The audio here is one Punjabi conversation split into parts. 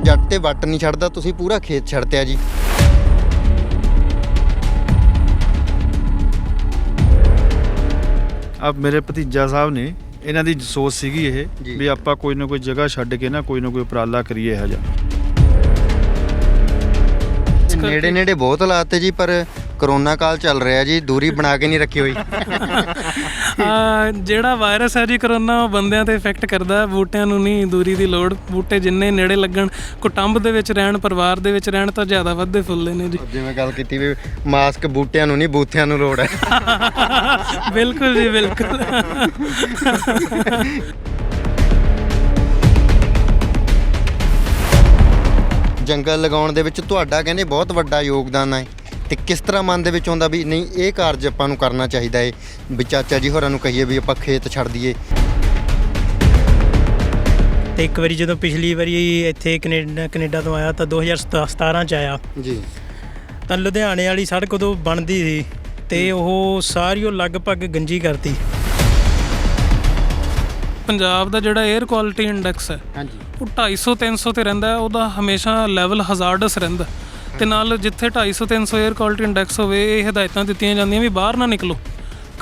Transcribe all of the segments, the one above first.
ਜੱਟ ਤੇ ਵੱਟ ਨਹੀਂ ਛੱਡਦਾ, ਤੁਸੀਂ ਪੂਰਾ ਖੇਤ ਛੱਡਤਿਆ ਜੀ। ਆ ਮੇਰੇ ਭਤੀਜਾ ਸਾਹਿਬ ਨੇ, ਇਹਨਾਂ ਦੀ ਸੋਚ ਸੀਗੀ ਇਹ ਵੀ ਆਪਾਂ ਕੋਈ ਨਾ ਕੋਈ ਜਗ੍ਹਾ ਛੱਡ ਕੇ ਨਾ ਕੋਈ ਉਪਰਾਲਾ ਕਰੀਏ ਇਹੋ ਜਿਹਾ। ਨੇੜੇ ਨੇੜੇ ਬਹੁਤ ਲਾਤੇ ਜੀ, ਪਰ ਕਰੋਨਾ ਕਾਲ ਚੱਲ ਰਿਹਾ ਜੀ, ਦੂਰੀ ਬਣਾ ਕੇ ਨਹੀਂ ਰੱਖੀ ਹੋਈ। ਜਿਹੜਾ ਵਾਇਰਸ ਹੈ ਜੀ ਕਰੋਨਾ, ਉਹ ਬੰਦਿਆਂ 'ਤੇ ਇਫੈਕਟ ਕਰਦਾ, ਬੂਟਿਆਂ ਨੂੰ ਨਹੀਂ ਦੂਰੀ ਦੀ ਲੋੜ। ਬੂਟੇ ਜਿੰਨੇ ਨੇੜੇ ਲੱਗਣ, ਕੁਟੁੰਬ ਦੇ ਵਿੱਚ ਰਹਿਣ, ਪਰਿਵਾਰ ਦੇ ਵਿੱਚ ਰਹਿਣ ਤਾਂ ਜ਼ਿਆਦਾ ਵੱਧਦੇ ਫੁੱਲਦੇ ਨੇ ਜੀ। ਜਿਵੇਂ ਗੱਲ ਕੀਤੀ ਵੀ ਮਾਸਕ ਬੂਟਿਆਂ ਨੂੰ ਨਹੀਂ ਬੂਥਿਆਂ ਨੂੰ ਲੋੜ ਹੈ। ਬਿਲਕੁਲ ਜੀ ਬਿਲਕੁਲ। ਜੰਗਲ ਲਗਾਉਣ ਦੇ ਵਿੱਚ ਤੁਹਾਡਾ ਕਹਿੰਦੇ ਬਹੁਤ ਵੱਡਾ ਯੋਗਦਾਨ ਹੈ, ਤੇ ਕਿਸ ਤਰ੍ਹਾਂ ਮਨ ਦੇ ਵਿੱਚ ਆਉਂਦਾ ਵੀ ਨਹੀਂ ਇਹ ਕਾਰਜ ਆਪਾਂ ਨੂੰ ਕਰਨਾ ਚਾਹੀਦਾ ਹੈ, ਵੀ ਚਾਚਾ ਜੀ ਹੋਰਾਂ ਨੂੰ ਕਹੀਏ ਵੀ ਆਪਾਂ ਖੇਤ ਛੱਡ ਦਈਏ? ਤੇ ਇੱਕ ਵਾਰੀ ਜਦੋਂ ਪਿਛਲੀ ਵਾਰੀ ਇੱਥੇ ਕੈਨੇਡਾ ਤੋਂ ਆਇਆ ਤਾਂ 2017 ਚ ਆਇਆ ਜੀ, ਤਾਂ ਲੁਧਿਆਣੇ ਵਾਲੀ ਸੜਕ ਉਦੋਂ ਬਣਦੀ ਸੀ ਤੇ ਉਹ ਸਾਰੀ ਉਹ ਲਗਭਗ ਗੰਜੀ ਕਰਤੀ। ਪੰਜਾਬ ਦਾ ਜਿਹੜਾ 에ਅਰ ਕੁਆਲਿਟੀ ਇੰਡੈਕਸ ਹੈ ਹਾਂਜੀ, ਉਹ 250-300 ਤੇ ਰਹਿੰਦਾ, ਉਹਦਾ ਹਮੇਸ਼ਾ ਲੈਵਲ ਹਜ਼ਾਰਡਸ ਰਹਿੰਦਾ। ਤੇ ਨਾਲ ਜਿੱਥੇ 250-300 에ਅਰ ਕੁਆਲਿਟੀ ਇੰਡੈਕਸ ਹੋਵੇ, ਇਹ ਹਦਾਇਤਾਂ ਦਿੱਤੀਆਂ ਜਾਂਦੀਆਂ ਵੀ ਬਾਹਰ ਨਾ ਨਿਕਲੋ,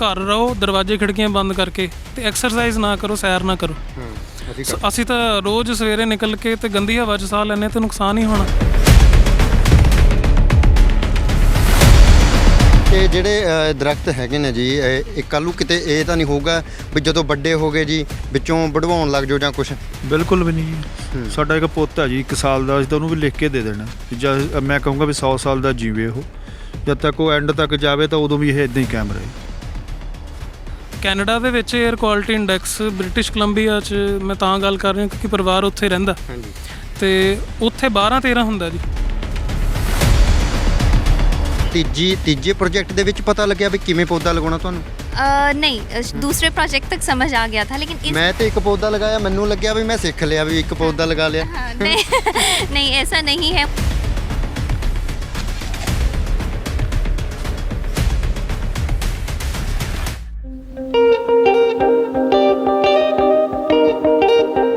ਘਰ ਰਹੋ, ਦਰਵਾਜ਼ੇ ਖਿੜਕੀਆਂ ਬੰਦ ਕਰਕੇ, ਤੇ ਐਕਸਰਸਾਈਜ਼ ਨਾ ਕਰੋ, ਸੈਰ ਨਾ ਕਰੋ। ਅਸੀਂ ਤਾਂ ਰੋਜ਼ ਸਵੇਰੇ ਨਿਕਲ ਕੇ ਤੇ ਗੰਦੀ ਹਵਾ 'ਚ ਸਾਹ ਲੈਂਦੇ ਤੇ ਨੁਕਸਾਨ ਹੀ ਹੋਣਾ। ਤੇ ਜਿਹੜੇ ਦਰਖਤ ਹੈਗੇ ਨੇ ਜੀ, ਇਹ ਕੱਲ੍ਹ ਨੂੰ ਕਿਤੇ ਇਹ ਤਾਂ ਨਹੀਂ ਹੋਊਗਾ ਵੀ ਜਦੋਂ ਵੱਡੇ ਹੋ ਗਏ ਜੀ ਵਿੱਚੋਂ ਵਢਵਾਉਣ ਲੱਗ ਜਾਓ ਜਾਂ ਕੁਛ? ਬਿਲਕੁਲ ਵੀ ਨਹੀਂ ਜੀ। ਸਾਡਾ ਇੱਕ ਪੁੱਤ ਹੈ ਜੀ 1 ਸਾਲ ਦਾ, ਅਸੀਂ ਤਾਂ ਉਹਨੂੰ ਵੀ ਲਿਖ ਕੇ ਦੇ ਦੇਣਾ। ਜਦ ਮੈਂ ਕਹੂੰਗਾ ਵੀ 100 ਸਾਲ ਦਾ ਜੀਵੇ ਉਹ, ਜਦ ਤੱਕ ਉਹ ਐਂਡ ਤੱਕ ਜਾਵੇ ਤਾਂ ਉਦੋਂ ਵੀ ਇਹ ਇੱਦਾਂ ਹੀ ਕਾਇਮ ਰਹੇ। ਕੈਨੇਡਾ ਦੇ ਵਿੱਚ air quality index, British Columbia 'ਚ ਮੈਂ ਤਾਂ ਗੱਲ ਕਰ ਰਿਹਾ ਕਿਉਂਕਿ ਪਰਿਵਾਰ ਉੱਥੇ ਰਹਿੰਦਾ, ਤੇ ਉੱਥੇ 12-13 ਹੁੰਦਾ ਜੀ। ਤੀਜੇ ਪ੍ਰੋਜੈਕਟ ਦੇ ਵਿੱਚ ਪਤਾ ਲੱਗਿਆ ਵੀ ਕਿਵੇਂ ਪੌਦਾ ਲਗਾਉਣਾ ਤੁਹਾਨੂੰ? नहीं, दूसरे प्रोजेक्ट तक समझ आ गया था, लेकिन मैं तो एक पौधा लगाया, मैनू लग्या भी मैं सीख लिया भी एक पौधा लगा लिया। हाँ, नहीं ऐसा नहीं है।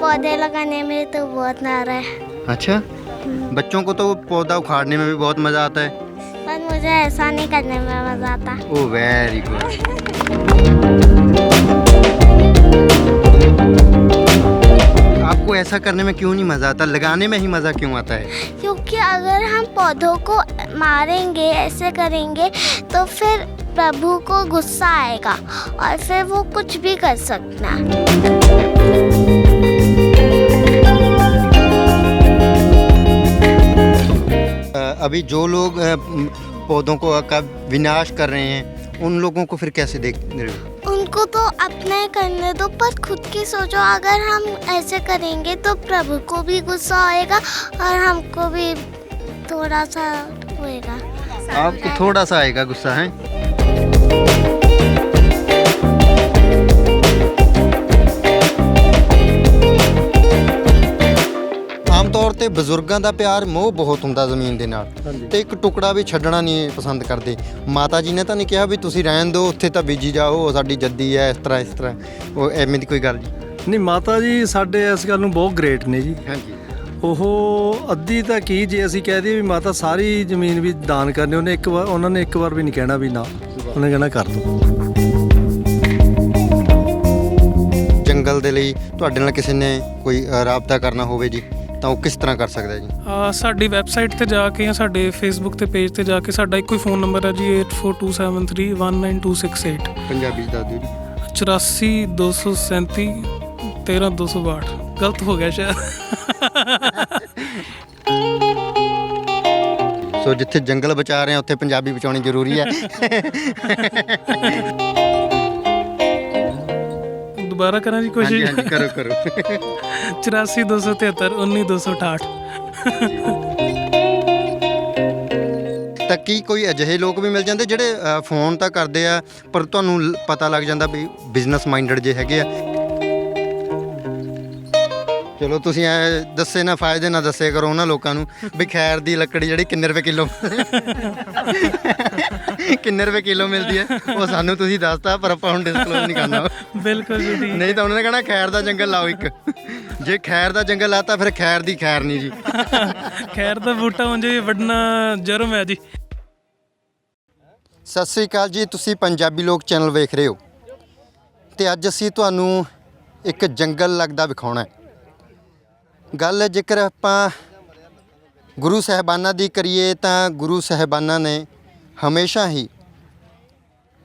पौधे लगाने में तो बहुत नारा है। अच्छा, बच्चों को तो पौधा उखाड़ने में भी बहुत मज़ा आता है, पर मुझे ऐसा नहीं करने में मजा आता। ओ वेरी गुड। आपको ऐसा करने में क्यों नहीं मज़ा आता, लगाने में ही मज़ा क्यों आता है? क्योंकि अगर हम पौधों को मारेंगे, ऐसे करेंगे, तो फिर प्रभु को गुस्सा आएगा और फिर वो कुछ भी कर सकता है। अभी जो लोग पौधों को का विनाश कर रहे हैं, उन लोगों को फिर कैसे देख रहे हो? उनको तो अपना ही करने दो, पर खुद की सोचो। अगर हम ऐसे करेंगे तो प्रभु को भी गुस्सा आएगा और हमको भी थोड़ा सा होएगा। आपको थोड़ा सा आएगा गुस्सा है? ਆਮ ਤੌਰ ਤੇ ਬਜ਼ੁਰਗਾਂ ਦਾ ਪਿਆਰ ਮੋਹ ਬਹੁਤ ਹੁੰਦਾ ਜ਼ਮੀਨ ਦੇ ਨਾਲ, ਤੇ ਇੱਕ ਟੁਕੜਾ ਵੀ ਛੱਡਣਾ ਨਹੀਂ ਪਸੰਦ ਕਰਦੇ। ਮਾਤਾ ਜੀ ਨੇ ਤਾਂ ਨਹੀਂ ਕਿਹਾ ਵੀ ਤੁਸੀਂ ਰਹਿਣ ਦਿਓ, ਉੱਥੇ ਤਾਂ ਬੀਜੀ ਜਾਓ, ਸਾਡੀ ਜੱਦੀ ਹੈ, ਇਸ ਤਰ੍ਹਾਂ ਉਹ ਐਵੇਂ ਦੀ ਕੋਈ ਗੱਲ ਜੀ? ਨਹੀਂ, ਮਾਤਾ ਜੀ ਸਾਡੇ ਇਸ ਗੱਲ ਨੂੰ ਬਹੁਤ ਗ੍ਰੇਟ ਨੇ ਜੀ। ਹਾਂਜੀ, ਉਹ ਅੱਧੀ ਤਾਂ ਕੀ, ਜੇ ਅਸੀਂ ਕਹਿ ਦਈਏ ਵੀ ਮਾਤਾ ਸਾਰੀ ਜ਼ਮੀਨ ਵੀ ਦਾਨ ਕਰਨੀ, ਉਹਨਾਂ ਨੇ ਇੱਕ ਵਾਰ ਵੀ ਨਹੀਂ ਕਹਿਣਾ ਵੀ ਨਾ, ਉਹਨੇ ਕਹਿਣਾ ਕਰ ਦਿਓ। ਜੰਗਲ ਦੇ ਲਈ ਤੁਹਾਡੇ ਨਾਲ ਕਿਸੇ ਨੇ ਕੋਈ ਰਾਬਤਾ ਕਰਨਾ ਹੋਵੇ ਜੀ, ਤਾਂ ਉਹ ਕਿਸ ਤਰ੍ਹਾਂ ਕਰ ਸਕਦਾ ਜੀ? ਸਾਡੀ ਵੈਬਸਾਈਟ ਤੇ ਜਾ ਕੇ ਜਾਂ ਸਾਡੇ ਫੇਸਬੁੱਕ ਤੇ ਪੇਜ ਤੇ ਜਾ ਕੇ, ਸਾਡਾ ਇੱਕੋ ਹੀ ਫੋਨ ਨੰਬਰ ਹੈ ਜੀ 8427319268। ਪੰਜਾਬੀ 'ਚ ਦੱਸ ਦਿਓ ਜੀ। 84 237 13 262। ਗਲਤ ਹੋ ਗਿਆ ਸ਼ਾਇਦ। ਸੋ ਜਿੱਥੇ ਜੰਗਲ ਬਚਾ ਰਹੇ ਆ ਉੱਥੇ ਪੰਜਾਬੀ ਬਚਾਉਣੀ ਜ਼ਰੂਰੀ ਹੈ। ਦੁਬਾਰਾ ਕਰਾਂ ਜੀ ਕੋਸ਼ਿਸ਼? ਹਾਂਜੀ, ਕਰੋ। 84 273 19 268। ਤਾਂ ਕੀ ਕੋਈ ਅਜਿਹੇ ਲੋਕ ਵੀ ਮਿਲ ਜਾਂਦੇ ਜਿਹੜੇ ਫੋਨ ਤਾਂ ਕਰਦੇ ਆ, ਪਰ ਤੁਹਾਨੂੰ ਪਤਾ ਲੱਗ ਜਾਂਦਾ ਵੀ ਬਿਜ਼ਨਸ ਮਾਈਂਡਡ ਜੇ ਹੈਗੇ ਆ? ਚਲੋ ਤੁਸੀਂ ਐ ਦੱਸੇ ਨਾ, ਫਾਇਦੇ ਨਾ ਦੱਸੇ ਕਰੋ ਉਹਨਾਂ ਲੋਕਾਂ ਨੂੰ ਵੀ ਖੈਰ ਦੀ ਲੱਕੜੀ ਜਿਹੜੀ ਕਿੰਨੇ ਰੁਪਏ ਕਿਲੋ ਮਿਲਦੀ ਹੈ, ਉਹ ਸਾਨੂੰ ਤੁਸੀਂ ਦੱਸਤਾ, ਪਰ ਆਪਾਂ ਹੁਣ ਡਿਸਕਲੋਜ਼ ਨਹੀਂ ਕਰਨਾ। ਬਿਲਕੁਲ ਜੀ, ਨਹੀਂ ਤਾਂ ਉਹਨਾਂ ਨੇ ਕਹਿਣਾ ਖੈਰ ਦਾ ਜੰਗਲ ਲਾਓ ਇੱਕ। ਜੇ ਖੈਰ ਦਾ ਜੰਗਲ ਲਾਤਾ ਫਿਰ ਖੈਰ ਦੀ ਖੈਰ ਨਹੀਂ ਜੀ। ਖੈਰ ਦਾ ਬੂਟਾ ਉਂਝ ਵੀ ਵੱਢਣਾ ਜਰਮ ਹੈ ਜੀ। ਸਤਿ ਸ੍ਰੀ ਅਕਾਲ ਜੀ, ਤੁਸੀਂ ਪੰਜਾਬੀ ਲੋਕ ਚੈਨਲ ਵੇਖ ਰਹੇ ਹੋ ਤੇ ਅੱਜ ਅਸੀਂ ਤੁਹਾਨੂੰ ਇੱਕ ਜੰਗਲ ਲੱਗਦਾ ਵਿਖਾਉਣਾ ਹੈ। ਗੱਲ ਜੇਕਰ ਆਪਾਂ ਗੁਰੂ ਸਾਹਿਬਾਨਾਂ ਦੀ ਕਰੀਏ ਤਾਂ ਗੁਰੂ ਸਾਹਿਬਾਨਾਂ ਨੇ ਹਮੇਸ਼ਾ ਹੀ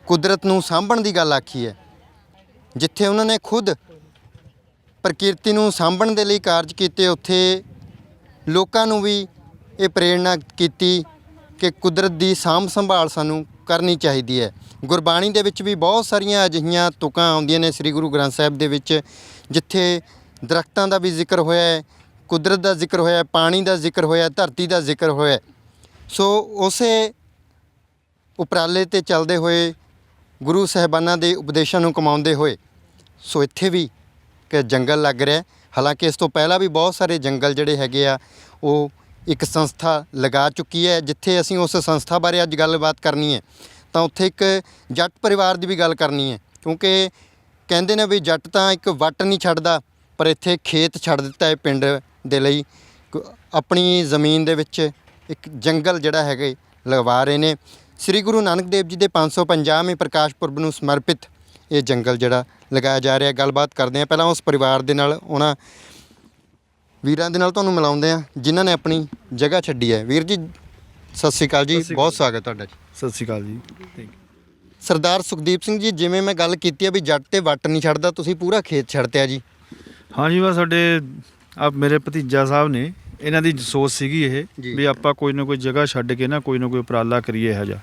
ਕੁਦਰਤ ਨੂੰ ਸਾਂਭਣ ਦੀ ਗੱਲ ਆਖੀ ਹੈ। ਜਿੱਥੇ ਉਹਨਾਂ ਨੇ ਖੁਦ ਪ੍ਰਕਿਰਤੀ ਨੂੰ ਸਾਂਭਣ ਦੇ ਲਈ ਕਾਰਜ ਕੀਤੇ, ਉੱਥੇ ਲੋਕਾਂ ਨੂੰ ਵੀ ਇਹ ਪ੍ਰੇਰਣਾ ਕੀਤੀ ਕਿ ਕੁਦਰਤ ਦੀ ਸਾਂਭ ਸੰਭਾਲ ਸਾਨੂੰ ਕਰਨੀ ਚਾਹੀਦੀ ਹੈ। ਗੁਰਬਾਣੀ ਦੇ ਵਿੱਚ ਵੀ ਬਹੁਤ ਸਾਰੀਆਂ ਅਜਿਹੀਆਂ ਤੁਕਾਂ ਆਉਂਦੀਆਂ ਨੇ ਸ੍ਰੀ ਗੁਰੂ ਗ੍ਰੰਥ ਸਾਹਿਬ ਦੇ ਵਿੱਚ, ਜਿੱਥੇ ਦਰਖਤਾਂ ਦਾ ਵੀ ਜ਼ਿਕਰ ਹੋਇਆ ਹੈ, ਕੁਦਰਤ ਦਾ ਜ਼ਿਕਰ ਹੋਇਆ, ਪਾਣੀ ਦਾ ਜ਼ਿਕਰ ਹੋਇਆ, ਧਰਤੀ ਦਾ ਜ਼ਿਕਰ ਹੋਇਆ। ਸੋ ਉਸੇ ਉਪਰਾਲੇ 'ਤੇ ਚੱਲਦੇ ਹੋਏ, ਗੁਰੂ ਸਾਹਿਬਾਨਾਂ ਦੇ ਉਪਦੇਸ਼ਾਂ ਨੂੰ ਕਮਾਉਂਦੇ ਹੋਏ, ਸੋ ਇੱਥੇ ਵੀ ਇੱਕ ਜੰਗਲ ਲੱਗ ਰਿਹਾ। ਹਾਲਾਂਕਿ ਇਸ ਤੋਂ ਪਹਿਲਾਂ ਵੀ ਬਹੁਤ ਸਾਰੇ ਜੰਗਲ ਜਿਹੜੇ ਹੈਗੇ ਆ ਉਹ ਇੱਕ ਸੰਸਥਾ ਲਗਾ ਚੁੱਕੀ ਹੈ। ਜਿੱਥੇ ਅਸੀਂ ਉਸ ਸੰਸਥਾ ਬਾਰੇ ਅੱਜ ਗੱਲਬਾਤ ਕਰਨੀ ਹੈ ਤਾਂ ਉੱਥੇ ਇੱਕ ਜੱਟ ਪਰਿਵਾਰ ਦੀ ਵੀ ਗੱਲ ਕਰਨੀ ਹੈ, ਕਿਉਂਕਿ ਕਹਿੰਦੇ ਨੇ ਵੀ ਜੱਟ ਤਾਂ ਇੱਕ ਵੱਟ ਨਹੀਂ ਛੱਡਦਾ, ਪਰ ਇੱਥੇ ਖੇਤ ਛੱਡ ਦਿੱਤਾ ਹੈ ਪਿੰਡ ਦੇ ਲਈ। ਆਪਣੀ ਜ਼ਮੀਨ ਦੇ ਵਿੱਚ ਇੱਕ ਜੰਗਲ ਜਿਹੜਾ ਹੈਗਾ ਲਗਵਾ ਰਹੇ ਨੇ। ਸ੍ਰੀ ਗੁਰੂ ਨਾਨਕ ਦੇਵ ਜੀ ਦੇ 550ਵੇਂ ਪ੍ਰਕਾਸ਼ ਪੁਰਬ ਨੂੰ ਸਮਰਪਿਤ ਇਹ ਜੰਗਲ ਜਿਹੜਾ ਲਗਾਇਆ ਜਾ ਰਿਹਾ। ਗੱਲਬਾਤ ਕਰਦੇ ਹਾਂ ਪਹਿਲਾਂ ਉਸ ਪਰਿਵਾਰ ਦੇ ਨਾਲ, ਉਹਨਾਂ ਵੀਰਾਂ ਦੇ ਨਾਲ ਤੁਹਾਨੂੰ ਮਿਲਾਉਂਦੇ ਹਾਂ ਜਿਨ੍ਹਾਂ ਨੇ ਆਪਣੀ ਜਗ੍ਹਾ ਛੱਡੀ ਹੈ। ਵੀਰ ਜੀ ਸਤਿ ਸ਼੍ਰੀ ਅਕਾਲ ਜੀ, ਬਹੁਤ ਸਵਾਗਤ ਤੁਹਾਡਾ ਜੀ। ਸਤਿ ਸ਼੍ਰੀ ਅਕਾਲ ਜੀ। ਸਰਦਾਰ ਸੁਖਦੀਪ ਸਿੰਘ ਜੀ, ਜਿਵੇਂ ਮੈਂ ਗੱਲ ਕੀਤੀ ਹੈ ਵੀ ਜੱਟ ਤੇ ਵੱਟ ਨਹੀਂ ਛੱਡਦਾ, ਤੁਸੀਂ ਪੂਰਾ ਖੇਤ ਛੱਡਤਿਆ ਜੀ। ਹਾਂਜੀ, ਬਸ ਸਾਡੇ ਮੇਰੇ ਭਤੀਜਾ ਸਾਹਿਬ ਨੇ, ਇਹਨਾਂ ਦੀ ਸੋਚ ਸੀਗੀ ਇਹ ਵੀ ਆਪਾਂ ਕੋਈ ਨਾ ਕੋਈ ਜਗ੍ਹਾ ਛੱਡ ਕੇ ਨਾ ਕੋਈ ਉਪਰਾਲਾ ਕਰੀਏ ਇਹੋ ਜਿਹਾ।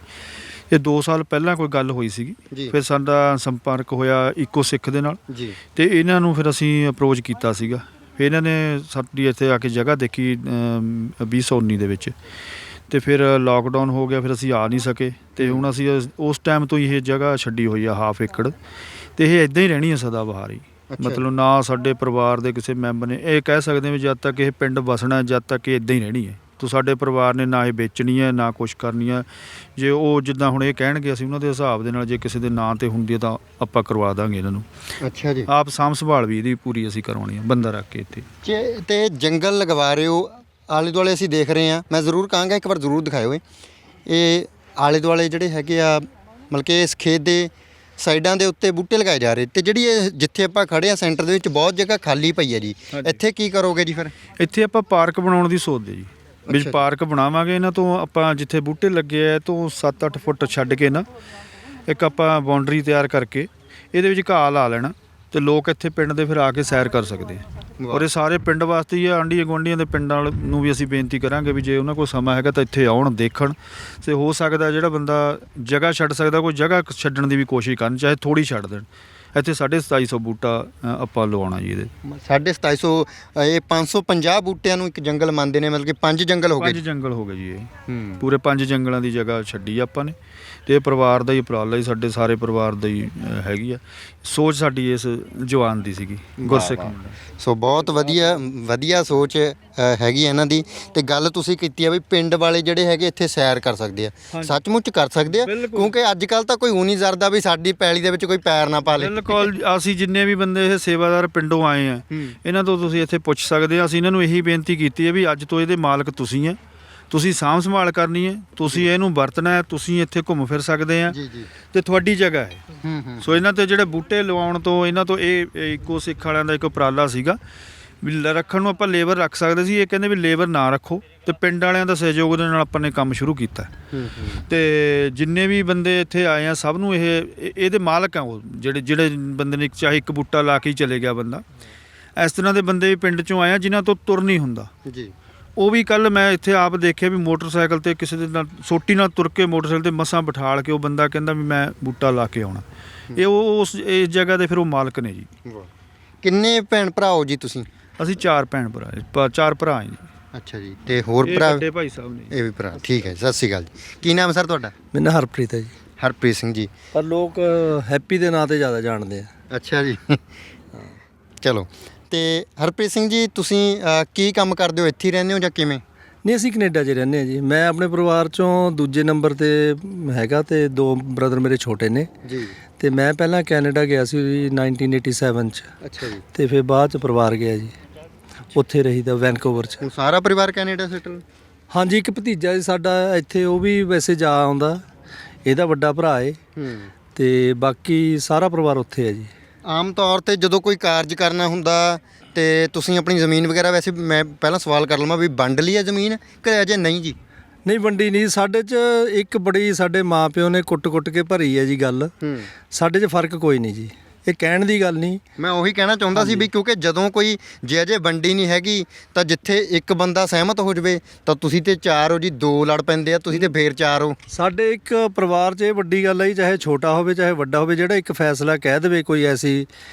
ਇਹ 2 ਸਾਲ ਪਹਿਲਾਂ ਕੋਈ ਗੱਲ ਹੋਈ ਸੀਗੀ, ਫਿਰ ਸਾਡਾ ਸੰਪਰਕ ਹੋਇਆ ਇੱਕੋ ਸਿੱਖ ਦੇ ਨਾਲ ਜੀ, ਤੇ ਇਹਨਾਂ ਨੂੰ ਫਿਰ ਅਸੀਂ ਅਪਰੋਚ ਕੀਤਾ ਸੀਗਾ। ਫਿਰ ਇਹਨਾਂ ਨੇ ਸਾਡੀ ਇੱਥੇ ਆ ਕੇ ਜਗ੍ਹਾ ਦੇਖੀ 2019 ਦੇ ਵਿੱਚ, ਤੇ ਫਿਰ ਲਾਕਡਾਊਨ ਹੋ ਗਿਆ, ਫਿਰ ਅਸੀਂ ਆ ਨਹੀਂ ਸਕੇ। ਤੇ ਹੁਣ ਅਸੀਂ ਉਸ ਟਾਈਮ ਤੋਂ ਇਹ ਜਗ੍ਹਾ ਛੱਡੀ ਹੋਈ ਆ ਹਾਫ ਏਕੜ, ਤੇ ਇਹ ਇੱਦਾਂ ਹੀ ਰਹਿਣੀ ਹੈ ਸਦਾ ਬਹਾਰ ਹੀ। ਮਤਲਬ ਨਾ ਸਾਡੇ ਪਰਿਵਾਰ ਦੇ ਕਿਸੇ ਮੈਂਬਰ ਨੇ ਇਹ ਕਹਿ ਸਕਦੇ ਵੀ ਜਦ ਤੱਕ ਇਹ ਪਿੰਡ ਵਸਣਾ, ਜਦ ਤੱਕ ਇਹ ਇੱਦਾਂ ਹੀ ਰਹਿਣੀ ਹੈ। ਤੋ ਸਾਡੇ ਪਰਿਵਾਰ ਨੇ ਨਾ ਇਹ ਵੇਚਣੀ ਹੈ ਨਾ ਕੁਛ ਕਰਨੀ ਹੈ। ਜੇ ਉਹ ਜਿੱਦਾਂ ਹੁਣ ਇਹ ਕਹਿਣਗੇ ਅਸੀਂ ਉਹਨਾਂ ਦੇ ਹਿਸਾਬ ਦੇ ਨਾਲ, ਜੇ ਕਿਸੇ ਦੇ ਨਾਂ 'ਤੇ ਹੁੰਦੀ ਹੈ ਤਾਂ ਆਪਾਂ ਕਰਵਾ ਦਾਂਗੇ ਇਹਨਾਂ ਨੂੰ। ਅੱਛਾ ਜੀ। ਆਪ ਸਾਂਭ ਸੰਭਾਲ ਵੀ ਇਹਦੀ ਪੂਰੀ ਅਸੀਂ ਕਰਵਾਉਣੀ ਹੈ, ਬੰਦਾ ਰੱਖ ਕੇ ਇੱਥੇ। ਤੇ ਜੰਗਲ ਲਗਵਾ ਰਹੇ ਹੋ, ਆਲੇ ਦੁਆਲੇ ਅਸੀਂ ਦੇਖ ਰਹੇ ਹਾਂ। ਮੈਂ ਜ਼ਰੂਰ ਕਹਾਂਗਾ ਇੱਕ ਵਾਰ ਜ਼ਰੂਰ ਦਿਖਾਇਓ ਇਹ ਆਲੇ ਦੁਆਲੇ ਜਿਹੜੇ ਹੈਗੇ ਆ, ਮਤਲਬ ਕਿ ਇਸ ਖੇਤ ਦੇ ਸਾਈਡਾਂ ਦੇ ਉੱਤੇ ਬੂਟੇ ਲਗਾਏ ਜਾ ਰਹੇ। ਤੇ ਜਿਹੜੀ ਇਹ ਜਿੱਥੇ ਆਪਾਂ ਖੜੇ ਆ ਸੈਂਟਰ ਦੇ ਵਿੱਚ ਬਹੁਤ ਜਗ੍ਹਾ ਖਾਲੀ ਪਈ ਹੈ ਜੀ, ਇੱਥੇ ਕੀ ਕਰੋਗੇ ਜੀ ਫਿਰ? ਇੱਥੇ ਆਪਾਂ ਪਾਰਕ ਬਣਾਉਣ ਦੀ ਸੋਚਦੇ ਜੀ, ਵੀ ਪਾਰਕ ਬਣਾਵਾਂਗੇ। ਇਹਨਾਂ ਤੋਂ ਆਪਾਂ ਜਿੱਥੇ ਬੂਟੇ ਲੱਗੇ ਆ ਤੋਂ 7-8 ਫੁੱਟ ਛੱਡ ਕੇ ਨਾ ਇੱਕ ਆਪਾਂ ਬਾਉਂਡਰੀ ਤਿਆਰ ਕਰਕੇ ਇਹਦੇ ਵਿੱਚ ਘਾਹ ਲਾ ਲੈਣਾ, ਤੇ ਲੋਕ ਇੱਥੇ ਪਿੰਡ ਦੇ ਫਿਰ ਆ ਕੇ ਸੈਰ ਕਰ ਸਕਦੇ ਆ। ਔਰ ਇਹ ਸਾਰੇ ਪਿੰਡ ਵਾਸਤੇ ਹੀ ਆ, ਆਂਢੀ ਗੁਆਂਢੀਆਂ ਦੇ ਪਿੰਡਾਂ ਨੂੰ ਵੀ ਅਸੀਂ ਬੇਨਤੀ ਕਰਾਂਗੇ ਵੀ ਜੇ ਉਹਨਾਂ ਕੋਲ ਸਮਾਂ ਹੈਗਾ ਤਾਂ ਇੱਥੇ ਆਉਣ, ਦੇਖਣ। ਤੇ ਹੋ ਸਕਦਾ ਜਿਹੜਾ ਬੰਦਾ ਜਗ੍ਹਾ ਛੱਡ ਸਕਦਾ, ਕੋਈ ਜਗ੍ਹਾ ਛੱਡਣ ਦੀ ਵੀ ਕੋਸ਼ਿਸ਼ ਕਰਨ, ਚਾਹੇ ਥੋੜ੍ਹੀ ਛੱਡ ਦੇਣ। ਇੱਥੇ 250 ਬੂਟਾ ਆਪਾਂ ਲਵਾਉਣਾ ਜੀ ਇਹਦੇ। 250 ਇਹ 550 ਬੂਟਿਆਂ ਨੂੰ ਇੱਕ ਜੰਗਲ ਮੰਨਦੇ ਨੇ, ਮਤਲਬ ਕਿ 5 ਜੰਗਲ ਹੋ ਗਏ। 5 ਜੰਗਲ ਹੋ ਗਏ ਜੀ ਇਹ, ਪੂਰੇ 5 ਜੰਗਲਾਂ ਦੀ ਜਗ੍ਹਾ ਛੱਡੀ ਆਪਾਂ ਨੇ। ਤੇ ਇਹ ਪਰਿਵਾਰ ਦਾ ਹੀ ਉਪਰਾਲਾ ਹੀ, ਸਾਡੇ ਸਾਰੇ ਪਰਿਵਾਰ ਦਾ ਹੀ ਹੈਗੀ ਆ ਸੋਚ ਸਾਡੀ ਇਸ ਜਵਾਨ ਦੀ ਸੀਗੀ, ਗੁਰਸਿੱਖ। ਸੋ ਬਹੁਤ ਵਧੀਆ ਸੋਚ ਹੈਗੀ ਇਹਨਾਂ ਦੀ। ਤੇ ਗੱਲ ਤੁਸੀਂ ਕੀਤੀ ਆ ਵੀ ਪਿੰਡ ਵਾਲੇ ਜਿਹੜੇ ਹੈਗੇ ਇੱਥੇ ਸੈਰ ਕਰ ਸਕਦੇ ਆ, ਸੱਚਮੁੱਚ ਕਰ ਸਕਦੇ ਆ, ਕਿਉਂਕਿ ਅੱਜ ਕੱਲ੍ਹ ਤਾਂ ਕੋਈ ਉਹ ਨਹੀਂ ਜ਼ਰਦਾ ਵੀ ਸਾਡੀ ਪੈਲੀ ਦੇ ਵਿੱਚ ਕੋਈ ਪੈਰ ਨਾ ਪਾ ਲੇ। ਬਿਲਕੁਲ, ਅਸੀਂ ਜਿੰਨੇ ਵੀ ਬੰਦੇ ਇਹ ਸੇਵਾਦਾਰ ਪਿੰਡੋਂ ਆਏ ਆ, ਇਹਨਾਂ ਤੋਂ ਤੁਸੀਂ ਇੱਥੇ ਪੁੱਛ ਸਕਦੇ ਆ। ਅਸੀਂ ਇਹਨਾਂ ਨੂੰ ਇਹੀ ਬੇਨਤੀ ਕੀਤੀ ਹੈ ਵੀ ਅੱਜ ਤੋਂ ਇਹਦੇ ਮਾਲਕ ਤੁਸੀਂ ਆ, ਤੁਸੀਂ ਸਾਂਭ ਸੰਭਾਲ ਕਰਨੀ ਹੈ, ਤੁਸੀਂ ਇਹਨੂੰ ਵਰਤਣਾ ਹੈ, ਤੁਸੀਂ ਇੱਥੇ ਘੁੰਮ ਫਿਰ ਸਕਦੇ ਆ, ਤੇ ਤੁਹਾਡੀ ਜਗ੍ਹਾ ਹੈ। ਸੋ ਇਹਨਾਂ ਤੇ ਜਿਹੜੇ ਬੂਟੇ ਲਵਾਉਣ ਤੋਂ, ਇਹਨਾਂ ਤੋਂ ਇਹ ਇੱਕੋ ਸਿੱਖ ਵਾਲਿਆਂ ਦਾ ਇੱਕ ਉਪਰਾਲਾ ਸੀਗਾ ਵੀ ਰੱਖਣ ਨੂੰ ਆਪਾਂ ਲੇਬਰ ਰੱਖ ਸਕਦੇ ਸੀ। ਇਹ ਕਹਿੰਦੇ ਵੀ ਲੇਬਰ ਨਾ ਰੱਖੋ, ਤੇ ਪਿੰਡ ਵਾਲਿਆਂ ਦਾ ਸਹਿਯੋਗ ਦੇ ਨਾਲ ਆਪਾਂ ਨੇ ਕੰਮ ਸ਼ੁਰੂ ਕੀਤਾ। ਤੇ ਜਿੰਨੇ ਵੀ ਬੰਦੇ ਇੱਥੇ ਆਏ ਆ ਸਭ ਨੂੰ ਇਹਦੇ ਮਾਲਕ ਆ ਉਹ, ਜਿਹੜੇ ਬੰਦੇ ਨੇ ਚਾਹੇ ਇੱਕ ਬੂਟਾ ਲਾ ਕੇ ਹੀ ਚਲੇ ਗਿਆ ਬੰਦਾ। ਇਸ ਤਰ੍ਹਾਂ ਦੇ ਬੰਦੇ ਵੀ ਪਿੰਡ 'ਚੋਂ ਆਏ ਆ ਜਿਨ੍ਹਾਂ ਤੋਂ ਤੁਰ ਨਹੀਂ ਹੁੰਦਾ ਜੀ। ਉਹ ਵੀ ਕੱਲ੍ਹ ਮੈਂ ਇੱਥੇ ਆਪ ਦੇਖਿਆ ਵੀ ਮੋਟਰਸਾਈਕਲ 'ਤੇ ਕਿਸੇ ਦੇ ਨਾਲ ਸੋਟੀ ਨਾਲ ਤੁਰ ਕੇ ਮੋਟਰਸਾਈਕਲ 'ਤੇ ਮਸਾਂ ਬਿਠਾਲ ਕੇ ਉਹ ਬੰਦਾ ਕਹਿੰਦਾ ਵੀ ਮੈਂ ਬੂਟਾ ਲਾ ਕੇ ਆਉਣਾ। ਇਹ ਉਸ ਇਸ ਜਗ੍ਹਾ ਦੇ ਫਿਰ ਉਹ ਮਾਲਕ ਨੇ ਜੀ। ਕਿੰਨੇ ਭੈਣ ਭਰਾ ਹੋ ਜੀ ਤੁਸੀਂ? ਅਸੀਂ 4 ਭੈਣ ਭਰਾ, 4 ਭਰਾ ਹਾਂ ਜੀ। ਅੱਛਾ ਜੀ। ਤੇ ਹੋਰ ਭਰਾ? ਵੱਡੇ ਭਾਈ ਸਾਹਿਬ ਨੇ। ਇਹ ਵੀ ਭਰਾ। ਠੀਕ ਹੈ, ਸਤਿ ਸ਼੍ਰੀ ਅਕਾਲ ਜੀ। ਕੀ ਨਾਮ ਸਰ ਤੁਹਾਡਾ? ਮੇਰਾ ਨਾਂ ਹਰਪ੍ਰੀਤ ਹੈ ਜੀ। ਹਰਪ੍ਰੀਤ ਸਿੰਘ ਜੀ। ਪਰ ਲੋਕ ਹੈਪੀ ਦੇ ਨਾਂ ਤੇ ਜ਼ਿਆਦਾ ਜਾਣਦੇ ਆ। ਅੱਛਾ ਜੀ। ਚਲੋ, ਤੇ ਹਰਪ੍ਰੀਤ ਸਿੰਘ ਜੀ ਤੁਸੀਂ ਕੀ ਕੰਮ ਕਰਦੇ ਹੋ? ਇੱਥੇ ਹੀ ਰਹਿੰਦੇ ਹੋ ਜਾਂ ਕਿਵੇਂ? ਨਹੀਂ, ਅਸੀਂ ਕੈਨੇਡਾ 'ਚ ਰਹਿੰਦੇ ਹਾਂ ਜੀ। ਮੈਂ ਆਪਣੇ ਪਰਿਵਾਰ 'ਚੋਂ ਦੂਜੇ ਨੰਬਰ 'ਤੇ ਹੈਗਾ, ਤੇ 2 ਬ੍ਰਦਰ ਮੇਰੇ ਛੋਟੇ ਨੇ ਜੀ। ਤੇ ਮੈਂ ਪਹਿਲਾਂ ਕੈਨੇਡਾ ਗਿਆ ਸੀ 1987 'ਚ। ਅੱਛਾ ਜੀ। ਤੇ ਫਿਰ ਬਾਅਦ 'ਚ ਪਰਿਵਾਰ ਗਿਆ ਜੀ। ਉੱਥੇ ਰਹੀਦਾ ਵੈਨਕੂਵਰ 'ਚ। ਹੁਣ ਸਾਰਾ ਪਰਿਵਾਰ ਕੈਨੇਡਾ ਸੈਟਲ? ਹਾਂਜੀ, ਇੱਕ ਭਤੀਜਾ ਜੀ ਸਾਡਾ ਇੱਥੇ, ਉਹ ਵੀ ਵੈਸੇ ਜਾ ਆਉਂਦਾ, ਇਹਦਾ ਵੱਡਾ ਭਰਾ ਏ, ਤੇ ਬਾਕੀ ਸਾਰਾ ਪਰਿਵਾਰ ਉੱਥੇ ਹੈ ਜੀ। ਆਮ ਤੌਰ ਤੇ ਜਦੋਂ ਕੋਈ ਕਾਰਜ ਕਰਨਾ ਹੁੰਦਾ ਤੇ ਤੁਸੀਂ ਆਪਣੀ ਜ਼ਮੀਨ ਵਗੈਰਾ, ਵੈਸੇ ਮੈਂ ਪਹਿਲਾਂ ਸਵਾਲ ਕਰ ਲਵਾਂ ਵੀ ਵੰਡ ਲਈ ਹੈ ਜ਼ਮੀਨ ਕਿ ਅਜੇ ਨਹੀਂ ਜੀ? ਨਹੀਂ, ਵੰਡੀ ਨਹੀਂ। ਸਾਡੇ 'ਚ ਇੱਕ ਬੜੀ, ਸਾਡੇ ਮਾਂ ਪਿਓ ਨੇ ਕੁੱਟ-ਕੁੱਟ ਕੇ ਭਰੀ ਹੈ ਜੀ ਗੱਲ। ਸਾਡੇ 'ਚ ਫਰਕ ਕੋਈ ਨਹੀਂ ਜੀ, ਇਹ ਕਹਿਣ ਦੀ ਗੱਲ ਨਹੀਂ। ਮੈਂ ਉਹੀ ਕਹਿਣਾ ਚਾਹੁੰਦਾ ਸੀ ਵੀ ਕਿਉਂਕਿ ਜਦੋਂ ਕੋਈ ਜੇ ਅਜੇ ਵੰਡੀ ਨਹੀਂ ਹੈਗੀ ਤਾਂ ਜਿੱਥੇ ਇੱਕ ਬੰਦਾ ਸਹਿਮਤ ਹੋ ਜਾਵੇ ਤਾਂ ਤੁਸੀਂ ਤੇ 4 ਹੋ ਜੀ, 2 ਲੜ ਪੈਂਦੇ ਆ, ਤੁਸੀਂ ਤੇ ਫੇਰ 4 ਹੋ। ਸਾਡੇ ਇੱਕ ਪਰਿਵਾਰ 'ਚ ਇਹ ਵੱਡੀ ਗੱਲ ਹੈ ਜੀ, ਚਾਹੇ ਛੋਟਾ ਹੋਵੇ ਚਾਹੇ ਵੱਡਾ ਹੋਵੇ, ਜਿਹੜਾ ਇੱਕ ਫੈਸਲਾ ਕਹਿ ਦੇਵੇ ਕੋਈ ਐਸੀ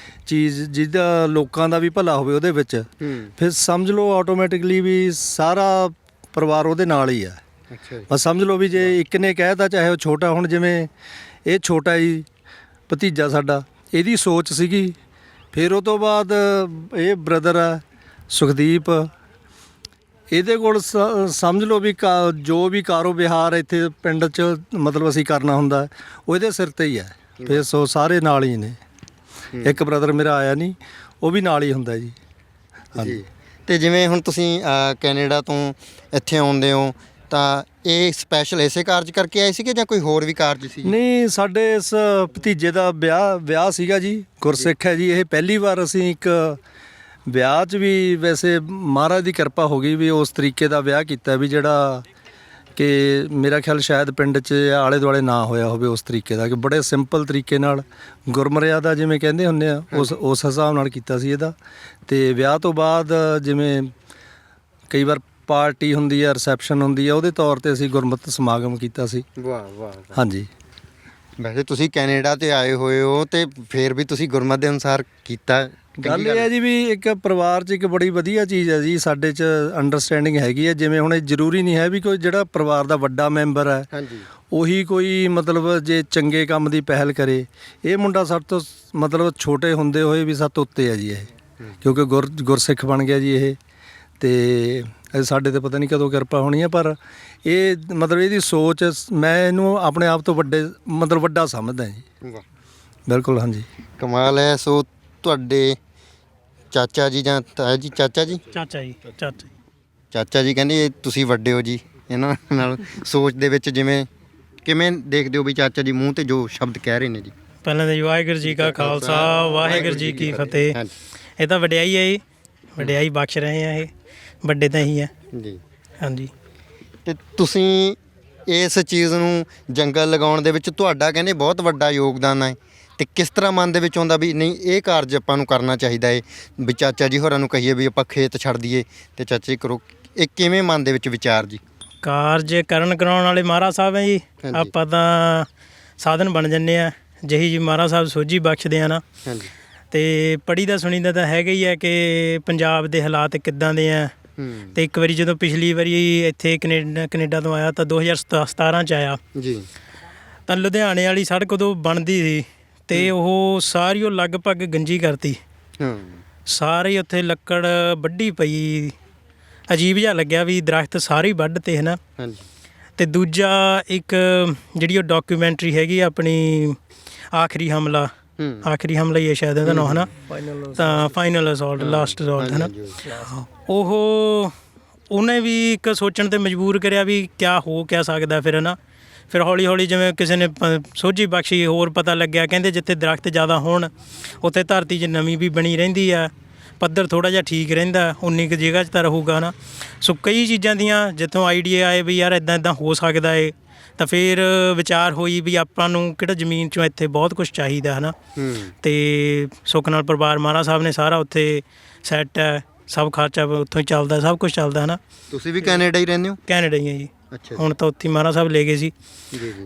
ਚੀਜ਼ ਜਿਹਦਾ ਲੋਕਾਂ ਦਾ ਵੀ ਭਲਾ ਹੋਵੇ ਉਹਦੇ ਵਿੱਚ, ਫਿਰ ਸਮਝ ਲਓ ਆਟੋਮੈਟਿਕਲੀ ਵੀ ਸਾਰਾ ਪਰਿਵਾਰ ਉਹਦੇ ਨਾਲ ਹੀ ਆ। ਬਸ ਸਮਝ ਲਓ ਵੀ ਜੇ ਇੱਕ ਨੇ ਕਹਿ ਤਾ, ਚਾਹੇ ਉਹ ਛੋਟਾ, ਹੁਣ ਜਿਵੇਂ ਇਹ ਛੋਟਾ ਜੀ ਭਤੀਜਾ ਸਾਡਾ, ਇਹਦੀ ਸੋਚ ਸੀਗੀ, ਫਿਰ ਉਹ ਤੋਂ ਬਾਅਦ ਇਹ ਬ੍ਰਦਰ ਆ ਸੁਖਦੀਪ, ਇਹਦੇ ਕੋਲ ਸਮਝ ਲਓ ਵੀ ਜੋ ਵੀ ਕਾਰੋ ਵਿਹਾਰ ਇੱਥੇ ਪਿੰਡ 'ਚ ਮਤਲਬ ਅਸੀਂ ਕਰਨਾ ਹੁੰਦਾ ਉਹ ਇਹਦੇ ਸਿਰ ਤੇ ਹੀ ਹੈ। ਫਿਰ ਸੋ ਸਾਰੇ ਨਾਲ ਹੀ ਨੇ। ਇੱਕ ਬ੍ਰਦਰ ਮੇਰਾ ਆਇਆ ਨਹੀਂ, ਉਹ ਵੀ ਨਾਲ ਹੀ ਹੁੰਦਾ ਜੀ। ਹਾਂਜੀ। ਤੇ ਜਿਵੇਂ ਹੁਣ ਤੁਸੀਂ ਕੈਨੇਡਾ ਤੋਂ ਇੱਥੇ ਆਉਂਦੇ ਹੋ ਤਾਂ ਇਹ ਸਪੈਸ਼ਲ ਇਸੇ ਕਾਰਜ ਕਰਕੇ ਆਏ ਸੀਗੇ ਜਾਂ ਕੋਈ ਹੋਰ ਵੀ ਕਾਰਜ ਸੀ? ਨਹੀਂ, ਸਾਡੇ ਇਸ ਭਤੀਜੇ ਦਾ ਵਿਆਹ ਸੀਗਾ ਜੀ, ਗੁਰਸਿੱਖ ਹੈ ਜੀ ਇਹ। ਪਹਿਲੀ ਵਾਰ ਅਸੀਂ ਇੱਕ ਵਿਆਹ 'ਚ ਵੀ, ਵੈਸੇ ਮਹਾਰਾਜ ਦੀ ਕਿਰਪਾ ਹੋ ਗਈ ਵੀ ਉਸ ਤਰੀਕੇ ਦਾ ਵਿਆਹ ਕੀਤਾ ਵੀ ਜਿਹੜਾ ਕਿ ਮੇਰਾ ਖਿਆਲ ਸ਼ਾਇਦ ਪਿੰਡ 'ਚ ਆਲੇ ਦੁਆਲੇ ਨਾ ਹੋਇਆ ਹੋਵੇ ਉਸ ਤਰੀਕੇ ਦਾ, ਕਿ ਬੜੇ ਸਿੰਪਲ ਤਰੀਕੇ ਨਾਲ ਗੁਰਮਰਿਆਦਾ ਜਿਵੇਂ ਕਹਿੰਦੇ ਹੁੰਦੇ ਆ ਉਸ ਹਿਸਾਬ ਨਾਲ ਕੀਤਾ ਸੀ ਇਹਦਾ। ਤੇ ਵਿਆਹ ਤੋਂ ਬਾਅਦ ਜਿਵੇਂ ਕਈ ਵਾਰ ਪਾਰਟੀ ਹੁੰਦੀ ਆ, ਰਿਸੈਪਸ਼ਨ ਹੁੰਦੀ ਆ, ਉਹਦੇ ਤੌਰ ਤੇ ਅਸੀਂ ਗੁਰਮਤਿ ਸਮਾਗਮ ਕੀਤਾ ਸੀ। ਵਾਹ ਵਾਹ। ਹਾਂਜੀ। ਵੈਸੇ ਤੁਸੀਂ ਕੈਨੇਡਾ ਤੇ ਆਏ ਹੋਏ ਹੋ ਤੇ ਫਿਰ ਵੀ ਤੁਸੀਂ ਗੁਰਮਤਿ ਦੇ ਅਨੁਸਾਰ ਕੀਤਾ। ਗੱਲ ਇਹ ਹੈ ਜੀ ਵੀ ਇੱਕ ਪਰਿਵਾਰ 'ਚ ਇੱਕ ਬੜੀ ਵਧੀਆ ਚੀਜ਼ ਹੈ ਜੀ, ਸਾਡੇ 'ਚ ਅੰਡਰਸਟੈਂਡਿੰਗ ਹੈਗੀ ਹੈ। ਜਿਵੇਂ ਹੁਣ ਇਹ ਜ਼ਰੂਰੀ ਨਹੀਂ ਹੈ ਵੀ ਕੋਈ ਜਿਹੜਾ ਪਰਿਵਾਰ ਦਾ ਵੱਡਾ ਮੈਂਬਰ ਹੈ ਉਹੀ ਕੋਈ ਮਤਲਬ ਜੇ ਚੰਗੇ ਕੰਮ ਦੀ ਪਹਿਲ ਕਰੇ। ਇਹ ਮੁੰਡਾ ਸਾਡੇ ਤੋਂ ਮਤਲਬ ਛੋਟੇ ਹੁੰਦੇ ਹੋਏ ਵੀ ਸਾਡੇ ਤੋਂ ਉੱਤੇ ਹੈ ਜੀ ਇਹ, ਕਿਉਂਕਿ ਗੁਰਸਿੱਖ ਬਣ ਗਿਆ ਜੀ ਇਹ। ਤੇ ਸਾਡੇ ਤੇ ਪਤਾ ਨਹੀਂ ਕਦੋਂ ਕਿਰਪਾ ਹੋਣੀ ਹੈ, ਪਰ ਇਹ ਮਤਲਬ ਇਹਦੀ ਸੋਚ, ਮੈਂ ਇਹਨੂੰ ਆਪਣੇ ਆਪ ਤੋਂ ਵੱਡਾ ਸਮਝਦਾ ਜੀ। ਬਿਲਕੁਲ। ਹਾਂਜੀ, ਕਮਾਲ ਹੈ। ਸੋ ਤੁਹਾਡੇ ਚਾਚਾ ਜੀ ਜਾਂ ਤਾਇਆ ਜੀ, ਚਾਚਾ ਜੀ ਕਹਿੰਦੇ ਤੁਸੀਂ ਵੱਡੇ ਹੋ ਜੀ ਇਹਨਾਂ ਨਾਲ ਸੋਚ ਦੇ ਵਿੱਚ, ਜਿਵੇਂ ਕਿਵੇਂ ਦੇਖਦੇ ਹੋ ਵੀ ਚਾਚਾ ਜੀ ਮੂੰਹ ਤੇ ਜੋ ਸ਼ਬਦ ਕਹਿ ਰਹੇ ਨੇ ਜੀ? ਪਹਿਲਾਂ ਤਾਂ ਜੀ ਵਾਹਿਗੁਰੂ ਜੀ ਕਾ ਖਾਲਸਾ, ਵਾਹਿਗੁਰੂ ਜੀ ਕੀ ਫਤਿਹ। ਇਹ ਤਾਂ ਵਡਿਆਈ ਹੈ ਜੀ, ਵਡਿਆਈ ਬਖਸ਼ ਰਹੇ ਆ, ਇਹ ਵੱਡੇ ਤਾਂ ਹੀ ਆ ਜੀ। ਹਾਂਜੀ। ਤੇ ਤੁਸੀਂ ਇਸ ਚੀਜ਼ ਨੂੰ ਜੰਗਲ ਲਗਾਉਣ ਦੇ ਵਿੱਚ ਤੁਹਾਡਾ ਕਹਿੰਦੇ ਬਹੁਤ ਵੱਡਾ ਯੋਗਦਾਨ ਹੈ, ਤੇ ਕਿਸ ਤਰ੍ਹਾਂ ਮਨ ਦੇ ਵਿੱਚ ਆਉਂਦਾ ਵੀ ਨਹੀਂ ਇਹ ਕਾਰਜ ਆਪਾਂ ਨੂੰ ਕਰਨਾ ਚਾਹੀਦਾ ਹੈ, ਵੀ ਚਾਚਾ ਜੀ ਹੋਰਾਂ ਨੂੰ ਕਹੀਏ ਵੀ ਆਪਾਂ ਖੇਤ ਛੱਡ ਦਈਏ ਤੇ ਚਾਚਾ ਜੀ ਕਰੋ? ਇਹ ਕਿਵੇਂ ਮਨ ਦੇ ਵਿੱਚ ਵਿਚਾਰ ਜੀ? ਕਾਰਜ ਕਰਾਉਣ ਵਾਲੇ ਮਹਾਰਾਜ ਸਾਹਿਬ ਹੈ ਜੀ, ਆਪਾਂ ਤਾਂ ਸਾਧਨ ਬਣ ਜੰਨੇ ਆ। ਜਿਹੀ ਜੀ ਮਹਾਰਾਜ ਸਾਹਿਬ ਸੋਝੀ ਬਖਸ਼ਦੇ ਆ ਨਾ। ਤੇ ਪੜ੍ਹੀ ਦਾ ਸੁਣੀ ਦਾ ਤਾਂ ਹੈਗਾ ਹੀ ਹੈ ਕਿ ਪੰਜਾਬ ਦੇ ਹਾਲਾਤ ਕਿੱਦਾਂ ਦੇ ਆ। ਤੇ ਇੱਕ ਵਾਰੀ ਜਦੋਂ ਪਿਛਲੀ ਵਾਰੀ ਇੱਥੇ ਕੈਨੇਡਾ ਤੋਂ ਆਇਆ ਤਾਂ 2017 'ਚ ਆਇਆ ਜੀ, ਤਾਂ ਲੁਧਿਆਣੇ ਵਾਲੀ ਸੜਕ ਉਦੋਂ ਬਣਦੀ ਸੀ ਤੇ ਉਹ ਸਾਰੀ ਉਹ ਲਗਭਗ ਗੰਜੀ ਕਰਤੀ। ਸਾਰੇ ਉੱਥੇ ਲੱਕੜ ਵੱਢੀ ਪਈ, ਅਜੀਬ ਜਿਹਾ ਲੱਗਿਆ ਵੀ ਦਰਖਤ ਸਾਰੇ ਵੱਢ ਤੇ ਹੈ ਨਾ। ਤੇ ਦੂਜਾ ਇੱਕ ਜਿਹੜੀ ਉਹ ਡਾਕੂਮੈਂਟਰੀ ਹੈਗੀ ਆਪਣੀ ਆਖਰੀ ਹਮਲਾ ਹੀ ਹੈ ਸ਼ਾਇਦ ਉਹਦਾ ਨਾਮ, ਹੈ ਨਾ, ਤਾਂ ਫਾਈਨਲ ਅਸੌਲਟ, ਲਾਸਟ ਅਸੌਲਟ, ਹੈ ਨਾ। ਉਹਨੇ ਵੀ ਇੱਕ ਸੋਚਣ 'ਤੇ ਮਜਬੂਰ ਕਰਿਆ ਵੀ ਕਿਆ ਸਕਦਾ ਫਿਰ, ਹੈ ਨਾ। ਫਿਰ ਹੌਲੀ ਹੌਲੀ ਜਿਵੇਂ ਕਿਸੇ ਨੇ ਸੋਝੀ ਬਖਸ਼ੀ, ਹੋਰ ਪਤਾ ਲੱਗਿਆ ਕਹਿੰਦੇ ਜਿੱਥੇ ਦਰਖਤ ਜ਼ਿਆਦਾ ਹੋਣ ਉੱਥੇ ਧਰਤੀ 'ਚ ਨਮੀ ਵੀ ਬਣੀ ਰਹਿੰਦੀ ਆ, ਪੱਧਰ ਥੋੜ੍ਹਾ ਜਿਹਾ ਠੀਕ ਰਹਿੰਦਾ, ਉਨੀ ਕੁ ਜਗ੍ਹਾ 'ਚ ਤਾਂ ਰਹੂਗਾ ਨਾ। ਸੋ ਕਈ ਚੀਜ਼ਾਂ ਦੀਆਂ ਜਿੱਥੋਂ ਆਈਡੀਆ ਆਏ ਵੀ ਯਾਰ ਇੱਦਾਂ ਹੋ ਸਕਦਾ ਏ, ਤਾਂ ਫਿਰ ਵਿਚਾਰ ਹੋਈ ਵੀ ਆਪਾਂ ਨੂੰ ਕਿਹੜਾ ਜ਼ਮੀਨ 'ਚੋਂ ਇੱਥੇ ਬਹੁਤ ਕੁਛ ਚਾਹੀਦਾ, ਹੈ ਨਾ। ਅਤੇ ਸੁੱਖ ਨਾਲ ਪਰਿਵਾਰ ਮਹਾਰਾਜ ਸਾਹਿਬ ਨੇ ਸਾਰਾ ਉੱਥੇ ਸੈੱਟ ਹੈ, ਸਭ ਖਰਚਾ ਉੱਥੋਂ ਹੀ ਚੱਲਦਾ, ਸਭ ਕੁਛ ਚੱਲਦਾ, ਹੈ ਨਾ। ਤੁਸੀਂ ਵੀ ਕੈਨੇਡਾ ਹੀ ਰਹਿੰਦੇ ਹੋ? ਕੈਨੇਡਾ ਹੀ ਹੈ ਜੀ। ਹੁਣ ਤਾਂ ਉੱਥੇ ਮਹਾਰਾਜ ਸਾਹਿਬ ਲੈ ਗਏ ਸੀ।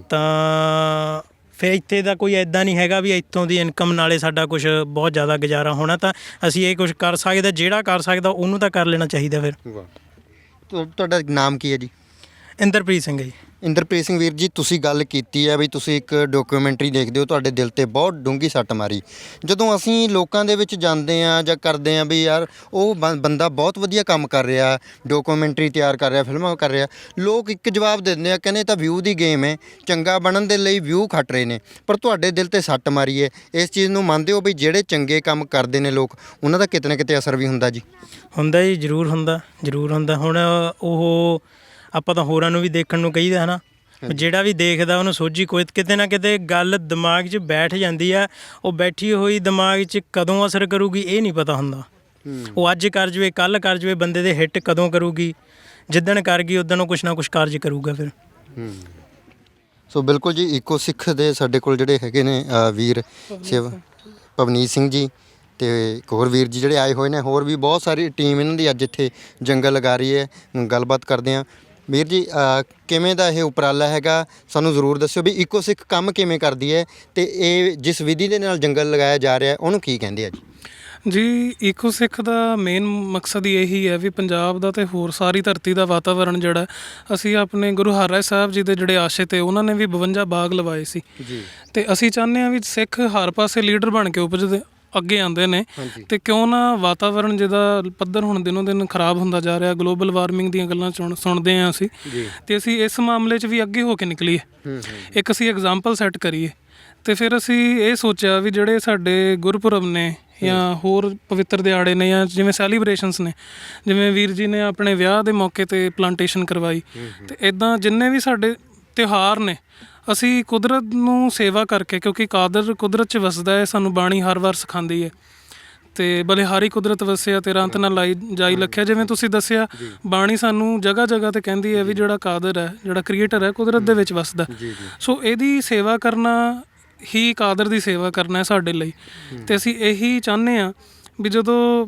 ਤਾਂ ਫਿਰ ਇੱਥੇ ਦਾ ਕੋਈ ਇੱਦਾਂ ਨਹੀਂ ਹੈਗਾ ਵੀ ਇੱਥੋਂ ਦੀ ਇਨਕਮ ਨਾਲੇ ਸਾਡਾ ਕੁਛ ਬਹੁਤ ਜ਼ਿਆਦਾ ਗੁਜ਼ਾਰਾ ਹੋਣਾ, ਤਾਂ ਅਸੀਂ ਇਹ ਕੁਛ ਕਰ ਸਕਦੇ, ਜਿਹੜਾ ਕਰ ਸਕਦਾ ਉਹਨੂੰ ਤਾਂ ਕਰ ਲੈਣਾ ਚਾਹੀਦਾ। ਫਿਰ ਤੁਹਾਡਾ ਨਾਮ ਕੀ ਹੈ ਜੀ? ਇੰਦਰਪ੍ਰੀਤ ਸਿੰਘ ਜੀ। ਇੰਦਰਪ੍ਰੀਤ ਸਿੰਘ ਵੀਰ ਜੀ, ਤੁਸੀਂ ਗੱਲ ਕੀਤੀ ਹੈ ਵੀ ਤੁਸੀਂ ਇੱਕ ਡਾਕੂਮੈਂਟਰੀ ਦੇਖਦੇ ਹੋ, ਤੁਹਾਡੇ ਦਿਲ ਤੇ ਬਹੁਤ ਡੂੰਘੀ ਸੱਟ ਮਾਰੀ। ਜਦੋਂ ਅਸੀਂ ਲੋਕਾਂ ਦੇ ਵਿੱਚ ਜਾਂਦੇ ਹਾਂ ਜਾਂ ਕਰਦੇ ਹਾਂ ਵੀ ਯਾਰ ਉਹ ਬੰਦਾ ਬਹੁਤ ਵਧੀਆ ਕੰਮ ਕਰ ਰਿਹਾ, ਡਾਕੂਮੈਂਟਰੀ ਤਿਆਰ ਕਰ ਰਿਹਾ, ਫਿਲਮਾਂ ਕਰ ਰਿਹਾ, ਲੋਕ ਇੱਕ ਜਵਾਬ ਦਿੰਦੇ ਆ, ਕਹਿੰਦੇ ਤਾਂ ਵਿਊ ਦੀ ਗੇਮ ਹੈ, ਚੰਗਾ ਬਣਨ ਦੇ ਲਈ ਵਿਊ ਖੱਟ ਰਹੇ ਨੇ। ਪਰ ਤੁਹਾਡੇ ਦਿਲ ਤੇ ਸੱਟ ਮਾਰੀ ਹੈ, ਇਸ ਚੀਜ਼ ਨੂੰ ਮੰਨਦੇ ਹੋ ਵੀ ਜਿਹੜੇ ਚੰਗੇ ਕੰਮ ਕਰਦੇ ਨੇ ਲੋਕ, ਉਹਨਾਂ ਦਾ ਕਿਤੇ ਨਾ ਕਿਤੇ ਅਸਰ ਵੀ ਹੁੰਦਾ ਜੀ? ਹੁੰਦਾ ਜੀ, ਜ਼ਰੂਰ ਹੁੰਦਾ। ਹੁਣ ਉਹ ਆਪਾਂ ਤਾਂ ਹੋਰਾਂ ਨੂੰ ਵੀ ਦੇਖਣ ਨੂੰ ਕਹੀਦਾ ਹੈ ਨਾ, ਜਿਹੜਾ ਵੀ ਦੇਖਦਾ ਉਹਨੂੰ ਸੋਝੀ ਕੋਈ ਕਿਤੇ ਨਾ ਕਿਤੇ ਗੱਲ ਦਿਮਾਗ 'ਚ ਬੈਠ ਜਾਂਦੀ ਆ। ਉਹ ਬੈਠੀ ਹੋਈ ਦਿਮਾਗ 'ਚ ਕਦੋਂ ਅਸਰ ਕਰੂਗੀ ਇਹ ਨਹੀਂ ਪਤਾ ਹੁੰਦਾ। ਉਹ ਅੱਜ ਕਰ ਜਵੇ, ਕੱਲ੍ਹ ਕਰ ਜਵੇ, ਬੰਦੇ ਦੇ ਹਿੱਟ ਕਦੋਂ ਕਰੂਗੀ, ਜਿੱਦਣ ਕਰ ਗਈ ਉੱਦਣ ਉਹ ਕੁਛ ਨਾ ਕੁਛ ਕਾਰਜ ਕਰੂਗਾ ਫਿਰ। ਸੋ ਬਿਲਕੁਲ ਜੀ, ਇੱਕੋ ਸਿੱਖ ਦੇ ਸਾਡੇ ਕੋਲ ਜਿਹੜੇ ਹੈਗੇ ਨੇ ਵੀਰ ਸੇਵਾ ਪਵਨੀਤ ਸਿੰਘ ਜੀ ਅਤੇ ਇੱਕ ਹੋਰ ਵੀਰ ਜੀ ਜਿਹੜੇ ਆਏ ਹੋਏ ਨੇ, ਹੋਰ ਵੀ ਬਹੁਤ ਸਾਰੀ ਟੀਮ ਇਹਨਾਂ ਦੀ ਅੱਜ ਇੱਥੇ ਜੰਗਲ ਲਗਾ ਰਹੀ ਹੈ। ਗੱਲਬਾਤ ਕਰਦੇ ਹਾਂ। ਵੀਰ ਜੀ, ਕਿਵੇਂ ਦਾ ਇਹ ਉਪਰਾਲਾ ਹੈਗਾ, ਸਾਨੂੰ ਜ਼ਰੂਰ ਦੱਸਿਓ ਵੀ ਇੱਕੋ ਸਿੱਖ ਕੰਮ ਕਿਵੇਂ ਕਰਦੀ ਹੈ ਅਤੇ ਇਹ ਜਿਸ ਵਿਧੀ ਦੇ ਨਾਲ ਜੰਗਲ ਲਗਾਇਆ ਜਾ ਰਿਹਾ ਉਹਨੂੰ ਕੀ ਕਹਿੰਦੇ ਆ ਜੀ? ਜੀ ਈਕੋ ਸਿੱਖ ਦਾ ਮੇਨ ਮਕਸਦ ਹੀ ਇਹੀ ਹੈ ਵੀ ਪੰਜਾਬ ਦਾ ਅਤੇ ਹੋਰ ਸਾਰੀ ਧਰਤੀ ਦਾ ਵਾਤਾਵਰਣ ਜਿਹੜਾ ਅਸੀਂ ਆਪਣੇ ਗੁਰੂ ਹਰਿਰਾਏ ਸਾਹਿਬ ਜੀ ਦੇ ਜਿਹੜੇ ਆਸ਼ੇ ਤੇ ਉਹਨਾਂ ਨੇ ਵੀ 52 ਬਾਗ ਲਵਾਏ ਸੀ ਜੀ, ਅਤੇ ਅਸੀਂ ਚਾਹੁੰਦੇ ਹਾਂ ਵੀ ਸਿੱਖ ਹਰ ਪਾਸੇ ਲੀਡਰ ਬਣ ਕੇ ਉਪਜਦੇ ਅੱਗੇ ਆਉਂਦੇ ਨੇ। ਅਤੇ ਕਿਉਂ ਨਾ ਵਾਤਾਵਰਣ ਜਿਹਦਾ ਪੱਧਰ ਹੁਣ ਦਿਨੋਂ ਦਿਨ ਖਰਾਬ ਹੁੰਦਾ ਜਾ ਰਿਹਾ, ਗਲੋਬਲ ਵਾਰਮਿੰਗ ਦੀਆਂ ਗੱਲਾਂ ਸੁਣਦੇ ਹਾਂ ਅਸੀਂ, ਅਤੇ ਅਸੀਂ ਇਸ ਮਾਮਲੇ 'ਚ ਵੀ ਅੱਗੇ ਹੋ ਕੇ ਨਿਕਲੀਏ, ਇੱਕ ਅਸੀਂ ਐਗਜ਼ਾਮਪਲ ਸੈੱਟ ਕਰੀਏ। ਅਤੇ ਫਿਰ ਅਸੀਂ ਇਹ ਸੋਚਿਆ ਵੀ ਜਿਹੜੇ ਸਾਡੇ ਗੁਰਪੁਰਬ ਨੇ ਜਾਂ ਹੋਰ ਪਵਿੱਤਰ ਦਿਹਾੜੇ ਨੇ ਜਾਂ ਜਿਵੇਂ ਸੈਲੀਬ੍ਰੇਸ਼ਨਸ ਨੇ, ਜਿਵੇਂ ਵੀਰ ਜੀ ਨੇ ਆਪਣੇ ਵਿਆਹ ਦੇ ਮੌਕੇ 'ਤੇ ਪਲਾਂਟੇਸ਼ਨ ਕਰਵਾਈ, ਅਤੇ ਇੱਦਾਂ ਜਿੰਨੇ ਵੀ ਸਾਡੇ ਤਿਉਹਾਰ ਨੇ ਅਸੀਂ ਕੁਦਰਤ ਨੂੰ ਸੇਵਾ ਕਰਕੇ, ਕਿਉਂਕਿ ਕਾਦਰ ਕੁਦਰਤ 'ਚ ਵਸਦਾ ਹੈ, ਸਾਨੂੰ ਬਾਣੀ ਹਰ ਵਾਰ ਸਿਖਾਉਂਦੀ ਹੈ। ਅਤੇ ਬਲਿਹਾਰੀ ਕੁਦਰਤ ਵਸਿਆ ਤੇਰਾ ਅੰਤ ਨਾ ਲਾਈ ਜਾਈ ਲਖਿਆ, ਜਿਵੇਂ ਤੁਸੀਂ ਦੱਸਿਆ, ਬਾਣੀ ਸਾਨੂੰ ਜਗ੍ਹਾ ਜਗ੍ਹਾ 'ਤੇ ਕਹਿੰਦੀ ਹੈ ਵੀ ਜਿਹੜਾ ਕਾਦਰ ਹੈ, ਜਿਹੜਾ ਕ੍ਰੀਏਟਰ ਹੈ, ਕੁਦਰਤ ਦੇ ਵਿੱਚ ਵਸਦਾ। ਸੋ ਇਹਦੀ ਸੇਵਾ ਕਰਨਾ ਹੀ ਕਾਦਰ ਦੀ ਸੇਵਾ ਕਰਨਾ ਹੈ ਸਾਡੇ ਲਈ। ਅਤੇ ਅਸੀਂ ਇਹੀ ਚਾਹੁੰਦੇ ਹਾਂ ਵੀ ਜਦੋਂ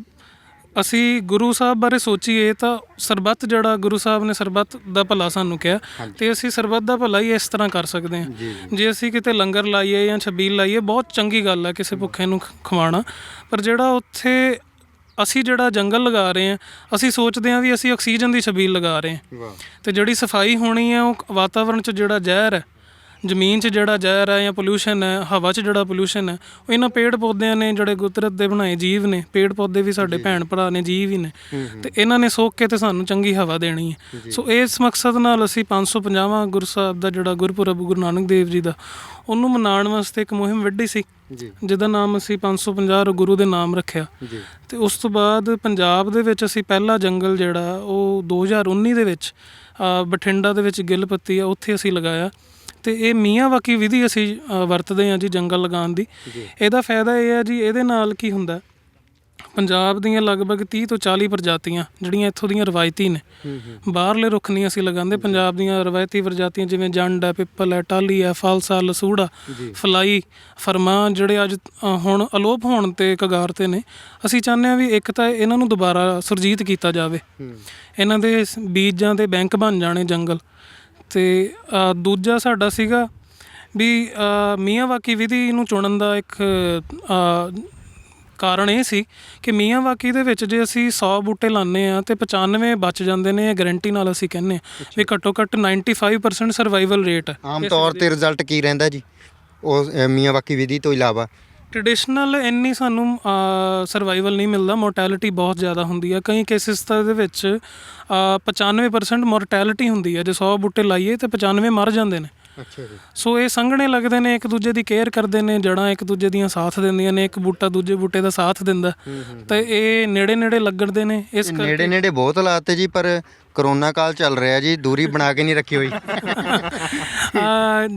ਅਸੀਂ ਗੁਰੂ ਸਾਹਿਬ ਬਾਰੇ ਸੋਚੀਏ ਤਾਂ ਸਰਬੱਤ, ਜਿਹੜਾ ਗੁਰੂ ਸਾਹਿਬ ਨੇ ਸਰਬੱਤ ਦਾ ਭਲਾ ਸਾਨੂੰ ਕਿਹਾ, ਅਤੇ ਅਸੀਂ ਸਰਬੱਤ ਦਾ ਭਲਾ ਹੀ ਇਸ ਤਰ੍ਹਾਂ ਕਰ ਸਕਦੇ ਹਾਂ। ਜੇ ਅਸੀਂ ਕਿਤੇ ਲੰਗਰ ਲਾਈਏ ਜਾਂ ਛਬੀਲ ਲਾਈਏ, ਬਹੁਤ ਚੰਗੀ ਗੱਲ ਹੈ ਕਿਸੇ ਭੁੱਖੇ ਨੂੰ ਖਵਾਉਣਾ, ਪਰ ਜਿਹੜਾ ਉੱਥੇ ਅਸੀਂ ਜਿਹੜਾ ਜੰਗਲ ਲਗਾ ਰਹੇ ਹਾਂ, ਅਸੀਂ ਸੋਚਦੇ ਹਾਂ ਵੀ ਅਸੀਂ ਆਕਸੀਜਨ ਦੀ ਛਬੀਲ ਲਗਾ ਰਹੇ ਹਾਂ, ਅਤੇ ਜਿਹੜੀ ਸਫਾਈ ਹੋਣੀ ਹੈ ਉਹ ਵਾਤਾਵਰਣ 'ਚ ਜਿਹੜਾ ਜ਼ਹਿਰ ਹੈ, ਜ਼ਮੀਨ 'ਚ ਜਿਹੜਾ ਜ਼ਹਿਰ ਹੈ ਜਾਂ ਪੋਲਿਊਸ਼ਨ ਹੈ, ਹਵਾ 'ਚ ਜਿਹੜਾ ਪੋਲਿਊਸ਼ਨ ਹੈ, ਉਹ ਇਹਨਾਂ ਪੇੜ ਪੌਦਿਆਂ ਨੇ, ਜਿਹੜੇ ਕੁਦਰਤ ਦੇ ਬਣਾਏ ਜੀਵ ਨੇ, ਪੇੜ ਪੌਦੇ ਵੀ ਸਾਡੇ ਭੈਣ ਭਰਾ ਨੇ, ਜੀਵ ਹੀ ਨੇ, ਅਤੇ ਇਹਨਾਂ ਨੇ ਸੋਖ ਕੇ ਤੇ ਸਾਨੂੰ ਚੰਗੀ ਹਵਾ ਦੇਣੀ ਹੈ। ਸੋ ਇਸ ਮਕਸਦ ਨਾਲ ਅਸੀਂ 550ਵਾਂ ਗੁਰੂ ਸਾਹਿਬ ਦਾ ਜਿਹੜਾ ਗੁਰਪੁਰਬ ਗੁਰੂ ਨਾਨਕ ਦੇਵ ਜੀ ਦਾ, ਉਹਨੂੰ ਮਨਾਉਣ ਵਾਸਤੇ ਇੱਕ ਮੁਹਿੰਮ ਵਿੱਢੀ ਸੀ, ਜਿਹਦਾ ਨਾਮ ਅਸੀਂ 550 ਗੁਰੂ ਦੇ ਨਾਮ ਰੱਖਿਆ। ਅਤੇ ਉਸ ਤੋਂ ਬਾਅਦ ਪੰਜਾਬ ਦੇ ਵਿੱਚ ਅਸੀਂ ਪਹਿਲਾ ਜੰਗਲ ਜਿਹੜਾ ਉਹ 2019 ਦੇ ਵਿੱਚ ਬਠਿੰਡਾ ਦੇ ਵਿੱਚ ਗਿੱਲ ਪੱਤੀ ਆ, ਉੱਥੇ ਅਸੀਂ ਲਗਾਇਆ। ਅਤੇ ਇਹ ਮੀਆਂ ਵਾਕੀ ਵਿਧੀ ਅਸੀਂ ਵਰਤਦੇ ਹਾਂ ਜੀ ਜੰਗਲ ਲਗਾਉਣ ਦੀ। ਇਹਦਾ ਫਾਇਦਾ ਇਹ ਹੈ ਜੀ, ਇਹਦੇ ਨਾਲ ਕੀ ਹੁੰਦਾ, ਪੰਜਾਬ ਦੀਆਂ ਲਗਭਗ 30 ਤੋਂ 40 ਪ੍ਰਜਾਤੀਆਂ ਜਿਹੜੀਆਂ ਇੱਥੋਂ ਦੀਆਂ ਰਵਾਇਤੀ ਨੇ, ਬਾਹਰਲੇ ਰੁੱਖ ਨਹੀਂ ਅਸੀਂ ਲਗਾਉਂਦੇ, ਪੰਜਾਬ ਦੀਆਂ ਰਵਾਇਤੀ ਪ੍ਰਜਾਤੀਆਂ ਜਿਵੇਂ ਜੰਡ ਹੈ, ਪਿੱਪਲ ਹੈ, ਟਾਹਲੀ ਹੈ, ਫਾਲਸਾ, ਲਸੂੜਾ, ਫਲਾਈ, ਫਰਮਾਨ, ਜਿਹੜੇ ਅੱਜ ਹੁਣ ਅਲੋਪ ਹੋਣ 'ਤੇ ਕਗਾਰ 'ਤੇ ਨੇ। ਅਸੀਂ ਚਾਹੁੰਦੇ ਹਾਂ ਵੀ ਇੱਕ ਤਾਂ ਇਹਨਾਂ ਨੂੰ ਦੁਬਾਰਾ ਸੁਰਜੀਤ ਕੀਤਾ ਜਾਵੇ, ਇਹਨਾਂ ਦੇ ਬੀਜਾਂ ਦੇ ਬੈਂਕ ਬਣ ਜਾਣੇ ਜੰਗਲ। ਅਤੇ ਦੂਜਾ ਸਾਡਾ ਸੀਗਾ ਵੀ ਮੀਆਂ ਵਾਕੀ ਵਿਧੀ ਨੂੰ ਚੁਣਨ ਦਾ ਇੱਕ ਕਾਰਨ ਇਹ ਸੀ ਕਿ ਮੀਆਂ ਵਾਕੀ ਦੇ ਵਿੱਚ ਜੇ ਅਸੀਂ 100 ਬੂਟੇ ਲਾਉਂਦੇ ਹਾਂ ਅਤੇ 95 ਬਚ ਜਾਂਦੇ ਨੇ, ਇਹ ਗਰੰਟੀ ਨਾਲ ਅਸੀਂ ਕਹਿੰਦੇ ਹਾਂ ਵੀ ਘੱਟੋ ਘੱਟ 95% ਸਰਵਾਈਵਲ ਰੇਟ ਹੈ। ਆਮ ਤੌਰ 'ਤੇ ਰਿਜ਼ਲਟ ਕੀ ਰਹਿੰਦਾ ਜੀ ਉਹ ਮੀਆਂ ਵਾਕੀ ਵਿਧੀ ਤੋਂ ਇਲਾਵਾ? ਟ੍ਰੈਡੀਸ਼ਨਲ ਇੰਨੀ ਸਾਨੂੰ ਸਰਵਾਈਵਲ ਨਹੀਂ ਮਿਲਦਾ, ਮੋਰਟੈਲਿਟੀ ਬਹੁਤ ਜ਼ਿਆਦਾ ਹੁੰਦੀ ਹੈ। ਕਈ ਕੇਸਿਸ ਤਾਂ ਇਹਦੇ ਵਿੱਚ 95% ਮੋਰਟੈਲਿਟੀ ਹੁੰਦੀ ਹੈ। ਜੇ 100 ਬੂਟੇ ਲਾਈਏ ਤਾਂ 95 ਮਰ ਜਾਂਦੇ ਨੇ। ਸੋ ਇਹ ਸੰਘਣੇ ਲੱਗਦੇ ਨੇ, ਇੱਕ ਦੂਜੇ ਦੀ ਕੇਅਰ ਕਰਦੇ ਨੇ, ਜੜ੍ਹਾਂ ਇੱਕ ਦੂਜੇ ਦੀਆਂ ਸਾਥ ਦਿੰਦੀਆਂ ਨੇ, ਇੱਕ ਬੂਟਾ ਦੂਜੇ ਬੂਟੇ ਦਾ ਸਾਥ ਦਿੰਦਾ, ਅਤੇ ਇਹ ਨੇੜੇ ਨੇੜੇ ਲੱਗਦੇ ਨੇ। ਇਸ ਨੇੜੇ ਨੇੜੇ ਬਹੁਤ ਲਾਤੇ ਜੀ, ਪਰ ਕਰੋਨਾ ਕਾਲ ਚੱਲ ਰਿਹਾ ਜੀ, ਦੂਰੀ ਬਣਾ ਕੇ ਨਹੀਂ ਰੱਖੀ ਹੋਈ।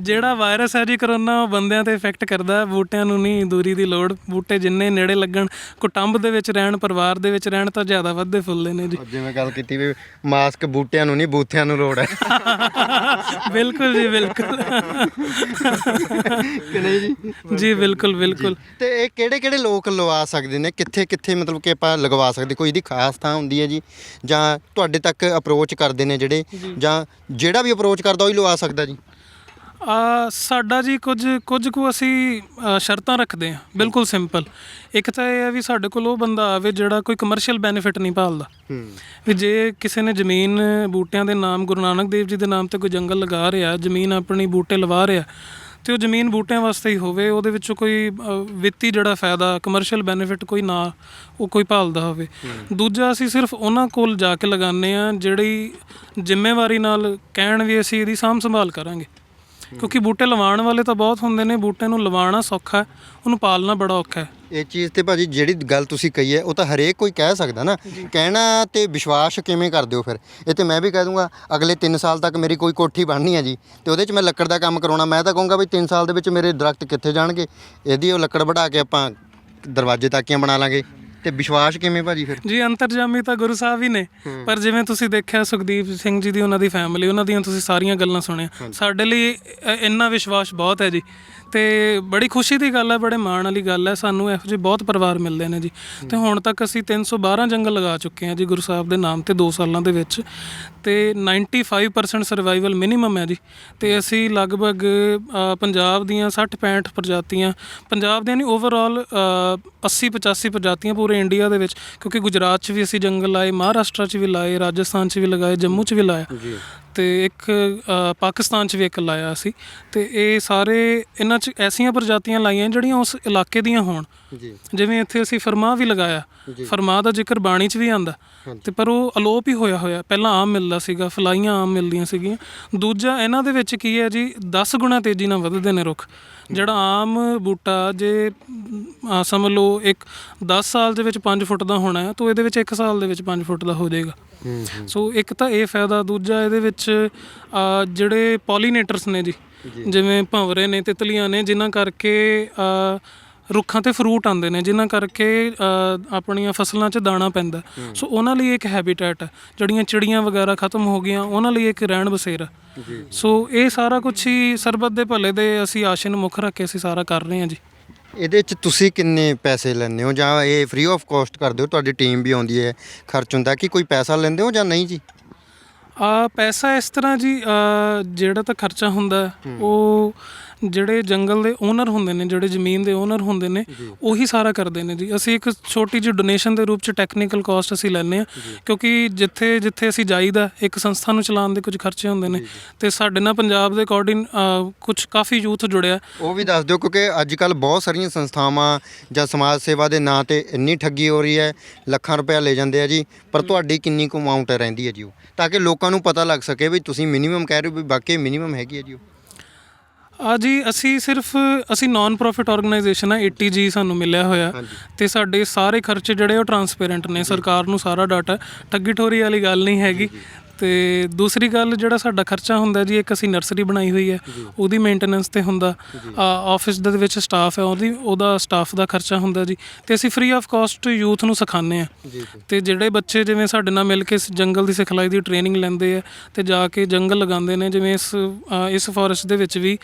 ਜਿਹੜਾ ਵਾਇਰਸ ਹੈ ਜੀ ਕਰੋਨਾ, ਉਹ ਬੰਦਿਆਂ 'ਤੇ ਇਫੈਕਟ ਕਰਦਾ, ਬੂਟਿਆਂ ਨੂੰ ਨਹੀਂ ਦੂਰੀ ਦੀ ਲੋੜ। ਬੂਟੇ ਜਿੰਨੇ ਨੇੜੇ ਲੱਗਣ, ਕੁਟੁੰਬ ਦੇ ਵਿੱਚ ਰਹਿਣ, ਪਰਿਵਾਰ ਦੇ ਵਿੱਚ ਰਹਿਣ, ਤਾਂ ਜ਼ਿਆਦਾ ਵੱਧਦੇ ਫੁੱਲਦੇ ਨੇ ਜੀ। ਜਿਵੇਂ ਗੱਲ ਕੀਤੀ ਵੀ ਮਾਸਕ ਬੂਟਿਆਂ ਨੂੰ ਨਹੀਂ ਬੂਥਿਆਂ ਨੂੰ ਲੋੜ ਹੈ। ਬਿਲਕੁਲ ਜੀ, ਬਿਲਕੁਲ ਕਿ ਨਹੀਂ ਜੀ? ਜੀ ਬਿਲਕੁਲ ਬਿਲਕੁਲ। ਤੇ ਇਹ ਕਿਹੜੇ ਕਿਹੜੇ ਲੋਕ ਲਵਾ ਸਕਦੇ ਨੇ, ਕਿੱਥੇ ਕਿੱਥੇ ਮਤਲਬ ਕਿ ਆਪਾਂ ਲਗਵਾ ਸਕਦੇ, ਕੋਈ ਇਹਦੀ ਖਾਸ ਥਾਂ ਹੁੰਦੀ ਹੈ ਜੀ, ਜਾਂ ਤੁਹਾਡੇ ਤੱਕ ਅਪਰੋਚ ਕਰਦੇ ਨੇ ਜਿਹੜੇ, ਜਾਂ ਜਿਹੜਾ ਵੀ ਅਪਰੋਚ ਕਰਦਾ ਉਹ ਹੀ ਲਵਾ ਸਕਦਾ ਜੀ? ਸਾਡਾ ਜੀ ਕੁਝ ਕੁ ਅਸੀਂ ਸ਼ਰਤਾਂ ਰੱਖਦੇ ਹਾਂ, ਬਿਲਕੁਲ ਸਿੰਪਲ। ਇੱਕ ਤਾਂ ਇਹ ਹੈ ਵੀ ਸਾਡੇ ਕੋਲ ਉਹ ਬੰਦਾ ਆਵੇ ਜਿਹੜਾ ਕੋਈ ਕਮਰਸ਼ੀਅਲ ਬੈਨੀਫਿਟ ਨਹੀਂ ਭਾਲਦਾ। ਵੀ ਜੇ ਕਿਸੇ ਨੇ ਜ਼ਮੀਨ ਬੂਟਿਆਂ ਦੇ ਨਾਮ, ਗੁਰੂ ਨਾਨਕ ਦੇਵ ਜੀ ਦੇ ਨਾਮ ਤੇ ਕੋਈ ਜੰਗਲ ਲਗਾ ਰਿਹਾ, ਜ਼ਮੀਨ ਆਪਣੀ ਬੂਟੇ ਲਵਾ ਰਿਹਾ, ਤੇ ਉਹ ਜ਼ਮੀਨ ਬੂਟਿਆਂ ਵਾਸਤੇ ਹੀ ਹੋਵੇ, ਉਹਦੇ ਵਿੱਚੋਂ ਕੋਈ ਵਿੱਤੀ ਜਿਹੜਾ ਫਾਇਦਾ, ਕਮਰਸ਼ੀਅਲ ਬੈਨੀਫਿਟ ਕੋਈ ਨਾ ਉਹ ਕੋਈ ਭਾਲਦਾ ਹੋਵੇ। ਦੂਜਾ, ਅਸੀਂ ਸਿਰਫ ਉਹਨਾਂ ਕੋਲ ਜਾ ਕੇ ਲਗਾਉਂਦੇ ਹਾਂ ਜਿਹੜੀ ਜ਼ਿੰਮੇਵਾਰੀ ਨਾਲ ਕਹਿਣ ਵੀ ਅਸੀਂ ਇਹਦੀ ਸਾਂਭ ਸੰਭਾਲ ਕਰਾਂਗੇ। ਕਿਉਂਕਿ ਬੂਟੇ ਲਵਾਉਣ ਵਾਲੇ ਤਾਂ ਬਹੁਤ ਹੁੰਦੇ ਨੇ, ਬੂਟੇ ਨੂੰ ਲਵਾਉਣਾ ਸੌਖਾ ਹੈ, ਉਹਨੂੰ ਪਾਲਣਾ ਬੜਾ ਔਖਾ ਹੈ। ਇਹ ਚੀਜ਼ ਤੇ ਭਾਜੀ ਜਿਹੜੀ ਗੱਲ ਤੁਸੀਂ ਕਹੀ ਹੈ ਉਹ ਤਾਂ ਹਰੇਕ ਕੋਈ ਕਹਿ ਸਕਦਾ ਨਾ, ਕਹਿਣਾ ਤੇ ਵਿਸ਼ਵਾਸ ਕਿਵੇਂ ਕਰਦੇ ਹੋ ਫਿਰ? ਇਹ ਤੇ ਮੈਂ ਵੀ ਕਹਿ ਦੂੰਗਾ ਅਗਲੇ 3 ਸਾਲ ਤੱਕ ਮੇਰੀ ਕੋਈ ਕੋਠੀ ਬਣਨੀ ਹੈ ਜੀ, ਤੇ ਉਹਦੇ 'ਚ ਮੈਂ ਲੱਕੜ ਦਾ ਕੰਮ ਕਰਾਉਣਾ, ਮੈਂ ਤਾਂ ਕਹੂੰਗਾ ਵੀ 3 ਸਾਲ ਦੇ ਵਿੱਚ ਮੇਰੇ ਦਰਖਤ ਕਿੱਥੇ ਜਾਣਗੇ, ਇਹਦੀ ਉਹ ਲੱਕੜ ਵਢਾ ਕੇ ਆਪਾਂ ਦਰਵਾਜ਼ੇ ਤਾਕੀਆਂ ਬਣਾ ਲਾਂਗੇ। ਤੇ ਵਿਸ਼ਵਾਸ ਕਿਵੇਂ ਭਾਜੀ ਫਿਰ? ਜੀ ਅੰਤਰਜਾਮੀ ਤਾਂ ਗੁਰੂ ਸਾਹਿਬ ਹੀ ਨੇ, ਪਰ ਜਿਵੇਂ ਤੁਸੀਂ ਦੇਖਿਆ ਸੁਖਦੀਪ ਸਿੰਘ ਜੀ ਦੀ, ਉਹਨਾਂ ਦੀ ਫੈਮਿਲੀ, ਉਹਨਾਂ ਦੀਆਂ ਤੁਸੀਂ ਸਾਰੀਆਂ ਗੱਲਾਂ ਸੁਣਿਆ। ਸਾਡੇ ਲਈ ਇੰਨਾ ਵਿਸ਼ਵਾਸ ਬਹੁਤ ਹੈ ਜੀ, ਤੇ ਬੜੀ ਖੁਸ਼ੀ ਦੀ ਗੱਲ ਹੈ, ਬੜੇ ਮਾਣ ਵਾਲੀ ਗੱਲ ਹੈ। ਸਾਨੂੰ ਇਹੋ ਜਿਹੇ ਬਹੁਤ ਪਰਿਵਾਰ ਮਿਲਦੇ ਨੇ ਜੀ, ਤੇ ਹੁਣ ਤੱਕ ਅਸੀਂ 312 ਜੰਗਲ ਲਗਾ ਚੁੱਕੇ ਹਾਂ ਜੀ ਗੁਰੂ ਸਾਹਿਬ ਦੇ ਨਾਮ ਤੇ 2 ਸਾਲਾਂ ਦੇ ਵਿੱਚ, ਤੇ 95% ਸਰਵਾਈਵਲ ਮਿਨੀਮਮ ਹੈ ਜੀ। ਤੇ ਅਸੀਂ ਲਗਭਗ ਪੰਜਾਬ ਦੀਆਂ 60-65 ਪ੍ਰਜਾਤੀਆਂ, ਪੰਜਾਬ ਦੀਆਂ ਨਹੀਂ ਓਵਰਆਲ 80-85 ਪ੍ਰਜਾਤੀਆਂ ਪੂਰੇ ਇੰਡੀਆ ਦੇ ਵਿੱਚ, ਕਿਉਂਕਿ ਗੁਜਰਾਤ 'ਚ ਵੀ ਅਸੀਂ ਜੰਗਲ ਲਾਏ, ਮਹਾਰਾਸ਼ਟਰ 'ਚ ਵੀ ਲਾਏ, ਰਾਜਸਥਾਨ 'ਚ ਵੀ ਲਗਾਏ, ਜੰਮੂ 'ਚ ਵੀ ਲਾਇਆ, ਤੇ ਇੱਕ ਪਾਕਿਸਤਾਨ 'ਚ ਵੀ ਇੱਕ ਲਾਇਆ ਸੀ। ਤੇ ਇਹ ਸਾਰੇ ਇਹਨਾਂ 'ਚ ਐਸੀਆਂ ਪ੍ਰਜਾਤੀਆਂ ਲਾਈਆਂ ਜਿਹੜੀਆਂ ਉਸ ਇਲਾਕੇ ਦੀਆਂ ਹੋਣ। ਜਿਵੇਂ ਇੱਥੇ ਅਸੀਂ ਫਰਮਾ ਵੀ ਲਗਾਇਆ, ਫਰਮਾ ਦਾ ਜ਼ਿਕਰ ਬਾਣੀ 'ਚ ਵੀ ਆਉਂਦਾ, ਤੇ ਪਰ ਉਹ ਅਲੋਪ ਹੀ ਹੋਇਆ। ਪਹਿਲਾਂ ਆਮ ਮਿਲਦਾ ਸੀਗਾ, ਫਲਾਈਆਂ ਆਮ ਮਿਲਦੀਆਂ ਸੀਗੀਆਂ। ਦੂਜਾ, ਇਹਨਾਂ ਦੇ ਵਿੱਚ ਕੀ ਹੈ ਜੀ, 10 ਗੁਣਾ ਤੇਜ਼ੀ ਨਾਲ ਵੱਧਦੇ ਨੇ ਰੁੱਖ। ਜਿਹੜਾ ਆਮ ਬੂਟਾ ਜੇ ਸਮਝ ਲਓ ਇੱਕ 10 ਸਾਲ ਦੇ ਵਿੱਚ 5 ਫੁੱਟ ਦਾ ਹੋਣਾ ਹੈ, ਤਾਂ ਇਹਦੇ ਵਿੱਚ 1 ਸਾਲ ਦੇ ਵਿੱਚ 5 ਫੁੱਟ ਦਾ ਹੋ ਜਾਏਗਾ। ਸੋ ਇੱਕ ਤਾਂ ਇਹ ਫਾਇਦਾ। ਦੂਜਾ, ਇਹਦੇ ਵਿੱਚ ਜਿਹੜੇ ਪੋਲੀਨੇਟਰਸ ਨੇ ਜੀ, ਜਿਵੇਂ ਭੰਵਰੇ ਨੇ, ਤਿਤਲੀਆਂ ਨੇ, ਜਿਨ੍ਹਾਂ ਕਰਕੇ ਰੁੱਖਾਂ 'ਤੇ ਫਰੂਟ ਆਉਂਦੇ ਨੇ, ਜਿਨ੍ਹਾਂ ਕਰਕੇ ਆਪਣੀਆਂ ਫਸਲਾਂ 'ਚ ਦਾਣਾ ਪੈਂਦਾ। ਸੋ ਉਹਨਾਂ ਲਈ ਇੱਕ ਹੈਬੀਟੈਟ ਹੈ। ਜਿਹੜੀਆਂ ਚਿੜੀਆਂ ਵਗੈਰਾ ਖਤਮ ਹੋ ਗਈਆਂ, ਉਹਨਾਂ ਲਈ ਇੱਕ ਰਹਿਣ ਬਸੇਰਾ। ਸੋ ਇਹ ਸਾਰਾ ਕੁਛ ਹੀ ਸਰਬੱਤ ਦੇ ਭਲੇ ਦੇ ਅਸੀਂ ਆਸ਼ੇ ਨੂੰ ਮੁੱਖ ਰੱਖ ਕੇ ਅਸੀਂ ਸਾਰਾ ਕਰ ਰਹੇ ਹਾਂ ਜੀ। ਇਹਦੇ 'ਚ ਤੁਸੀਂ ਕਿੰਨੇ ਪੈਸੇ ਲੈਂਦੇ ਹੋ, ਜਾਂ ਇਹ ਫ੍ਰੀ ਆਫ ਕਾਸਟ ਕਰਦੇ ਹੋ? ਤੁਹਾਡੀ ਟੀਮ ਵੀ ਆਉਂਦੀ ਹੈ, ਖਰਚ ਹੁੰਦਾ, ਕਿ ਕੋਈ ਪੈਸਾ ਲੈਂਦੇ ਹੋ ਜਾਂ ਨਹੀਂ ਜੀ? ਪੈਸਾ ਇਸ ਤਰ੍ਹਾਂ ਜੀ, ਜਿਹੜਾ ਤਾਂ ਖਰਚਾ ਹੁੰਦਾ ਉਹ ਜਿਹੜੇ ਜੰਗਲ ਦੇ ਓਨਰ ਹੁੰਦੇ ਨੇ, ਜਿਹੜੇ ਜ਼ਮੀਨ ਦੇ ਓਨਰ ਹੁੰਦੇ ਨੇ, ਉਹੀ ਸਾਰਾ ਕਰਦੇ ਨੇ ਜੀ। ਅਸੀਂ ਇੱਕ ਛੋਟੀ ਜਿਹੀ ਡੋਨੇਸ਼ਨ ਦੇ ਰੂਪ 'ਚ ਟੈਕਨੀਕਲ ਕਾਸਟ ਅਸੀਂ ਲੈਂਦੇ ਹਾਂ, ਕਿਉਂਕਿ ਜਿੱਥੇ ਅਸੀਂ ਜਾਈਦਾ, ਇੱਕ ਸੰਸਥਾ ਨੂੰ ਚਲਾਉਣ ਦੇ ਕੁਝ ਖਰਚੇ ਹੁੰਦੇ ਨੇ, ਤੇ ਸਾਡੇ ਨਾਲ ਪੰਜਾਬ ਦੇ ਅਕੋਰਡਿੰਗ ਕੁਝ ਕਾਫੀ ਯੂਥ ਜੁੜਿਆ। ਉਹ ਵੀ ਦੱਸ ਦਿਓ, ਕਿਉਂਕਿ ਅੱਜ ਕੱਲ੍ਹ ਬਹੁਤ ਸਾਰੀਆਂ ਸੰਸਥਾਵਾਂ ਜਾਂ ਸਮਾਜ ਸੇਵਾ ਦੇ ਨਾਂ 'ਤੇ ਇੰਨੀ ਠੱਗੀ ਹੋ ਰਹੀ ਹੈ, ਲੱਖਾਂ ਰੁਪਇਆ ਲੈ ਜਾਂਦੇ ਆ ਜੀ, ਪਰ ਤੁਹਾਡੀ ਕਿੰਨੀ ਕੁ ਅਮਾਊਂਟ ਰਹਿੰਦੀ ਹੈ ਜੀ ਉਹ, ਤਾਂ ਕਿ ਲੋਕਾਂ ਨੂੰ ਪਤਾ ਲੱਗ ਸਕੇ ਵੀ ਤੁਸੀਂ ਮਿਨੀਮਮ ਕਹਿ ਰਹੇ ਹੋ ਵੀ ਵਾਕਈ ਮਿਨੀਮਮ ਹੈਗੀ ਹੈ ਜੀ ਉਹ? ਜੀ ਅਸੀਂ ਨਾਨ ਪ੍ਰੋਫਿਟ ਆਰਗੇਨਾਈਜੇਸ਼ਨ ਆ, 80G ਸਾਨੂੰ ਮਿਲਿਆ ਹੋਇਆ, ਤੇ ਸਾਡੇ ਸਾਰੇ ਖਰਚੇ ਜਿਹੜੇ ਉਹ ਟਰਾਂਸਪੇਰੈਂਟ ਨੇ, ਸਰਕਾਰ ਨੂੰ ਸਾਰਾ ਡਾਟਾ, ਠੱਗੀ ਠੋਰੀ ਵਾਲੀ ਗੱਲ ਨਹੀਂ ਹੈਗੀ। ਤੇ ਦੂਸਰੀ ਗੱਲ, ਜਿਹੜਾ ਸਾਡਾ ਖਰਚਾ ਹੁੰਦਾ ਜੀ, ਇੱਕ ਅਸੀਂ ਨਰਸਰੀ ਬਣਾਈ ਹੋਈ ਹੈ, ਉਹਦੀ ਮੇਨਟੇਨੈਂਸ ਤੇ ਹੁੰਦਾ। ਆਫਿਸ ਦੇ ਵਿੱਚ ਸਟਾਫ ਹੈ, ਉਹਦਾ ਸਟਾਫ ਦਾ ਖਰਚਾ ਹੁੰਦਾ ਜੀ। ਤੇ ਅਸੀਂ ਫ੍ਰੀ ਆਫ ਕਾਸਟ ਯੂਥ ਨੂੰ ਸਿਖਾਉਂਦੇ ਹਾਂ, ਤੇ ਜਿਹੜੇ ਬੱਚੇ ਜਿਵੇਂ ਸਾਡੇ ਨਾਲ ਮਿਲ ਕੇ ਜੰਗਲ ਦੀ ਸਿਖਲਾਈ ਦੀ ਟ੍ਰੇਨਿੰਗ ਲੈਂਦੇ ਆ, ਤੇ ਜਾ ਕੇ ਜੰਗਲ ਲਗਾਉਂਦੇ ਨੇ। ਜਿਵੇਂ ਇਸ ਫੋਰੈਸਟ ਦੇ ਵਿੱਚ ਵੀ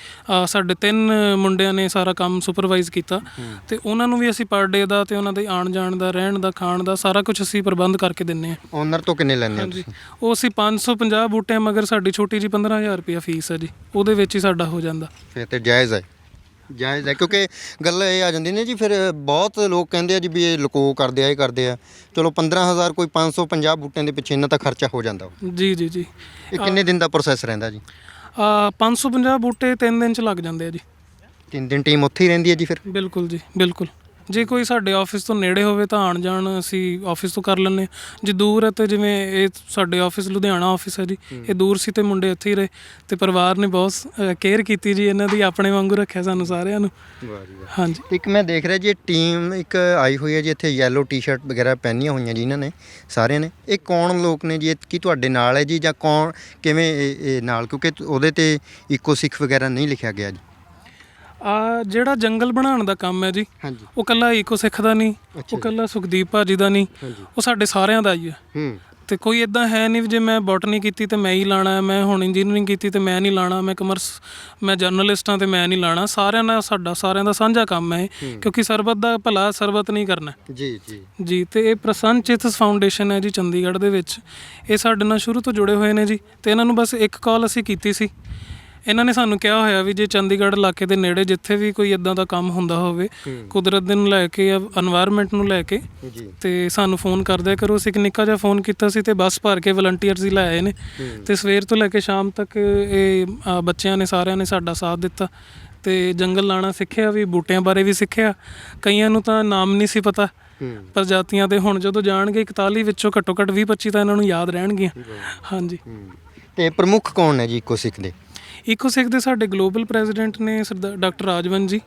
ਸਾਡੇ 3 ਮੁੰਡਿਆਂ ਨੇ ਸਾਰਾ ਕੰਮ ਸੁਪਰਵਾਈਜ਼ ਕੀਤਾ, ਤੇ ਉਹਨਾਂ ਨੂੰ ਵੀ ਅਸੀਂ ਪਰ ਡੇ ਦਾ ਤੇ ਉਹਨਾਂ ਦੇ ਆਉਣ ਜਾਣ ਦਾ, ਰਹਿਣ ਦਾ, ਖਾਣ ਦਾ ਸਾਰਾ ਕੁਝ ਅਸੀਂ ਪ੍ਰਬੰਧ ਕਰਕੇ ਦਿੰਦੇ ਹਾਂ। ਓਨਰ ਤੋਂ ਕਿੰਨੇ ਲੈਂਦੇ ਹੋ ਤੁਸੀਂ? ਉਹ ਅਸੀਂ 550 ਬੂਟਿਆਂ ਮਗਰ ਸਾਡੀ ਛੋਟੀ ਜੀ 15,000 ਰੁਪਇਆ ਫੀਸ ਹੈ ਜੀ, ਉਹਦੇ ਵਿੱਚ ਹੀ ਸਾਡਾ ਹੋ ਜਾਂਦਾ। ਫਿਰ ਤੇ ਜਾਇਜ਼ ਹੈ, ਜਾਇਜ਼ ਹੈ। ਕਿਉਂਕਿ ਗੱਲ ਇਹ ਆ ਜਾਂਦੀ ਨੇ ਜੀ, ਫਿਰ ਬਹੁਤ ਲੋਕ ਕਹਿੰਦੇ ਆ ਜੀ ਵੀ ਇਹ ਲੁਕੋ ਕਰਦੇ ਆ, ਇਹ ਕਰਦੇ ਆ। ਚਲੋ 15,000 ਕੋਈ 550 ਬੂਟਿਆਂ ਦੇ ਪਿੱਛੇ ਇੰਨਾ ਤਾਂ ਖਰਚਾ ਹੋ ਜਾਂਦਾ। ਜੀ। ਇਹ ਕਿੰਨੇ ਦਿਨ ਦਾ ਪ੍ਰੋਸੈਸ ਰਹਿੰਦਾ ਜੀ? 550 ਬੂਟੇ 3 ਦਿਨ 'ਚ ਲੱਗ ਜਾਂਦੇ ਆ ਜੀ। 3 ਦਿਨ ਟੀਮ ਉੱਥੇ ਹੀ ਰਹਿੰਦੀ ਹੈ ਜੀ ਫਿਰ? ਬਿਲਕੁਲ ਜੀ, ਬਿਲਕੁਲ। ਜੇ ਕੋਈ ਸਾਡੇ ਆਫਿਸ ਤੋਂ ਨੇੜੇ ਹੋਵੇ ਤਾਂ ਆਉਣ ਜਾਣ ਅਸੀਂ ਆਫਿਸ ਤੋਂ ਕਰ ਲੈਂਦੇ ਹਾਂ। ਜੇ ਦੂਰ ਹੈ, ਤੇ ਜਿਵੇਂ ਇਹ ਸਾਡੇ ਆਫਿਸ ਲੁਧਿਆਣਾ ਆਫਿਸ ਹੈ ਜੀ, ਇਹ ਦੂਰ ਸੀ, ਤੇ ਮੁੰਡੇ ਇੱਥੇ ਹੀ ਰਹੇ, ਤੇ ਪਰਿਵਾਰ ਨੇ ਬਹੁਤ ਕੇਅਰ ਕੀਤੀ ਜੀ ਇਹਨਾਂ ਦੀ, ਆਪਣੇ ਵਾਂਗੂ ਰੱਖਿਆ ਸਾਨੂੰ ਸਾਰਿਆਂ ਨੂੰ। ਹਾਂਜੀ। ਇੱਕ ਮੈਂ ਦੇਖ ਰਿਹਾ ਜੀ, ਟੀਮ ਇੱਕ ਆਈ ਹੋਈ ਹੈ ਜੀ ਇੱਥੇ, ਯੈਲੋ ਟੀ-ਸ਼ਰਟ ਵਗੈਰਾ ਪਹਿਨੀਆਂ ਹੋਈਆਂ ਜੀ ਇਹਨਾਂ ਨੇ ਸਾਰਿਆਂ ਨੇ। ਇਹ ਕੌਣ ਲੋਕ ਨੇ ਜੀ? ਕੀ ਤੁਹਾਡੇ ਨਾਲ ਹੈ ਜੀ, ਜਾਂ ਕੌਣ, ਕਿਵੇਂ ਇਹ ਨਾਲ? ਕਿਉਂਕਿ ਉਹਦੇ 'ਤੇ ਇਕੋ ਸਿੱਖ ਵਗੈਰਾ ਨਹੀਂ ਲਿਖਿਆ ਗਿਆ ਜੀ। ਜਿਹੜਾ ਜੰਗਲ ਬਣਾਉਣ ਦਾ ਕੰਮ ਹੈ ਜੀ, ਉਹ ਇਕੱਲਾ ਈਕੋ ਸਿੱਖ ਦਾ ਨਹੀਂ, ਉਹ ਇਕੱਲਾ ਸੁਖਦੀਪ ਭਾਜੀ ਦਾ ਨਹੀਂ, ਉਹ ਸਾਡੇ ਸਾਰਿਆਂ ਦਾ ਹੀ ਹੈ। ਤੇ ਕੋਈ ਇੱਦਾਂ ਹੈ ਨਹੀਂ ਜੇ ਮੈਂ ਬੋਟਨੀ ਕੀਤੀ ਤੇ ਮੈਂ ਹੀ ਲਾਣਾ, ਮੈਂ ਹੁਣ ਇੰਜੀਨੀਅਰਿੰਗ ਕੀਤੀ ਤੇ ਮੈਂ ਨਹੀਂ ਲਾਣਾ, ਮੈਂ ਜਰਨਲਿਸਟ ਹਾਂ ਤੇ ਮੈਂ ਨਹੀਂ ਲਾਣਾ। ਸਾਰਿਆਂ ਦਾ, ਸਾਰਿਆਂ ਦਾ ਸਾਂਝਾ ਕੰਮ ਹੈ, ਕਿਉਂਕਿ ਸਰਬੱਤ ਦਾ ਭਲਾ ਸਰਬੱਤ ਨਹੀਂ ਕਰਨਾ। ਜੀ। ਤੇ ਇਹ ਪ੍ਰਸੰਨ ਚਿਤਸ ਫਾਊਂਡੇਸ਼ਨ ਹੈ ਜੀ, ਚੰਡੀਗੜ੍ਹ ਦੇ ਵਿੱਚ। ਇਹ ਸਾਡੇ ਨਾਲ ਸ਼ੁਰੂ ਤੋਂ ਜੁੜੇ ਹੋਏ ਨੇ ਜੀ, ਤੇ ਇਹਨਾਂ ਨੂੰ ਬਸ ਇੱਕ ਕਾਲ ਅਸੀਂ ਕੀਤੀ ਸੀ। ਇਹਨਾਂ ਨੇ ਸਾਨੂੰ ਕਿਹਾ ਹੋਇਆ ਵੀ ਜੇ ਚੰਡੀਗੜ੍ਹ ਇਲਾਕੇ ਦੇ ਨੇੜੇ ਜਿੱਥੇ ਵੀ ਕੋਈ ਇਦਾਂ ਦਾ ਕੰਮ ਹੁੰਦਾ ਹੋਵੇ ਕੁਦਰਤ ਦੇ ਨੂੰ ਲੈ ਕੇ ਜਾਂ এনवायरमेंट ਨੂੰ ਲੈ ਕੇ ਤੇ ਸਾਨੂੰ ਫੋਨ ਕਰਦਿਆ ਕਰੋ। ਅਸੀਂ ਇੱਕ ਨਿੱਕਾ ਜਿਹਾ ਫੋਨ ਕੀਤਾ ਸੀ ਤੇ ਬੱਸ ਭਰ ਕੇ ਵਲੰਟੀਅਰਸ ਹੀ ਲੈ ਆਏ ਨੇ ਤੇ ਸਵੇਰ ਤੋਂ ਲੈ ਕੇ ਸ਼ਾਮ ਤੱਕ ਇਹ ਬੱਚਿਆਂ ਨੇ ਸਾਰਿਆਂ ਨੇ ਸਾਡਾ ਸਾਥ ਦਿੱਤਾ ਤੇ ਜੰਗਲ ਲਾਣਾ ਸਿੱਖਿਆ ਵੀ, ਬੂਟਿਆਂ ਬਾਰੇ ਵੀ ਸਿੱਖਿਆ। ਕਈਆਂ ਨੂੰ ਤਾਂ ਨਾਮ ਨਹੀਂ ਸੀ ਪਤਾ ਪ੍ਰਜਾਤੀਆਂ ਦੇ, ਹੁਣ ਜਦੋਂ ਜਾਣਗੇ 41 ਵਿੱਚੋਂ ਘੱਟੋ ਘੱਟ 20-25 ਤਾਂ ਇਹਨਾਂ ਨੂੰ ਯਾਦ ਰਹਿਣਗੀਆਂ। ਹਾਂਜੀ। ਤੇ ਪ੍ਰਮੁੱਖ ਕੌਣ ਨੇ ਜੀ ਇਕੋਸਿੱਖ ਦੇ? ਇਕੋਸਿੱਖ ਦੇ ਸਾਡੇ ਗਲੋਬਲ ਪ੍ਰੈਜ਼ੀਡੈਂਟ ਨੇ ਸਰਦਾਰ ਡਾਕਟਰ ਰਾਜਵੰਤ ਜੀ,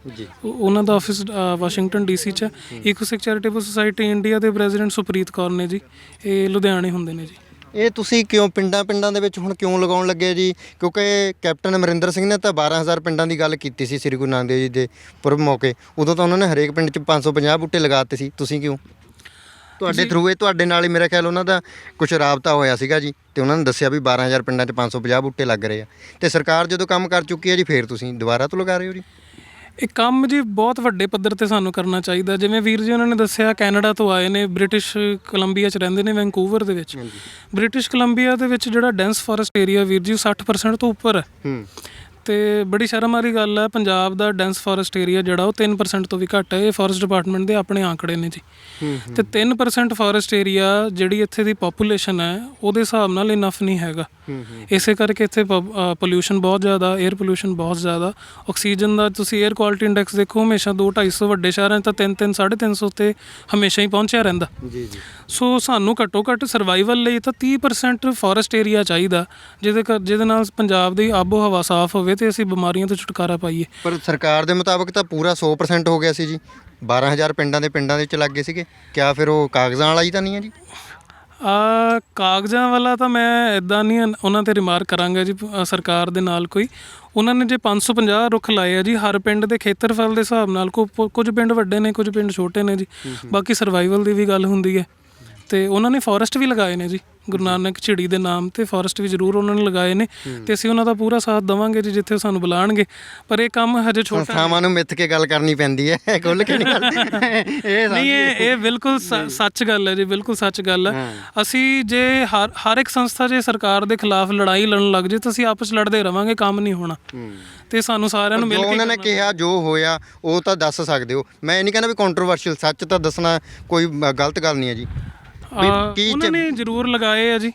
ਉਹਨਾਂ ਦਾ ਆਫਿਸ ਵਾਸ਼ਿੰਗਟਨ DC 'ਚ ਹੈ। ਇਕੋਸਿੱਖ ਚੈਰੀਟੇਬਲ ਸੁਸਾਇਟੀ ਇੰਡੀਆ ਦੇ ਪ੍ਰੈਜ਼ੀਡੈਂਟ ਸੁਪ੍ਰੀਤ ਕੌਰ ਨੇ ਜੀ, ਇਹ ਲੁਧਿਆਣੇ ਹੁੰਦੇ ਨੇ ਜੀ। ਇਹ ਤੁਸੀਂ ਕਿਉਂ ਪਿੰਡਾਂ ਦੇ ਵਿੱਚ ਹੁਣ ਕਿਉਂ ਲਗਾਉਣ ਲੱਗੇ ਜੀ? ਕਿਉਂਕਿ ਕੈਪਟਨ ਅਮਰਿੰਦਰ ਸਿੰਘ ਨੇ ਤਾਂ 12,000 ਪਿੰਡਾਂ ਦੀ ਗੱਲ ਕੀਤੀ ਸੀ ਸ੍ਰੀ ਗੁਰੂ ਨਾਨਕ ਦੇਵ ਜੀ ਦੇ ਪੁਰਬ ਮੌਕੇ, ਉਦੋਂ ਤਾਂ ਉਹਨਾਂ ਨੇ ਹਰੇਕ ਪਿੰਡ 'ਚ 550 ਬੂਟੇ ਲਗਾਤੇ ਸੀ, ਤੁਸੀਂ ਕਿਉਂ? ਤੁਹਾਡੇ ਥਰੂ ਇਹ ਤੁਹਾਡੇ ਨਾਲ ਹੀ ਮੇਰਾ ਖਿਆਲ ਉਹਨਾਂ ਦਾ ਕੁਝ ਰਾਬਤਾ ਹੋਇਆ ਸੀਗਾ ਜੀ ਤੇ ਉਹਨਾਂ ਨੇ ਦੱਸਿਆ ਵੀ 12,000 ਪਿੰਡਾਂ 'ਚ 550 ਬੂਟੇ ਲੱਗ ਰਹੇ ਆ ਤੇ ਸਰਕਾਰ ਜਦੋਂ ਕੰਮ ਕਰ ਚੁੱਕੀ ਹੈ ਜੀ ਫੇਰ ਤੁਸੀਂ ਦੁਬਾਰਾ ਤੋਂ ਲਗਾ ਰਹੇ ਹੋ ਜੀ? ਇਹ ਕੰਮ ਜੀ ਬਹੁਤ ਵੱਡੇ ਪੱਧਰ ਤੇ ਸਾਨੂੰ ਕਰਨਾ ਚਾਹੀਦਾ। ਜਿਵੇਂ ਵੀਰ ਜੀ ਉਹਨਾਂ ਨੇ ਦੱਸਿਆ ਕੈਨੇਡਾ ਤੋਂ ਆਏ ਨੇ, ਬ੍ਰਿਟਿਸ਼ ਕੋਲੰਬੀਆ 'ਚ ਰਹਿੰਦੇ ਨੇ, ਵੈਨਕੂਵਰ ਦੇ ਵਿੱਚ। ਬ੍ਰਿਟਿਸ਼ ਕੋਲੰਬੀਆ ਦੇ ਵਿੱਚ ਜਿਹੜਾ ਡੈਂਸ ਫੋਰੈਸਟ ਏਰੀਆ ਵੀਰ ਜੀ 60% ਤੋਂ ਉੱਪਰ ਹੈ ਤੇ ਬੜੀ ਸ਼ਰਮ ਵਾਲੀ ਗੱਲ ਹੈ ਪੰਜਾਬ ਦਾ ਡੈਂਸ ਫੋਰੈਸਟ ਏਰੀਆ ਜਿਹੜਾ ਉਹ 3% ਤੋਂ ਵੀ ਘੱਟ ਹੈ। ਇਹ ਫੋਰੈਸਟ ਡਿਪਾਰਟਮੈਂਟ ਦੇ ਆਪਣੇ ਆંકੜੇ ਨੇ ਜੀ ਤੇ 3% ਫੋਰੈਸਟ ਏਰੀਆ ਜਿਹੜੀ ਇੱਥੇ ਦੀ ਪੋਪੂਲੇਸ਼ਨ ਹੈ ਉਹਦੇ ਹਿਸਾਬ ਨਾਲ ਇਨਫ ਨਹੀਂ ਹੈਗਾ। ਇਸੇ ਕਰਕੇ ਇੱਥੇ ਪੋਲਿਊਸ਼ਨ ਬਹੁਤ ਜ਼ਿਆਦਾ, 에ਅਰ ਪੋਲਿਊਸ਼ਨ ਬਹੁਤ ਜ਼ਿਆਦਾ। ਆਕਸੀਜਨ ਦਾ ਤੁਸੀਂ 에ਅਰ ਕੁਆਲਿਟੀ ਇੰਡੈਕਸ ਦੇਖੋ, ਹਮੇਸ਼ਾ 200-250 ਵੱਡੇ ਸ਼ਹਿਰਾਂ 'ਚ ਤਾਂ 300 350 ਤੇ ਹਮੇਸ਼ਾ ਹੀ ਪਹੁੰਚਿਆ ਰਹਿੰਦਾ। ਸੋ ਸਾਨੂੰ ਘੱਟੋ ਘੱਟ ਸਰਵਾਈਵਲ ਲਈ ਤਾਂ 30% ਫੋਰੈਸਟ ਏਰੀਆ ਚਾਹੀਦਾ ਜਿਹਦੇ ਨਾਲ ਪੰਜਾਬ ਦੀ ਆਬੋ ਹਵਾ ਸਾਫ਼ ਹੋਵੇ ਤੇ ਅਸੀਂ ਬਿਮਾਰੀਆਂ ਤੋਂ ਛੁਟਕਾਰਾ ਪਾਈਏ। ਪਰ ਸਰਕਾਰ ਦੇ ਮੁਤਾਬਕ ਤਾਂ ਪੂਰਾ 100% ਹੋ ਗਿਆ ਸੀ ਜੀ, 12,000 ਪਿੰਡਾਂ ਦੇ ਵਿੱਚ ਲੱਗ ਗਏ ਸੀਗੇ। ਕਿਆ ਫਿਰ ਉਹ ਕਾਗਜ਼ਾਂ ਵਾਲਾ ਹੀ ਤਾਂ ਨਹੀਂ ਹੈ ਜੀ? ਕਾਗਜ਼ਾਂ ਵਾਲਾ ਤਾਂ ਮੈਂ ਇੱਦਾਂ ਨਹੀਂ ਉਹਨਾਂ 'ਤੇ ਰਿਮਾਰਕ ਕਰਾਂਗਾ ਜੀ। ਸਰਕਾਰ ਦੇ ਨਾਲ ਕੋਈ ਉਹਨਾਂ ਨੇ ਜੇ 550 ਰੁੱਖ ਲਾਏ ਆ ਜੀ ਹਰ ਪਿੰਡ ਦੇ ਖੇਤਰਫਲ ਦੇ ਹਿਸਾਬ ਨਾਲ, ਕੁਝ ਪਿੰਡ ਵੱਡੇ ਨੇ, ਕੁਝ ਪਿੰਡ ਛੋਟੇ ਨੇ ਜੀ। ਬਾਕੀ ਸਰਵਾਈਵਲ ਦੀ ਵੀ ਗੱਲ ਹੁੰਦੀ ਹੈ ਤੇ ਉਹਨਾਂ ਨੇ ਫੋਰੈਸਟ ਵੀ ਲਗਾਏ ਨੇ ਜੀ, ਗੁਰੂ ਨਾਨਕ ਝਿੜੀ ਦੇ ਨਾਮ ਤੇ ਫੋਰੈਸਟ ਵੀ ਜ਼ਰੂਰ ਉਹਨਾਂ ਨੇ ਲਗਾਏ ਨੇ ਤੇ ਅਸੀਂ ਉਹਨਾਂ ਦਾ ਪੂਰਾ ਸਾਥ ਦੇਵਾਂਗੇ ਜੀ ਜਿੱਥੇ ਸਾਨੂੰ ਬੁਲਾਣਗੇ। ਪਰ ਇਹ ਕੰਮ ਹਜੇ ਛੋਟਾ, ਸੰਸਥਾਵਾਂ ਨੂੰ ਮਿੱਥ ਕੇ ਗੱਲ ਕਰਨੀ ਪੈਂਦੀ ਹੈ, ਖੁੱਲ੍ਹ ਕੇ ਨਹੀਂ। ਇਹ ਬਿਲਕੁਲ ਸੱਚ ਗੱਲ ਹੈ ਜੀ, ਬਿਲਕੁਲ ਸੱਚ ਗੱਲ ਹੈ। ਅਸੀਂ ਜੇ ਹਰ ਇੱਕ ਸੰਸਥਾ ਜੇ ਸਰਕਾਰ ਦੇ ਖਿਲਾਫ ਲੜਾਈ ਲੜਨ ਲੱਗ ਜੇ ਤਾਂ ਅਸੀਂ ਆਪਸ ਲੜਦੇ ਰਵਾਂਗੇ, ਕੰਮ ਨਹੀਂ ਹੋਣਾ। ਤੇ ਸਾਨੂੰ ਸਾਰਿਆਂ ਨੂੰ ਮਿਲ ਕੇ ਉਹਨਾਂ ਨੇ ਕਿਹਾ ਜੋ ਹੋਇਆ ਉਹ ਤਾਂ ਦੱਸ ਸਕਦੇ ਹੋ। ਮੈਂ ਇਹ ਨਹੀਂ ਕਹਿੰਦਾ ਵੀ ਕੰਟਰੋਵਰਸ਼ੀਅਲ, ਸੱਚ ਤਾਂ ਦੱਸਣਾ ਕੋਈ ਗਲਤ ਗੱਲ ਨਹੀਂ ਹੈ ਜੀ। ਉਹਨਾਂ ਨੇ ਜ਼ਰੂਰ ਲਗਾਏ ਆ ਜੀ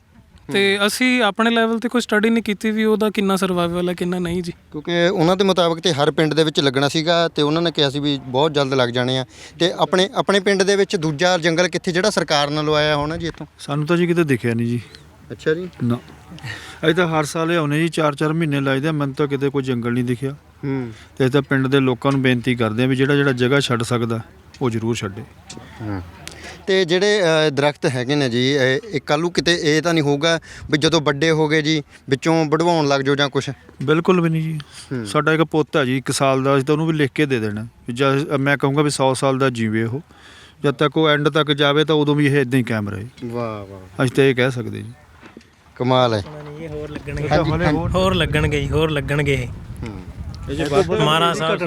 ਤੇ ਅਸੀਂ ਆਪਣੇ ਲੈਵਲ ਤੇ ਕੋਈ ਸਟੱਡੀ ਨਹੀਂ ਕੀਤੀ ਵੀ ਉਹਦਾ ਕਿੰਨਾ ਸਰਵਾਈਵਲ ਹੈ ਕਿੰਨਾ ਨਹੀਂ ਜੀ। ਕਿਉਂਕਿ ਉਹਨਾਂ ਦੇ ਮੁਤਾਬਕ ਤੇ ਹਰ ਪਿੰਡ ਦੇ ਵਿੱਚ ਲੱਗਣਾ ਸੀਗਾ ਤੇ ਉਹਨਾਂ ਨੇ ਕਿਹਾ ਸੀ ਵੀ ਬਹੁਤ ਜਲਦ ਲੱਗ ਜਾਣੇ ਆ। ਤੇ ਆਪਣੇ ਪਿੰਡ ਦੇ ਵਿੱਚ ਦੂਜਾ ਜੰਗਲ ਕਿੱਥੇ ਜਿਹੜਾ ਸਰਕਾਰ ਨਾਲ ਲਵਾਇਆ ਹੋਣਾ ਜੀ ਇੱਥੋਂ? ਸਾਨੂੰ ਤਾਂ ਜੀ ਕਿਤੇ ਦਿਖਿਆ ਨਹੀਂ ਜੀ। ਅੱਛਾ ਜੀ। ਨਾ, ਅਸੀਂ ਤਾਂ ਹਰ ਸਾਲ ਆਉਂਦੇ ਜੀ, 4-4 ਮਹੀਨੇ ਲੱਗਦੇ ਆ, ਮੈਨੂੰ ਤਾਂ ਕਿਤੇ ਕੋਈ ਜੰਗਲ ਨਹੀਂ ਦਿਖਿਆ। ਤੇ ਅਸੀਂ ਤਾਂ ਪਿੰਡ ਦੇ ਲੋਕਾਂ ਨੂੰ ਬੇਨਤੀ ਕਰਦੇ ਆ ਵੀ ਜਿਹੜਾ ਜਗ੍ਹਾ ਛੱਡ ਸਕਦਾ ਉਹ ਜ਼ਰੂਰ ਛੱਡੇ। ਤੇ ਜਿਹੜੇ ਦਰਖਤ ਹੈਗੇ ਨੇ ਜੀ ਇਹ ਕੱਲ੍ਹ ਨੂੰ ਕਿਤੇ ਇਹ ਤਾਂ ਨਹੀਂ ਹੋਊਗਾ ਵੀ ਜਦੋਂ ਵੱਡੇ ਹੋ ਗਏ ਜੀ ਵਿੱਚੋਂ ਵਢਵਾਉਣ ਲੱਗ ਜਾਓ ਜਾਂ ਕੁਛ? ਬਿਲਕੁਲ ਵੀ ਨਹੀਂ ਜੀ। ਸਾਡਾ ਇੱਕ ਪੁੱਤ ਹੈ ਜੀ 1 ਸਾਲ ਦਾ, ਅਸੀਂ ਤਾਂ ਉਹਨੂੰ ਵੀ ਲਿਖ ਕੇ ਦੇ ਦੇਣਾ ਵੀ ਜਦ ਮੈਂ ਕਹੂੰਗਾ ਵੀ 100 ਸਾਲ ਦਾ ਜੀਵੇ ਉਹ, ਜਦ ਤੱਕ ਉਹ ਐਂਡ ਤੱਕ ਜਾਵੇ ਤਾਂ ਉਦੋਂ ਵੀ ਇਹ ਇਦਾਂ ਹੀ ਕਾਇਮ ਰਹੇ। ਵਾਹ ਵਾਹ, ਅਸੀਂ ਤਾਂ ਇਹ ਕਹਿ ਸਕਦੇ ਜੀ। ਕਮਾਲ ਹੈ। ਹੋਰ ਲੱਗਣਗੇ ਮਹਾਰਾਜ ਸਾਹਿਬ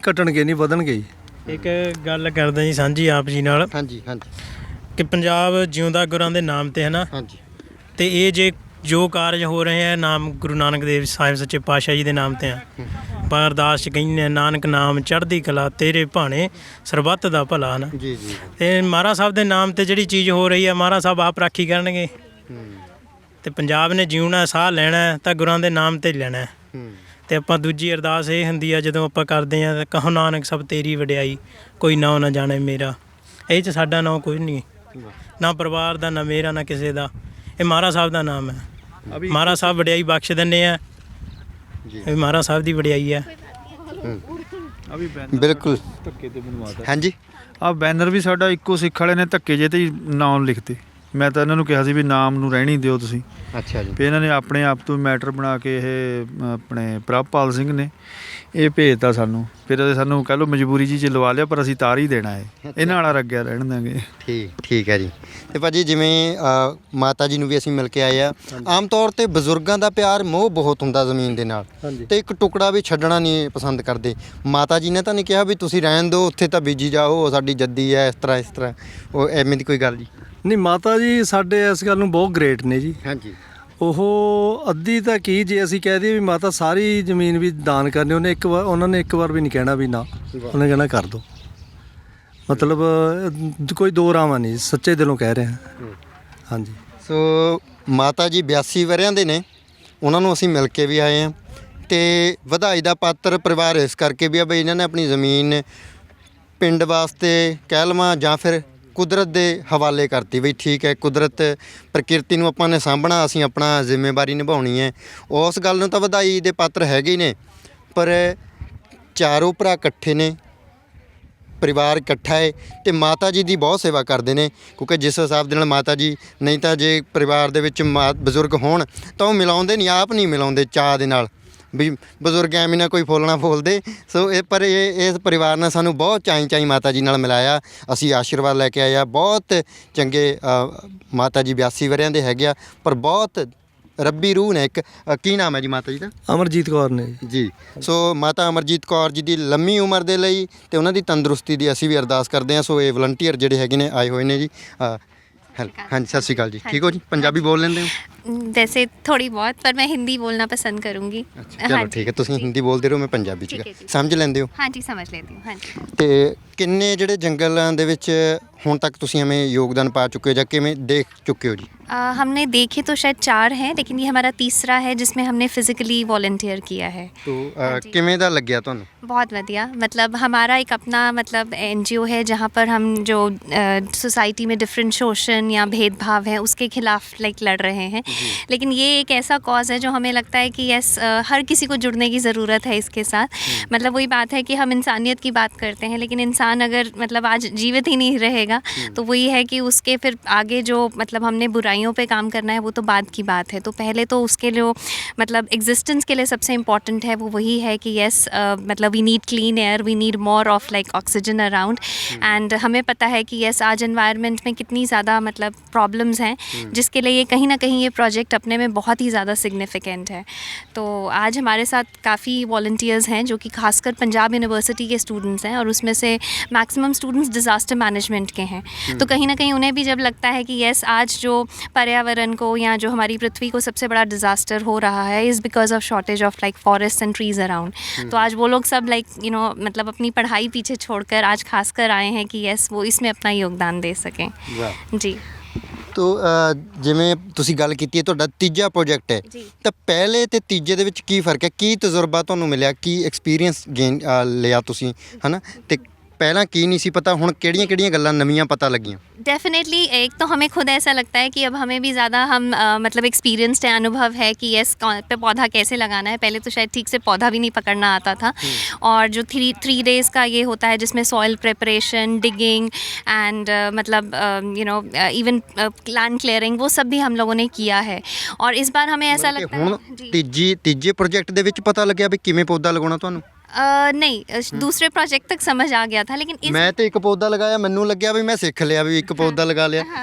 ਘਟਣਗੇ ਨਹੀਂ ਵਧਣਗੇ ਜੀ। ਇੱਕ ਗੱਲ ਕਰਦਾ ਜੀ ਸਾਂਝੀ ਆਪ ਜੀ ਨਾਲ ਹਾਂਜੀ ਕਿ ਪੰਜਾਬ ਜਿਉਂਦਾ ਗੁਰਾਂ ਦੇ ਨਾਮ ਤੇ ਹੈ ਨਾ। ਤੇ ਇਹ ਜੋ ਕਾਰਜ ਹੋ ਰਹੇ ਆ ਨਾਮ ਗੁਰੂ ਨਾਨਕ ਦੇਵ ਸਾਹਿਬ ਸੱਚੇ ਪਾਤਸ਼ਾਹ ਜੀ ਦੇ ਨਾਮ ਤੇ ਆ। ਆਪਾਂ ਅਰਦਾਸ 'ਚ ਕਹਿੰਦੇ ਨਾਨਕ ਨਾਮ ਚੜ੍ਹਦੀ ਕਲਾ ਤੇਰੇ ਭਾਣੇ ਸਰਬੱਤ ਦਾ ਭਲਾ ਨਾ ਜੀ। ਤੇ ਮਹਾਰਾਜ ਸਾਹਿਬ ਦੇ ਨਾਮ ਤੇ ਜਿਹੜੀ ਚੀਜ਼ ਹੋ ਰਹੀ ਆ ਮਹਾਰਾਜ ਸਾਹਿਬ ਆਪ ਰਾਖੀ ਕਰਨਗੇ। ਤੇ ਪੰਜਾਬ ਨੇ ਜਿਉਣਾ ਸਾਹ ਲੈਣਾ ਤਾਂ ਗੁਰਾਂ ਦੇ ਨਾਮ ਤੇ ਲੈਣਾ। ਤੇ ਆਪਾਂ ਦੂਜੀ ਅਰਦਾਸ ਇਹ ਹੁੰਦੀ ਆ ਜਦੋਂ ਆਪਾਂ ਕਰਦੇ ਆ ਕਹੋ ਨਾਨਕ ਸਭ ਤੇਰੀ ਵਡਿਆਈ, ਕੋਈ ਨਾਂ ਨਾ ਜਾਣੇ ਮੇਰਾ। ਇਹ 'ਚ ਸਾਡਾ ਨਾਂ ਕੋਈ ਨਹੀਂ, ਨਾ ਪਰਿਵਾਰ ਦਾ, ਨਾ ਮੇਰਾ, ਨਾ ਕਿਸੇ ਦਾ। ਇਹ ਮਹਾਰਾਜ ਸਾਹਿਬ ਦਾ ਨਾਮ ਹੈ। ਮਹਾਰਾਜ ਸਾਹਿਬ ਵਡਿਆਈ ਬਖਸ਼ ਦਿੰਦੇ ਆ, ਇਹ ਮਹਾਰਾਜ ਸਾਹਿਬ ਦੀ ਵਡਿਆਈ ਹੈ। ਬਿਲਕੁਲ। ਧੱਕੇ ਤੇ ਬਣਵਾਤਾ। ਹਾਂਜੀ, ਆਹ ਬੈਨਰ ਵੀ ਸਾਡਾ ਇੱਕੋ ਸਿੱਖ ਵਾਲੇ ਨੇ ਧੱਕੇ ਜੇ ਤੇ ਹੀ ਨਾਮ ਲਿਖਤੇ। ਮੈਂ ਤਾਂ ਇਹਨਾਂ ਨੂੰ ਕਿਹਾ ਸੀ ਵੀ ਨਾਮ ਨੂੰ ਰਹਿਣੀ ਦਿਓ ਤੁਸੀਂ। ਅੱਛਾ ਜੀ। ਫਿਰ ਇਹਨਾਂ ਨੇ ਆਪਣੇ ਆਪ ਤੋਂ ਮੈਟਰ ਬਣਾ ਕੇ ਇਹ ਆਪਣੇ ਪ੍ਰਭਪਾਲ ਸਿੰਘ ਨੇ ਇਹ ਭੇਜਤਾ ਸਾਨੂੰ। ਫਿਰ ਸਾਨੂੰ ਕਹਿ ਲਓ ਮਜਬੂਰੀ ਜੀ 'ਚ ਲਵਾ ਲਿਆ, ਪਰ ਅਸੀਂ ਤਾਰ ਹੀ ਦੇਣਾ ਹੈ, ਇਹਨਾਂ ਵਾਲਾ ਰੱਗਿਆ ਰਹਿਣ ਦਾਂਗੇ। ਠੀਕ ਹੈ ਜੀ। ਤੇ ਭਾਜੀ ਜਿਵੇਂ ਮਾਤਾ ਜੀ ਨੂੰ ਵੀ ਅਸੀਂ ਮਿਲ ਕੇ ਆਏ ਆ, ਆਮ ਤੌਰ ਤੇ ਬਜ਼ੁਰਗਾਂ ਦਾ ਪਿਆਰ ਮੋਹ ਬਹੁਤ ਹੁੰਦਾ ਜ਼ਮੀਨ ਦੇ ਨਾਲ ਤੇ ਇੱਕ ਟੁਕੜਾ ਵੀ ਛੱਡਣਾ ਨਹੀਂ ਪਸੰਦ ਕਰਦੇ। ਮਾਤਾ ਜੀ ਨੇ ਤਾਂ ਨਹੀਂ ਕਿਹਾ ਵੀ ਤੁਸੀਂ ਰਹਿਣ ਦਿਓ ਉੱਥੇ ਤਾਂ ਬੀਜੀ ਜਾਓ, ਸਾਡੀ ਜੱਦੀ ਹੈ, ਇਸ ਤਰ੍ਹਾਂ ਉਹ ਐਵੇਂ ਦੀ ਕੋਈ ਗੱਲ ਜੀ? ਨਹੀਂ, ਮਾਤਾ ਜੀ ਸਾਡੇ ਇਸ ਗੱਲ ਨੂੰ ਬਹੁਤ ਗ੍ਰੇਟ ਨੇ ਜੀ। ਹਾਂਜੀ। ਉਹ ਅੱਧੀ ਤਾਂ ਕੀ, ਜੇ ਅਸੀਂ ਕਹਿ ਦਈਏ ਵੀ ਮਾਤਾ ਸਾਰੀ ਜ਼ਮੀਨ ਵੀ ਦਾਨ ਕਰਨੀ, ਉਹਨਾਂ ਨੇ ਇੱਕ ਵਾਰ ਵੀ ਨਹੀਂ ਕਹਿਣਾ ਵੀ ਨਾ, ਉਹਨੇ ਕਹਿਣਾ ਕਰ ਦਿਓ। ਮਤਲਬ ਕੋਈ ਦੋ ਰਾਵਾਂ ਨਹੀਂ, ਸੱਚੇ ਦਿਲੋਂ ਕਹਿ ਰਹੇ ਹਾਂ। ਹਾਂਜੀ। ਸੋ ਮਾਤਾ ਜੀ 82 ਵਰ੍ਹਿਆਂ ਦੇ ਨੇ, ਉਹਨਾਂ ਨੂੰ ਅਸੀਂ ਮਿਲ ਕੇ ਵੀ ਆਏ ਹਾਂ ਤੇ ਵਧਾਈ ਦਾ ਪਾਤਰ ਪਰਿਵਾਰ ਇਸ ਕਰਕੇ ਵੀ ਆ ਬਈ ਇਹਨਾਂ ਨੇ ਆਪਣੀ ਜ਼ਮੀਨ ਪਿੰਡ ਵਾਸਤੇ ਕਹਿ ਲਵਾਂ ਜਾਂ ਫਿਰ ਕੁਦਰਤ ਦੇ ਹਵਾਲੇ ਕਰਤੀ ਬਈ ਠੀਕ ਹੈ, ਕੁਦਰਤ ਪ੍ਰਕਿਰਤੀ ਨੂੰ ਆਪਾਂ ਨੇ ਸਾਂਭਣਾ, ਅਸੀਂ ਆਪਣਾ ਜ਼ਿੰਮੇਵਾਰੀ ਨਿਭਾਉਣੀ ਹੈ। ਉਸ ਗੱਲ ਨੂੰ ਤਾਂ ਵਧਾਈ ਦੇ ਪਾਤਰ ਹੈਗੇ ਹੀ ਨੇ, ਪਰ ਚਾਰੋਂ ਭਰਾ ਇਕੱਠੇ ਨੇ, ਪਰਿਵਾਰ ਇਕੱਠਾ ਹੈ ਤੇ ਮਾਤਾ ਜੀ ਦੀ ਬਹੁਤ ਸੇਵਾ ਕਰਦੇ ਨੇ, ਕਿਉਂਕਿ ਜਿਸ ਹਿਸਾਬ ਦੇ ਨਾਲ ਮਾਤਾ ਜੀ, ਨਹੀਂ ਤਾਂ ਜੇ ਪਰਿਵਾਰ ਦੇ ਵਿੱਚ ਬਜ਼ੁਰਗ ਹੋਣ ਤਾਂ ਉਹ ਮਿਲਾਉਂਦੇ ਨਹੀਂ, ਆਪ ਨਹੀਂ ਮਿਲਾਉਂਦੇ ਚਾਅ ਦੇ ਨਾਲ ਵੀ ਬਜ਼ੁਰਗ ਐਵੇਂ ਨਾ ਕੋਈ ਫੋਲਣਾ ਫੋਲਦੇ। ਸੋ ਇਹ ਪਰ ਇਸ ਪਰਿਵਾਰ ਨੇ ਸਾਨੂੰ ਬਹੁਤ ਚਾਈ ਮਾਤਾ ਜੀ ਨਾਲ ਮਿਲਾਇਆ, ਅਸੀਂ ਆਸ਼ੀਰਵਾਦ ਲੈ ਕੇ ਆਏ ਆ। ਬਹੁਤ ਚੰਗੇ ਮਾਤਾ ਜੀ 82 ਵਰ੍ਹਿਆਂ ਦੇ ਹੈਗੇ ਆ, ਪਰ ਬਹੁਤ ਰੱਬੀ ਰੂਹ ਨੇ ਇੱਕ। ਕੀ ਨਾਮ ਹੈ ਜੀ ਮਾਤਾ ਜੀ ਦਾ? ਅਮਰਜੀਤ ਕੌਰ ਨੇ ਜੀ। ਸੋ ਮਾਤਾ ਅਮਰਜੀਤ ਕੌਰ ਜੀ ਦੀ ਲੰਮੀ ਉਮਰ ਦੇ ਲਈ ਤੇ ਉਹਨਾਂ ਦੀ ਤੰਦਰੁਸਤੀ ਦੀ ਅਸੀਂ ਵੀ ਅਰਦਾਸ ਕਰਦੇ ਹਾਂ। ਸੋ ਇਹ ਵਲੰਟੀਅਰ ਜਿਹੜੇ ਹੈਗੇ ਨੇ ਆਏ ਹੋਏ ਨੇ ਜੀ। ਹਾਂਜੀ, ਸਤਿ ਸ਼੍ਰੀ ਅਕਾਲ ਜੀ। ਠੀਕ ਹੋ ਜੀ? ਪੰਜਾਬੀ ਬੋਲ ਲੈਂਦੇ ਹੋ? वैसे थोड़ी बहुत, पर मैं हिंदी बोलना पसंद करूँगी। ਚਲੋ ਠੀਕ ਹੈ, ਤੁਸੀਂ ਹਿੰਦੀ ਬੋਲਦੇ ਰਹੋ, ਮੈਂ ਪੰਜਾਬੀ ਚ ਠੀਕ ਹੈ ਜੀ। ਸਮਝ ਲੈਂਦੇ ਹੋ? हाँ जी, समझ लेती हूँ। हाँ जी। ਤੇ ਕਿੰਨੇ ਜਿਹੜੇ ਜੰਗਲਾਂ ਦੇ ਵਿੱਚ ਹੁਣ ਤੱਕ ਤੁਸੀਂ ਐਵੇਂ ਯੋਗਦਾਨ ਪਾ ਚੁੱਕੇ ਹੋ ਜਾਂ ਕਿਵੇਂ ਦੇਖ ਚੁੱਕੇ ਹੋ ਜੀ? हमने देखे तो शायद 4 हैं, लेकिन ये हमारा तीसरा है जिसमें हमने फिजिकली वॉलंटियर किया है। ਤੋ ਕਿਵੇਂ ਦਾ ਲੱਗਿਆ ਤੁਹਾਨੂੰ? बहुत बढ़िया। मतलब हमारा एक अपना मतलब NGO है जहाँ पर हम जो सोसाइटी में डिफरेंट शोषण या भेदभाव है उसके खिलाफ लड़ रहे हैं। लेकिन ये एक ऐसा कॉज है जो हमें लगता है कि यस, हर किसी को जुड़ने की ज़रूरत है इसके साथ। मतलब वही बात है कि हम इंसानियत की बात करते हैं, लेकिन इंसान अगर मतलब आज जीवित ही नहीं रहेगा तो वही है कि उसके फिर आगे जो मतलब हमने बुराइयों पे काम करना है वो तो बाद की बात है। तो पहले तो उसके जो मतलब एग्जिस्टेंस के लिए सबसे इम्पॉर्टेंट है वो वही है कि यस, मतलब we need clean air, we need more of oxygen around. And हमें पता है कि यस, आज एनवायरनमेंट में कितनी ज़्यादा मतलब प्रॉब्लम्स हैं, जिसके लिए ये कहीं ना कहीं ये प्रोजेक्ट अपने में बहुत ही ज़्यादा सिग्निफिकेंट है। तो आज हमारे साथ काफ़ी वॉलंटियर्स हैं जो कि खासकर पंजाब यूनिवर्सिटी के स्टूडेंट्स हैं, और उसमें से मैक्सिमम स्टूडेंट्स डिज़ास्टर मैनेजमेंट के हैं। तो कहीं ना कहीं उन्हें भी जब लगता है कि यस, आज जो पर्यावरण को या जो हमारी पृथ्वी को सबसे बड़ा डिज़ास्टर हो रहा है is because of shortage of forest and trees around. तो आज वो लोग सब मतलब अपनी पढ़ाई पीछे छोड़कर आज खास कर आए हैं कि यस, वो इसमें अपना योगदान दे सकें। जी। ਤੋ ਜਿਵੇਂ ਤੁਸੀਂ ਗੱਲ ਕੀਤੀ ਹੈ ਤੁਹਾਡਾ ਤੀਜਾ ਪ੍ਰੋਜੈਕਟ ਹੈ, ਜੀ। ਤਾਂ ਪਹਿਲੇ ਤੇ ਤੀਜੇ ਦੇ ਵਿੱਚ ਕੀ ਫਰਕ ਹੈ? ਕੀ ਤਜਰਬਾ ਤੁਹਾਨੂੰ ਮਿਲਿਆ? ਕੀ ਐਕਸਪੀਰੀਅੰਸ ਗੇਨ ਲਿਆ ਤੁਸੀਂ, ਹੈ ਨਾ? ਤੇ ਪਹਿਲਾਂ ਕੀ नहीं सी पता, ਹੁਣ ਕਿਹੜੀਆਂ ਗੱਲਾਂ ਨਵੀਆਂ पता लगियां? डेफिनेटली एक तो हमें खुद ऐसा लगता है कि अब हमें भी ज़्यादा हम मतलब एक्सपीरियंस्ड है, अनुभव है कि यस, पे पौधा कैसे लगाना है। पहले तो शायद ठीक से पौधा भी नहीं पकड़ना आता था। और जो 3 डेज़ का ये होता है जिसमें सॉइल प्रिपरेशन, डिगिंग एंड मतलब इवन लैंड क्लियरिंग, वो सब भी हम लोगों ने किया है। और इस बार हमें ऐसा लगता ਹੁਣ है ਤੀਜੇ ਪ੍ਰੋਜੈਕਟ ਦੇ ਵਿੱਚ ਪਤਾ ਲੱਗਿਆ ਵੀ ਕਿਵੇਂ ਪੌਦਾ ਲਗਾਉਣਾ ਤੁਹਾਨੂੰ? नहीं, दूसरे प्रोजेक्ट तक समझ आ गया था, लेकिन इस ਮੈਂ ਤੇ ਇੱਕ ਪੌਦਾ ਲਗਾਇਆ, ਮੈਨੂੰ ਲੱਗਿਆ ਵੀ ਮੈਂ ਸਿੱਖ ਲਿਆ ਵੀ ਇੱਕ ਪੌਦਾ ਲਗਾ ਲਿਆ। हाँ,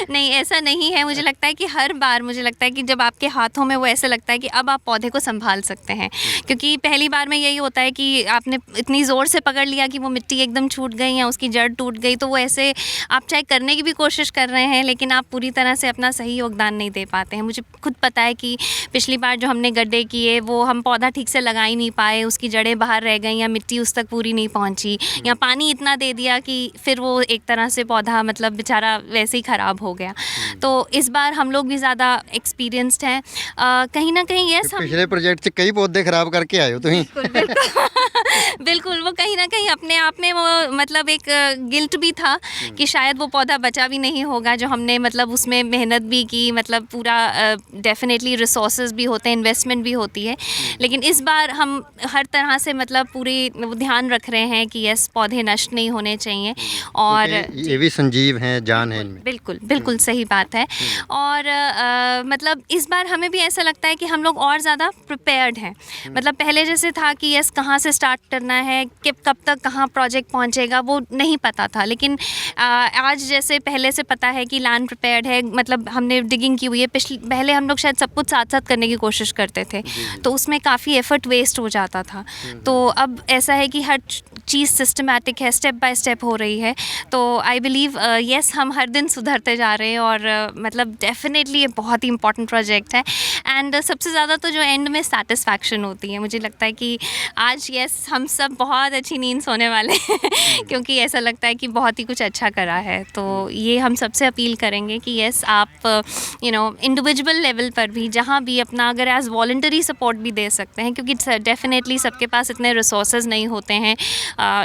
नहीं ऐसा नहीं है। मुझे लगता है कि हर बार मुझे लगता है कि जब आपके हाथों में वो ऐसे लगता है कि अब आप पौधे को संभाल सकते हैं, क्योंकि पहली बार में यही होता है कि आपने इतनी ज़ोर से पकड़ लिया कि वो मिट्टी एकदम छूट गई या उसकी जड़ टूट गई, तो वो ऐसे आप चाहे करने की भी कोशिश कर रहे हैं लेकिन आप पूरी तरह से अपना सही योगदान नहीं दे पाते हैं। मुझे खुद पता है कि पिछली बार जो हमने गड्ढे किए वो हम पौधा ठीक से लगा ही नहीं पाए, उसकी जड़ें बाहर रह गई या मिट्टी उस तक पूरी नहीं पहुंची, या पानी इतना दे दिया कि फिर वो एक तरह से पौधा मतलब बेचारा वैसे ही ख़राब हो गया। तो इस बार हम लोग भी ज़्यादा एक्सपीरियंस्ड हैं कहीं ना कहीं। यस, हम पिछले प्रोजेक्ट 'ਚ कई पौधे खराब करके आए हो तुम। बिल्कुल वो कहीं ना कहीं अपने आप में वो मतलब एक गिल्ट भी था कि शायद वो पौधा बचा भी नहीं होगा जो हमने मतलब उसमें मेहनत भी की, मतलब पूरा डेफिनेटली रिसोर्सेज भी होते हैं, इन्वेस्टमेंट भी होती है, लेकिन इस बार हम हर तरह से मतलब पूरी ध्यान रख रहे हैं कि यस, पौधे नष्ट नहीं होने चाहिए। और ये भी संजीव हैं, जान है इनमें। बिल्कुल बिल्कुल सही बात है। और मतलब इस बार हमें भी ऐसा लगता है कि हम लोग और ज़्यादा प्रिपेयर्ड हैं। मतलब पहले जैसे था कि यस, कहाँ से स्टार्ट करना है कि कब तक कहाँ प्रोजेक्ट पहुँचेगा वो नहीं पता था। लेकिन आज जैसे पहले से पता है कि लैंड प्रिपेयर्ड है, मतलब हमने डिगिंग की हुई है। पहले हम लोग शायद सब कुछ साथ साथ करने की कोशिश करते थे, तो उसमें काफ़ी एफर्ट वेस्ट हो जाता था। तो अब ऐसा है कि हर चीज़ सिस्टमैटिक है, स्टेप बाय स्टेप हो रही है। तो आई बिलीव येस, हम हर दिन सुधरते जा रहे हैं और मतलब डेफिनेटली ये बहुत ही इंपॉर्टेंट प्रोजेक्ट है। एंड सबसे ज़्यादा तो जो एंड में सेटिस्फैक्शन होती है, मुझे लगता है कि आज येस हम सब बहुत अच्छी नींद सोने वाले हैं क्योंकि ऐसा लगता है कि बहुत ही कुछ अच्छा करा है। तो ये हम सबसे अपील करेंगे कि येस आप इंडिविजुअल लेवल पर भी जहाँ भी अपना अगर एज वॉलंटरी सपोर्ट भी दे सकते हैं, क्योंकि डेफिनेटली सबके पास इतने रिसोर्सेज नहीं होते हैं,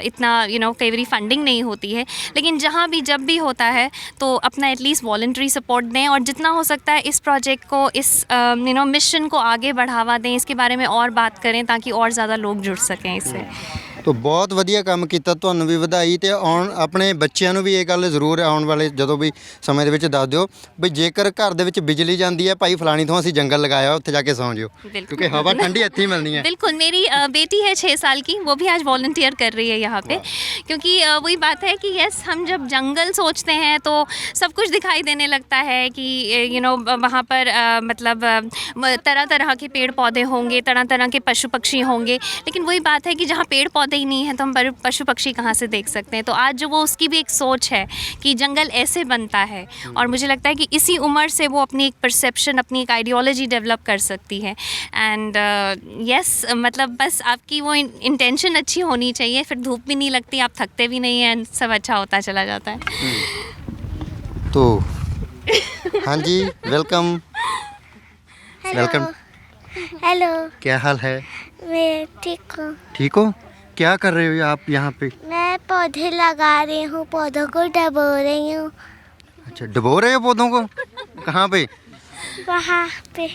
इतना कई बार फंडिंग नहीं होती है। लेकिन जहाँ भी जब भी होता है तो अपना एटलीस्ट वॉलंटरी सपोर्ट दें और जितना हो सकता है इस प्रोजेक्ट को, इस मिशन को आगे बढ़ावा दें, इसके बारे में और बात करें ताकि और ज़्यादा लोग जुड़ सकें इससे। तो बहुत ਵਧੀਆ ਕੰਮ ਕੀਤਾ, ਤੁਹਾਨੂੰ ਵੀ ਵਧਾਈ। ਤੇ ਆਉਣ ਆਪਣੇ ਬੱਚਿਆਂ ਨੂੰ ਵੀ ਇਹ ਗੱਲ ਜ਼ਰੂਰ ਆਉਣ ਵਾਲੇ ਜਦੋਂ ਵੀ ਸਮੇਂ ਦੇ ਵਿੱਚ ਦੱਸ ਦਿਓ ਵੀ ਜੇਕਰ ਘਰ ਦੇ ਵਿੱਚ ਬਿਜਲੀ ਜਾਂਦੀ ਹੈ, ਭਾਈ ਫਲਾਣੀ ਥਾਂ ਅਸੀਂ ਜੰਗਲ ਲਗਾਇਆ, ਉੱਥੇ ਜਾ ਕੇ ਸੌਂ ਜਿਓ, क्योंकि हवा ठंडी ਇੱਥੇ ही मिलनी है। बिल्कुल, मेरी बेटी है 6 साल की, वो भी आज वॉलंटियर कर रही है यहाँ पे, क्योंकि वही बात है कि यस हम जब जंगल सोचते हैं तो सब कुछ दिखाई देने लगता है कि वहाँ पर मतलब तरह तरह के पेड़ पौधे होंगे, तरह तरह के पशु पक्षी होंगे। लेकिन वही बात है कि जहाँ पेड़ पौधे ही नहीं है तो हम पशु पक्षी कहाँ से देख सकते हैं। तो आज जो वो उसकी भी एक सोच है कि जंगल ऐसे बनता है, और मुझे लगता है कि इसी उम्र से वो अपनी एक परसेप्शन, अपनी एक आइडियोलॉजी डेवलप कर सकती है। एंड यस मतलब बस आपकी वो इंटेंशन अच्छी होनी चाहिए, फिर धूप भी नहीं लगती, आप थकते भी नहीं हैं, सब अच्छा होता चला जाता है। तो हाँ जी, वेलकम। वेलकम। हेलो, क्या हाल है? मैं ठीक हूँ। ठीक हो? क्या कर रहे हो आप यहाँ पे? मैं पौधे लगा रही हूँ, पौधों को डबो रही हूँ। अच्छा, डुबो रहे हो पौधों को? कहाँ पे? वहाँ पे।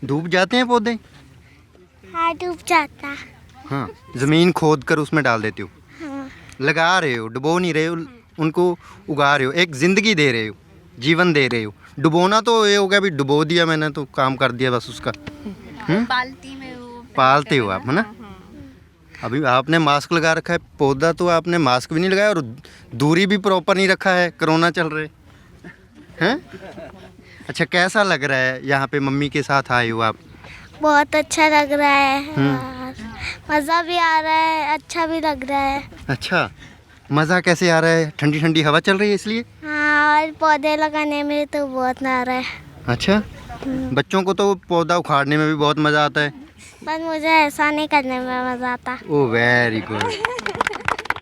डूब जाते हैं पौधे? हाँ, डूब जाता। हाँ, ज़मीन खोद कर उसमें डाल देते हो। हाँ। लगा रहे हो, डुबो नहीं रहे हो, उनको उगा रहे हो, एक ज़िंदगी दे रहे हो, जीवन दे रहे हो। डुबोना तो ये हो गया भी डुबो दिया मैंने, तो काम कर दिया बस उसका। पालती में वो पालते हो आप, है ना? अभी आपने मास्क लगा रखा है, पौधा तो आपने मास्क भी नहीं लगाया और दूरी भी प्रॉपर नहीं रखा है, कोरोना चल रहे हैं। अच्छा, कैसा लग रहा है यहाँ पे मम्मी के साथ आए हो आप? बहुत अच्छा लग रहा है और मज़ा भी आ रहा है, अच्छा भी लग रहा है। अच्छा, मज़ा कैसे आ रहा है? ठंडी ठंडी हवा चल रही है इसलिए? हाँ, और पौधे लगाने में तो बहुत ना आ रहा है। अच्छा, बच्चों को तो पौधा उखाड़ने में भी बहुत मज़ा आता है, पर मुझे ऐसा नहीं करने में मज़ा आता। ओ वेरी गुड।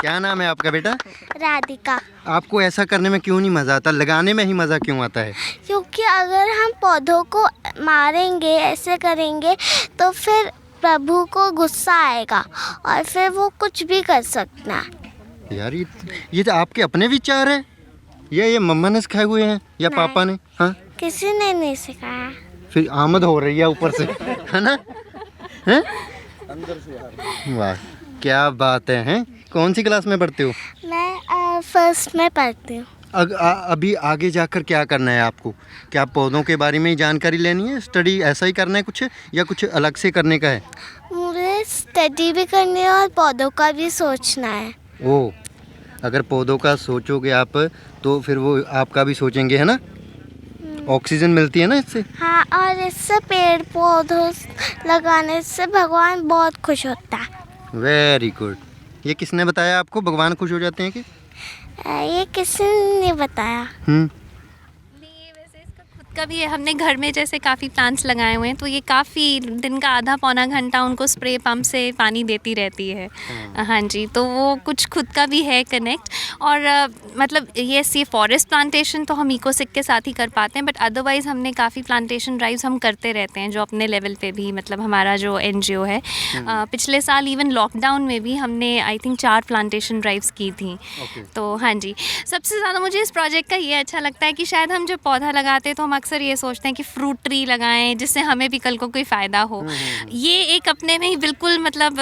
क्या नाम है आपका बेटा? राधिका। आपको ऐसा करने में क्यों नहीं मज़ा आता, लगाने में ही मज़ा क्यों आता है? क्योंकि अगर हम पौधों को मारेंगे, ऐसे करेंगे, तो फिर प्रभु को गुस्सा आएगा और फिर वो कुछ भी कर सकता है। यार ये तो आपके अपने विचार है या ये मम्मा ने सिखाए हुए हैं या नहीं। पापा ने? हाँ, किसी ने नहीं सिखाया। फिर आमद हो रही है ऊपर से, है ना? हैं? वाह, क्या बात है, हैं? कौन सी क्लास में पढ़ते हो? मैं फर्स्ट में पढ़ती हूँ। अभी आगे जाकर क्या करना है आपको? क्या पौधों के बारे में ही जानकारी लेनी है, स्टडी ऐसा ही करना है कुछ, या कुछ अलग से करने का है? मुझे स्टडी भी करनी है और पौधों का भी सोचना है। ओ, अगर पौधों का सोचोगे आप तो फिर वो आपका भी सोचेंगे, है ना? ऑक्सीजन मिलती है ना इससे। हाँ, और इससे पेड़ पौधों लगाने से भगवान बहुत खुश होता है। Very good. ये किसने बताया आपको भगवान खुश हो जाते हैं कि? ये किसी ने नहीं बताया। नहीं, वैसे इसका खुद का भी है। हमने घर में जैसे काफ़ी प्लांट्स लगाए हुए हैं, तो ये काफ़ी दिन का आधा पौना घंटा उनको स्प्रे पंप से पानी देती रहती है। हाँ जी, तो वो कुछ खुद का भी है कनेक्ट। और मतलब ये फॉरेस्ट प्लांटेशन तो हम इकोसिक के साथ ही कर पाते हैं, बट अदरवाइज़ हमने काफ़ी प्लांटेशन ड्राइव्स हम करते रहते हैं, जो अपने लेवल पे भी, मतलब हमारा जो NGO है, पिछले साल इवन लॉकडाउन में भी हमने आई थिंक 4 प्लांटेशन ड्राइव्स की थी। तो हाँ जी, सबसे ज़्यादा मुझे इस प्रोजेक्ट का ये अच्छा लगता है कि शायद हम जब पौधा लगाते हैं तो हम अक्सर ये सोचते हैं कि फ्रूट ट्री लगाएं जिससे हमें भी कल को कोई फ़ायदा हो। ये एक अपने में ही बिल्कुल मतलब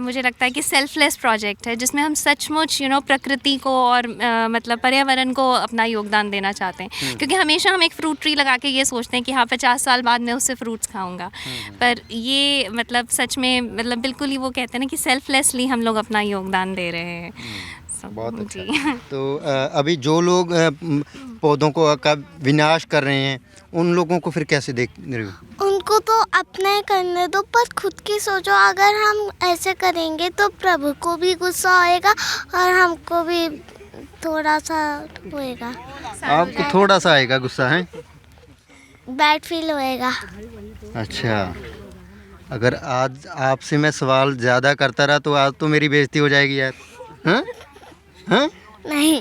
मुझे लगता है कि सेल्फलेस प्रोजेक्ट है जिसमें हम सचमुच प्रकृति को और मतलब पर्यावरण को अपना योगदान देना चाहते हैं। क्योंकि हमेशा हम एक फ्रूट ट्री लगा के ये सोचते हैं कि हाँ 50 साल बाद मैं उससे फ्रूट्स खाऊंगा, पर ये मतलब सच में मतलब बिल्कुल ही वो कहते हैं ना कि सेल्फलेसली हम लोग अपना योगदान दे रहे हैं। बहुत अच्छा। जी। तो अभी जो लोग पौधों को का विनाश कर रहे हैं उन लोगों को फिर कैसे देख रहे हो? उनको तो अपना ही करने दो, पर खुद की सोचो। अगर हम ऐसे करेंगे तो प्रभु को भी गुस्सा आएगा और हमको भी थोड़ा सा होएगा, आपको थोड़ा सा आएगा गुस्सा है? बैड फील होएगा। अच्छा, अगर आज आपसे मैं सवाल ज़्यादा करता रहा तो आज तो मेरी बेइज्जती हो जाएगी यार। हाँ हाँ, नहीं,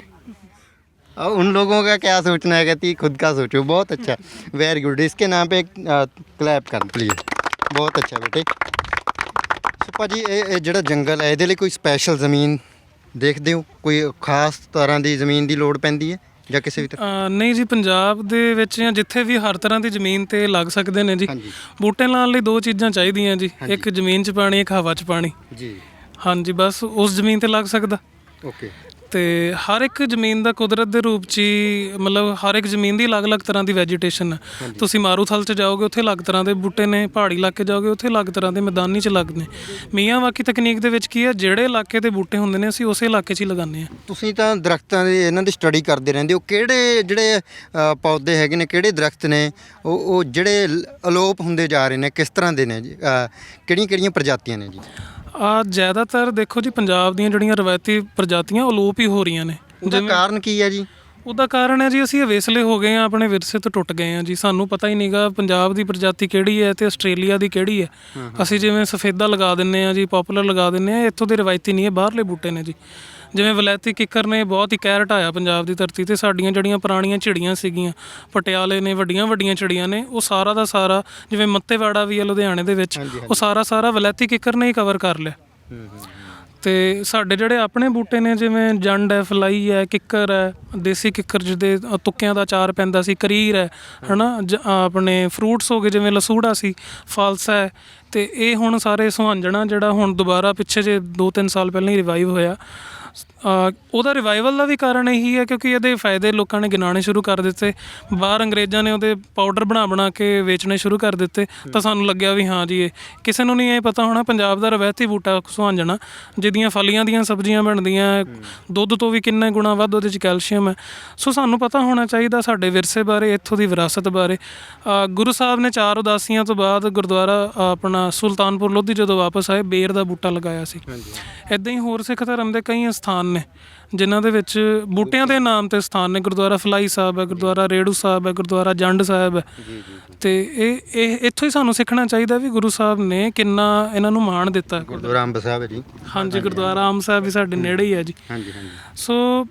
और उन लोगों का क्या सोचना है? कहती खुद का सोचो। बहुत अच्छा, वेरी गुड। इसके नाम पे एक क्लैप कर प्लीज़। बहुत अच्छा बेटे। ਸੋ ਭਾਜੀ ਇਹ ਜਿਹੜਾ ਜੰਗਲ ਹੈ ਇਹਦੇ ਲਈ ਕੋਈ ਸਪੈਸ਼ਲ ਜ਼ਮੀਨ ਦੇਖਦੇ ਹੋ? ਕੋਈ ਖਾਸ ਤਰ੍ਹਾਂ ਦੀ ਜ਼ਮੀਨ ਦੀ ਲੋੜ ਪੈਂਦੀ ਹੈ ਜਾਂ ਕਿਸੇ ਵੀ ਤਰ੍ਹਾਂ? ਨਹੀਂ ਜੀ, ਪੰਜਾਬ ਦੇ ਵਿੱਚ ਜਾਂ ਜਿੱਥੇ ਵੀ ਹਰ ਤਰ੍ਹਾਂ ਦੀ ਜ਼ਮੀਨ ਤੇ ਲੱਗ ਸਕਦੇ ਨੇ ਜੀ। ਹਾਂਜੀ ਬੂਟੇ ਲਾਉਣ ਲਈ 2 ਚੀਜ਼ਾਂ ਚਾਹੀਦੀਆਂ ਜੀ, ਇੱਕ ਜ਼ਮੀਨ 'ਚ ਪਾਣੀ, ਇੱਕ ਹਵਾ 'ਚ ਪਾਣੀ। ਜੀ, ਹਾਂਜੀ, ਬਸ ਉਸ ਜ਼ਮੀਨ ਤੇ ਲੱਗ ਸਕਦਾ। ਓਕੇ। ਤੇ ਹਰ ਇੱਕ ਜ਼ਮੀਨ ਦਾ ਕੁਦਰਤ ਦੇ ਰੂਪ 'ਚ ਹੀ ਮਤਲਬ ਹਰ ਇੱਕ ਜ਼ਮੀਨ ਦੀ ਅਲੱਗ-ਅਲੱਗ ਤਰ੍ਹਾਂ ਦੀ ਵੈਜੀਟੇਸ਼ਨ ਹੈ। ਤੁਸੀਂ ਮਾਰੂਥਲ 'ਚ ਜਾਓਗੇ ਉੱਥੇ ਅਲੱਗ ਤਰ੍ਹਾਂ ਦੇ ਬੂਟੇ ਨੇ, ਪਹਾੜੀ ਇਲਾਕੇ ਜਾਓਗੇ ਉੱਥੇ ਅਲੱਗ ਤਰ੍ਹਾਂ ਦੇ, ਮੈਦਾਨੀ 'ਚ ਅਲੱਗ ਨੇ। ਮੀਆਂਵਾਕੀ ਤਕਨੀਕ ਦੇ ਵਿੱਚ ਕੀ ਹੈ, ਜਿਹੜੇ ਇਲਾਕੇ ਦੇ ਬੂਟੇ ਹੁੰਦੇ ਨੇ ਅਸੀਂ ਉਸੇ ਇਲਾਕੇ 'ਚ ਹੀ ਲਗਾਉਂਦੇ ਹਾਂ। ਤੁਸੀਂ ਤਾਂ ਦਰਖਤਾਂ ਦੀ ਇਹਨਾਂ ਦੀ ਸਟੱਡੀ ਕਰਦੇ ਰਹਿੰਦੇ ਹੋ। ਕਿਹੜੇ ਜਿਹੜੇ ਪੌਦੇ ਹੈਗੇ ਨੇ, ਕਿਹੜੇ ਦਰਖਤ ਨੇ ਉਹ ਜਿਹੜੇ ਅਲੋਪ ਹੁੰਦੇ ਜਾ ਰਹੇ ਨੇ, ਕਿਸ ਤਰ੍ਹਾਂ ਦੇ ਨੇ ਜੀ? ਕਿਹੜੀਆਂ ਕਿਹੜੀਆਂ ਪ੍ਰਜਾਤੀਆਂ ਨੇ ਜੀ? ਜ਼ਿਆਦਾਤਰ ਦੇਖੋ ਜੀ, ਪੰਜਾਬ ਦੀਆਂ ਜਿਹੜੀਆਂ ਰਵਾਇਤੀ ਪ੍ਰਜਾਤੀਆਂ ਅਲੋਪ ਹੀ ਹੋ ਰਹੀਆਂ ਨੇ। ਉਹਦਾ ਕਾਰਨ ਕੀ ਹੈ ਜੀ? ਉਹਦਾ ਕਾਰਨ ਹੈ ਜੀ, ਅਸੀਂ ਅਵੇਸਲੇ ਹੋ ਗਏ ਹਾਂ, ਆਪਣੇ ਵਿਰਸੇ ਤੋਂ ਟੁੱਟ ਗਏ ਹਾਂ ਜੀ। ਸਾਨੂੰ ਪਤਾ ਹੀ ਨਹੀਂਗਾ ਪੰਜਾਬ ਦੀ ਪ੍ਰਜਾਤੀ ਕਿਹੜੀ ਹੈ ਤੇ ਆਸਟ੍ਰੇਲੀਆ ਦੀ ਕਿਹੜੀ ਹੈ। ਅਸੀਂ ਜਿਵੇਂ ਸਫੇਦਾ ਲਗਾ ਦਿੰਦੇ ਹਾਂ ਜੀ, ਪੋਪੂਲਰ ਲਗਾ ਦਿੰਦੇ ਹਾਂ, ਇੱਥੋਂ ਦੇ ਰਵਾਇਤੀ ਨਹੀਂ ਹੈ, ਬਾਹਰਲੇ ਬੂਟੇ ਨੇ ਜੀ। ਜਿਵੇਂ ਵਲੈਤੀ ਕਿੱਕਰ ਨੇ ਬਹੁਤ ਹੀ ਕਹਿਰ ਢਾਇਆ ਪੰਜਾਬ ਦੀ ਧਰਤੀ ਤੇ। ਸਾਡੀਆਂ ਜਿਹੜੀਆਂ ਪੁਰਾਣੀਆਂ ਚਿੜੀਆਂ ਸੀਗੀਆਂ, ਪਟਿਆਲੇ ਨੇ, ਵੱਡੀਆਂ ਵੱਡੀਆਂ ਚਿੜੀਆਂ ਨੇ, ਉਹ ਸਾਰਾ ਦਾ ਸਾਰਾ, ਜਿਵੇਂ ਮੱਤੇਵਾੜਾ ਵੀ ਹੈ ਲੁਧਿਆਣੇ ਦੇ ਵਿੱਚ, ਉਹ ਸਾਰਾ ਵਲੈਤੀ ਕਿੱਕਰ ਨੇ ਹੀ ਕਵਰ ਕਰ ਲਿਆ। ਤੇ ਸਾਡੇ ਜਿਹੜੇ ਆਪਣੇ ਬੂਟੇ ਨੇ, ਜਿਵੇਂ ਜੰਡ ਹੈ, ਫਲਾਈ ਹੈ, ਕਿੱਕਰ ਹੈ, ਦੇਸੀ ਕਿੱਕਰ ਜਿਹਦੇ ਤੁੱਕਿਆਂ ਦਾ ਅਚਾਰ ਪੈਂਦਾ ਸੀ, ਕਰੀਰ ਹੈ ਨਾ, ਆਪਣੇ ਫਰੂਟਸ ਹੋ ਗਏ ਜਿਵੇਂ ਲਸੂੜਾ ਸੀ, ਫਾਲਸਾ ਹੈ, ਤੇ ਇਹ ਹੁਣ ਸਾਰੇ ਸੁਹਾਂਜਣਾ ਜਿਹੜਾ ਹੁਣ ਦੁਬਾਰਾ ਪਿੱਛੇ ਜੇ 2-3 ਸਾਲ ਪਹਿਲਾਂ ਹੀ ਰਿਵਾਈਵ ਹੋਇਆ। ਉਹਦਾ ਰਿਵਾਈਵਲ ਦਾ ਵੀ ਕਾਰਨ ਇਹੀ ਹੈ ਕਿਉਂਕਿ ਇਹਦੇ ਫਾਇਦੇ ਲੋਕਾਂ ਨੇ ਗਿਣਾਉਣੇ ਸ਼ੁਰੂ ਕਰ ਦਿੱਤੇ। ਬਾਹਰ ਅੰਗਰੇਜ਼ਾਂ ਨੇ ਉਹਦੇ ਪਾਊਡਰ ਬਣਾ ਕੇ ਵੇਚਣੇ ਸ਼ੁਰੂ ਕਰ ਦਿੱਤੇ, ਤਾਂ ਸਾਨੂੰ ਲੱਗਿਆ ਵੀ ਹਾਂ ਜੀ, ਇਹ ਕਿਸੇ ਨੂੰ ਨਹੀਂ ਇਹ ਪਤਾ ਹੋਣਾ ਪੰਜਾਬ ਦਾ ਰਵਾਇਤੀ ਬੂਟਾ ਸੁਹਾਂਜਣਾ, ਜਿਹਦੀਆਂ ਫਲੀਆਂ ਦੀਆਂ ਸਬਜ਼ੀਆਂ ਬਣਦੀਆਂ, ਦੁੱਧ ਤੋਂ ਵੀ ਕਿੰਨੇ ਗੁਣਾ ਵੱਧ ਉਹਦੇ 'ਚ ਕੈਲਸ਼ੀਅਮ ਹੈ। ਸੋ ਸਾਨੂੰ ਪਤਾ ਹੋਣਾ ਚਾਹੀਦਾ ਸਾਡੇ ਵਿਰਸੇ ਬਾਰੇ, ਇੱਥੋਂ ਦੀ ਵਿਰਾਸਤ ਬਾਰੇ। ਗੁਰੂ ਸਾਹਿਬ ਨੇ 4 ਉਦਾਸੀਆਂ ਤੋਂ ਬਾਅਦ ਗੁਰਦੁਆਰਾ ਆਪਣਾ ਸੁਲਤਾਨਪੁਰ ਲੋਧੀ ਜਦੋਂ ਵਾਪਸ ਆਏ, ਬੇਰ ਦਾ ਬੂਟਾ ਲਗਾਇਆ ਸੀ। ਇੱਦਾਂ ਹੀ ਹੋਰ ਸਿੱਖ ਧਰਮ ਦੇ ਕਈ ਸਥਾਨ ਨੇ ਜਿਨ੍ਹਾਂ ਦੇ ਵਿੱਚ ਬੂਟਿਆਂ ਦੇ ਨਾਮ ਤੇ ਸਥਾਨ ਨੇ। ਗੁਰਦੁਆਰਾ ਫਲਾਈ ਸਾਹਿਬ ਹੈ, ਗੁਰਦੁਆਰਾ ਰੇੜੂ ਸਾਹਿਬ ਹੈ, ਗੁਰਦੁਆਰਾ ਜੰਡ ਸਾਹਿਬ ਹੈ। ਤੇ ਇਹ ਇੱਥੋਂ ਹੀ ਸਾਨੂੰ ਸਿੱਖਣਾ ਚਾਹੀਦਾ ਵੀ ਗੁਰੂ ਸਾਹਿਬ ਨੇ ਕਿੰਨਾ ਇਹਨਾਂ ਨੂੰ ਮਾਣ ਦਿੱਤਾ। ਗੁਰਦੁਆਰਾ ਅੰਬ ਸਾਹਿਬ ਹੈ ਜੀ। ਹਾਂਜੀ, ਗੁਰਦੁਆਰਾ ਅੰਬ ਸਾਹਿਬ ਵੀ ਸਾਡੇ ਨੇੜੇ ਹੀ ਹੈ ਜੀ। ਹਾਂਜੀ ਹਾਂਜੀ। ਸੋ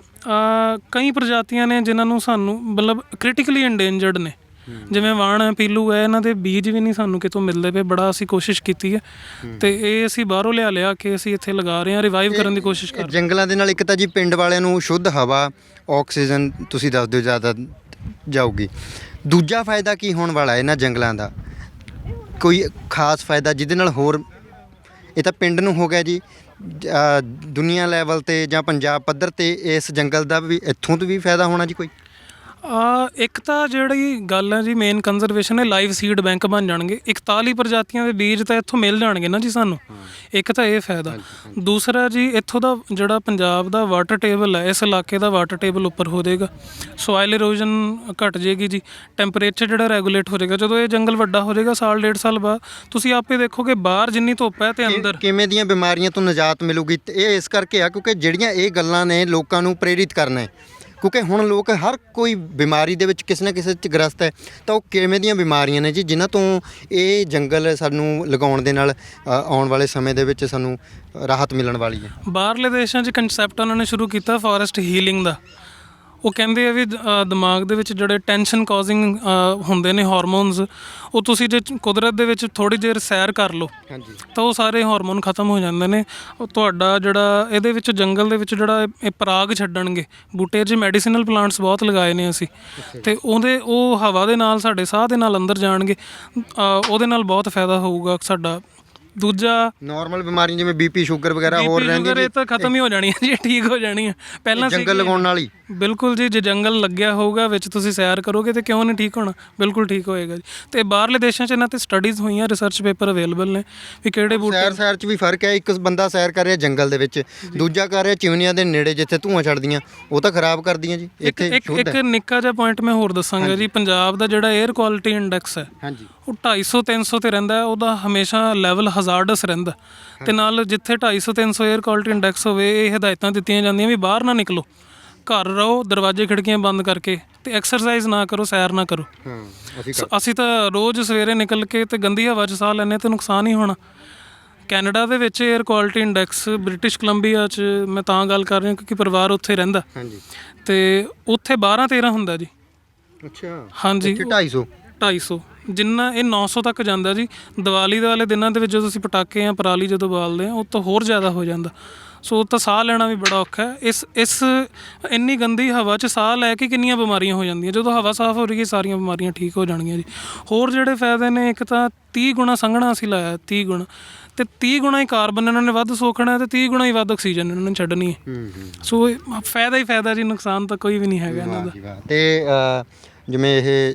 ਕਈ ਪ੍ਰਜਾਤੀਆਂ ਨੇ ਜਿਨ੍ਹਾਂ ਨੂੰ ਸਾਨੂੰ ਮਤਲਬ ਕ੍ਰਿਟੀਕਲੀ ਇੰਡੇਂਜਰਡ ਨੇ, ਜਿਵੇਂ ਵਾਣ ਹੈ, ਪੀਲੂ ਹੈ, ਇਹਨਾਂ ਦੇ ਬੀਜ ਵੀ ਨਹੀਂ ਸਾਨੂੰ ਕਿਤੋਂ ਮਿਲਦੇ ਪਏ। ਬੜਾ ਅਸੀਂ ਕੋਸ਼ਿਸ਼ ਕੀਤੀ ਹੈ ਤੇ ਇਹ ਅਸੀਂ ਬਾਹਰੋਂ ਲਿਆ ਕੇ ਅਸੀਂ ਇੱਥੇ ਲਗਾ ਰਹੇ ਹਾਂ, ਰਿਵਾਈਵ ਕਰਨ ਦੀ ਕੋਸ਼ਿਸ਼ ਕਰ ਰਹੇ ਹਾਂ। ਜੰਗਲਾਂ ਦੇ ਨਾਲ ਇੱਕ ਤਾਂ ਜੀ ਪਿੰਡ ਵਾਲਿਆਂ ਨੂੰ ਸ਼ੁੱਧ ਹਵਾ, ਆਕਸੀਜਨ ਤੁਸੀਂ ਦੱਸ ਦਿਓ ਜ਼ਿਆਦਾ ਜਾਊਗੀ। ਦੂਜਾ ਫਾਇਦਾ ਕੀ ਹੋਣ ਵਾਲਾ ਇਹਨਾਂ ਜੰਗਲਾਂ ਦਾ? ਕੋਈ ਖਾਸ ਫਾਇਦਾ ਜਿਹਦੇ ਨਾਲ ਹੋਰ, ਇਹ ਤਾਂ ਪਿੰਡ ਨੂੰ ਹੋ ਗਿਆ ਜੀ, ਦੁਨੀਆ ਲੈਵਲ ਤੇ ਜਾਂ ਪੰਜਾਬ ਪੱਧਰ ਤੇ ਇਸ ਜੰਗਲ ਦਾ ਵੀ ਇੱਥੋਂ ਤੋਂ ਵੀ ਫਾਇਦਾ ਹੋਣਾ ਜੀ ਕੋਈ? ਇੱਕ ਤਾਂ ਜਿਹੜੀ ਗੱਲ ਹੈ ਜੀ, ਮੇਨ ਕੰਜ਼ਰਵੇਸ਼ਨ ਹੈ, ਲਾਈਵ ਸੀਡ ਬੈਂਕ ਬਣ ਜਾਣਗੇ। 41 ਪ੍ਰਜਾਤੀਆਂ ਦੇ ਬੀਜ ਤਾਂ ਇੱਥੋਂ ਮਿਲ ਜਾਣਗੇ ਨਾ ਜੀ ਸਾਨੂੰ। ਇੱਕ ਤਾਂ ਇਹ ਫਾਇਦਾ। ਦੂਸਰਾ ਜੀ, ਇੱਥੋਂ ਦਾ ਜਿਹੜਾ ਪੰਜਾਬ ਦਾ ਵਾਟਰ ਟੇਬਲ ਹੈ, ਇਸ ਇਲਾਕੇ ਦਾ ਵਾਟਰ ਟੇਬਲ ਉੱਪਰ ਹੋ ਜਾਏਗਾ, ਸੋਇਲ ਇਰੋਜਨ ਘਟ ਜਾਏਗੀ ਜੀ, ਟੈਂਪਰੇਚਰ ਜਿਹੜਾ ਰੈਗੂਲੇਟ ਹੋ ਜਾਏਗਾ। ਜਦੋਂ ਇਹ ਜੰਗਲ ਵੱਡਾ ਹੋ ਜਾਏਗਾ, ਸਾਲ 1.5 ਸਾਲ ਬਾਅਦ, ਤੁਸੀਂ ਆਪੇ ਦੇਖੋਗੇ ਬਾਹਰ ਜਿੰਨੀ ਧੁੱਪ ਹੈ ਤੇ ਅੰਦਰ ਕਿਵੇਂ ਦੀਆਂ ਬਿਮਾਰੀਆਂ ਤੋਂ ਨਿਜਾਤ ਮਿਲੂਗੀ। ਇਹ ਇਸ ਕਰਕੇ ਆ ਕਿਉਂਕਿ ਜਿਹੜੀਆਂ ਇਹ ਗੱਲਾਂ ਨੇ ਲੋਕਾਂ ਨੂੰ ਪ੍ਰੇਰਿਤ ਕਰਨਾ ਹੈ, ਕਿਉਂਕਿ ਹੁਣ ਲੋਕ ਹਰ ਕੋਈ ਬਿਮਾਰੀ ਦੇ ਵਿੱਚ ਕਿਸੇ ਨਾ ਕਿਸੇ 'ਚ ਗ੍ਰਸਤ ਹੈ। ਤਾਂ ਉਹ ਕਿਵੇਂ ਦੀਆਂ ਬਿਮਾਰੀਆਂ ਨੇ ਜੀ ਜਿਨ੍ਹਾਂ ਤੋਂ ਇਹ ਜੰਗਲ ਸਾਨੂੰ ਲਗਾਉਣ ਦੇ ਨਾਲ ਆਉਣ ਵਾਲੇ ਸਮੇਂ ਦੇ ਵਿੱਚ ਸਾਨੂੰ ਰਾਹਤ ਮਿਲਣ ਵਾਲੀ ਹੈ? ਬਾਹਰਲੇ ਦੇਸ਼ਾਂ 'ਚ ਕੰਸੈਪਟ ਉਹਨਾਂ ਨੇ ਸ਼ੁਰੂ ਕੀਤਾ ਫੋਰੈਸਟ ਹੀਲਿੰਗ ਦਾ। ਉਹ ਕਹਿੰਦੇ ਆ ਵੀ ਦਿਮਾਗ ਦੇ ਵਿੱਚ ਜਿਹੜੇ ਟੈਨਸ਼ਨ ਕਾਜ਼ਿੰਗ ਹੁੰਦੇ ਨੇ ਹਾਰਮੋਨਸ, ਉਹ ਤੁਸੀਂ ਜੇ ਕੁਦਰਤ ਦੇ ਵਿੱਚ ਥੋੜੀ ਦੇਰ ਸੈਰ ਕਰ ਲਓ ਤਾਂ ਉਹ ਸਾਰੇ ਹਾਰਮੋਨ ਖਤਮ ਹੋ ਜਾਂਦੇ ਨੇ। ਉਹ ਤੁਹਾਡਾ ਜਿਹੜਾ ਇਹਦੇ ਵਿੱਚ ਜੰਗਲ ਦੇ ਵਿੱਚ ਜਿਹੜਾ ਇਹ ਪਰਾਗ ਛੱਡਣਗੇ ਬੂਟੇ 'ਚ, ਮੈਡੀਸਿਨਲ ਪਲਾਂਟਸ ਬਹੁਤ ਲਗਾਏ ਨੇ ਅਸੀਂ, ਤੇ ਉਹ ਹਵਾ ਦੇ ਨਾਲ ਸਾਡੇ ਸਾਹ ਦੇ ਨਾਲ ਅੰਦਰ ਜਾਣਗੇ, ਉਹਦੇ ਨਾਲ ਬਹੁਤ ਫਾਇਦਾ ਹੋਊਗਾ ਸਾਡਾ। ਦੂਜਾ ਨਾਰਮਲ ਬਿਮਾਰੀਆਂ ਜਿਵੇਂ ਬੀਪੀ ਸ਼ੂਗਰ ਵਗੈਰਾ ਹੋਰ ਰਹਿੰਦੀਆਂ ਇਹ ਤਾਂ ਖਤਮ ਹੀ ਹੋ ਜਾਣੀ ਹੈ ਜੀ, ਠੀਕ ਹੋ ਜਾਣੀ ਹੈ। ਪਹਿਲਾਂ ਜੰਗਲ ਲਗਾਉਣ ਨਾਲ ਹੀ ਬਿਲਕੁਲ ਜੀ, ਜੇ ਜੰਗਲ ਲੱਗਿਆ ਹੋਊਗਾ ਵਿੱਚ ਤੁਸੀਂ ਸੈਰ ਕਰੋਗੇ ਤੇ ਕਿਉਂ ਨਹੀਂ ਠੀਕ ਹੋਣਾ, ਬਿਲਕੁਲ ਠੀਕ ਹੋਏਗਾ ਜੀ। ਤੇ ਬਾਹਰਲੇ ਦੇਸ਼ਾਂ 'ਚ ਇਹਨਾਂ ਤੇ ਸਟੱਡੀਜ਼ ਹੋਈਆਂ, ਰਿਸਰਚ ਪੇਪਰ ਅਵੇਲੇਬਲ ਨੇ ਵੀ ਕਿਹੜੇ ਬੂਟੇ। ਸੈਰ 'ਚ ਵੀ ਫਰਕ ਹੈ, ਇੱਕ ਬੰਦਾ ਸੈਰ ਕਰ ਰਿਹਾ ਜੰਗਲ ਦੇ ਵਿੱਚ, ਦੂਜਾ ਕਰ ਰਿਹਾ ਚਿਮਨੀਆਂ ਦੇ ਨੇੜੇ ਜਿੱਥੇ ਧੂਆਂ ਛੱਡਦੀਆਂ, ਉਹ ਤਾਂ ਖਰਾਬ ਕਰਦੀਆਂ ਜੀ। ਇੱਥੇ ਇੱਕ ਨਿੱਕਾ ਜਿਹਾ ਪੁਆਇੰਟ ਮੈਂ ਹੋਰ ਦੱਸਾਂਗਾ ਜੀ। ਪੰਜਾਬ ਦਾ ਜਿਹੜਾ 에ਅਰ ਕੁਆਲਿਟੀ ਇੰਡੈਕਸ ਹੈ ਉਹ 250-300 ਤੇ ਰਹਿੰਦਾ, ਉਹਦਾ ਹਮੇਸ਼ਾ ਲੈਵਲ ਹਜ਼ਾਰਡਸ ਰਹਿੰਦਾ। ਤੇ ਨਾਲ ਜਿੱਥੇ 250-300 에ਅਰ ਕੁਆਲਿਟੀ ਇੰਡੈਕਸ ਹੋਵੇ, ਇਹ ਹਦਾਇਤਾਂ ਦਿੱਤੀਆਂ ਜਾਂਦੀਆਂ ਵੀ ਬਾਹਰ ਨਾ ਨਿਕਲੋ, ਘਰ ਰਹੋ, ਦਰਵਾਜ਼ੇ ਖਿੜਕੀਆਂ ਬੰਦ ਕਰਕੇ, ਤੇ ਐਕਸਰਸਾਈਜ਼ ਨਾ ਕਰੋ, ਸੈਰ ਨਾ ਕਰੋ। ਅਸੀਂ ਤਾਂ ਰੋਜ਼ ਸਵੇਰੇ ਨਿਕਲ ਕੇ ਤੇ ਗੰਦੀ ਹਵਾ 'ਚ ਸਾਹ ਲੈਂਦੇ ਤੇ ਨੁਕਸਾਨ ਹੀ ਹੋਣਾ। ਕੈਨੇਡਾ ਦੇ ਵਿੱਚ air quality index, British Columbia 'ਚ ਮੈਂ ਤਾਂ ਗੱਲ ਕਰ ਰਿਹਾ ਕਿਉਂਕਿ ਪਰਿਵਾਰ ਉੱਥੇ ਰਹਿੰਦਾ, ਤੇ ਉੱਥੇ 12-13 ਹੁੰਦਾ ਜੀ। ਅੱਛਾ, ਹਾਂਜੀ, 250 ਜਿੰਨਾ ਇਹ 900 ਤੱਕ ਜਾਂਦਾ ਜੀ। ਦੀਵਾਲੀ ਦੇ ਵਾਲੇ ਦਿਨਾਂ ਦੇ ਵਿੱਚ ਜਦੋਂ ਅਸੀਂ ਪਟਾਕੇ ਜਾਂ ਪਰਾਲੀ ਜਦੋਂ ਬਾਲਦੇ ਹਾਂ, ਉਹ ਤਾਂ ਹੋਰ ਜ਼ਿਆਦਾ ਹੋ ਜਾਂਦਾ। ਸੋ ਉਹ ਤਾਂ ਸਾਹ ਲੈਣਾ ਵੀ ਬੜਾ ਔਖਾ ਹੈ। ਇਸ ਇੰਨੀ ਗੰਦੀ ਹਵਾ 'ਚ ਸਾਹ ਲੈ ਕੇ ਕਿੰਨੀਆਂ ਬਿਮਾਰੀਆਂ ਹੋ ਜਾਂਦੀਆਂ। ਜਦੋਂ ਹਵਾ ਸਾਫ਼ ਹੋ ਰਹੀ ਹੈ, ਸਾਰੀਆਂ ਬਿਮਾਰੀਆਂ ਠੀਕ ਹੋ ਜਾਣਗੀਆਂ ਜੀ। ਹੋਰ ਜਿਹੜੇ ਫਾਇਦੇ ਨੇ, ਇੱਕ ਤਾਂ 30 ਗੁਣਾ ਸੰਘਣਾ ਅਸੀਂ ਲਾਇਆ, 30 ਗੁਣਾ, ਤੇ 30 ਗੁਣਾ ਹੀ ਕਾਰਬਨ ਇਹਨਾਂ ਨੇ ਵੱਧ ਸੋਖਣਾ ਤੇ 30 ਗੁਣਾ ਹੀ ਵੱਧ ਆਕਸੀਜਨ ਇਹਨਾਂ ਨੇ ਛੱਡਣੀ ਹੈ। ਸੋ ਫਾਇਦਾ ਹੀ ਫਾਇਦਾ ਜੀ, ਨੁਕਸਾਨ ਤਾਂ ਕੋਈ ਵੀ ਨਹੀਂ ਹੈਗਾ ਇਹਨਾਂ ਦਾ। ਤੇ ਜਿਵੇਂ ਇਹ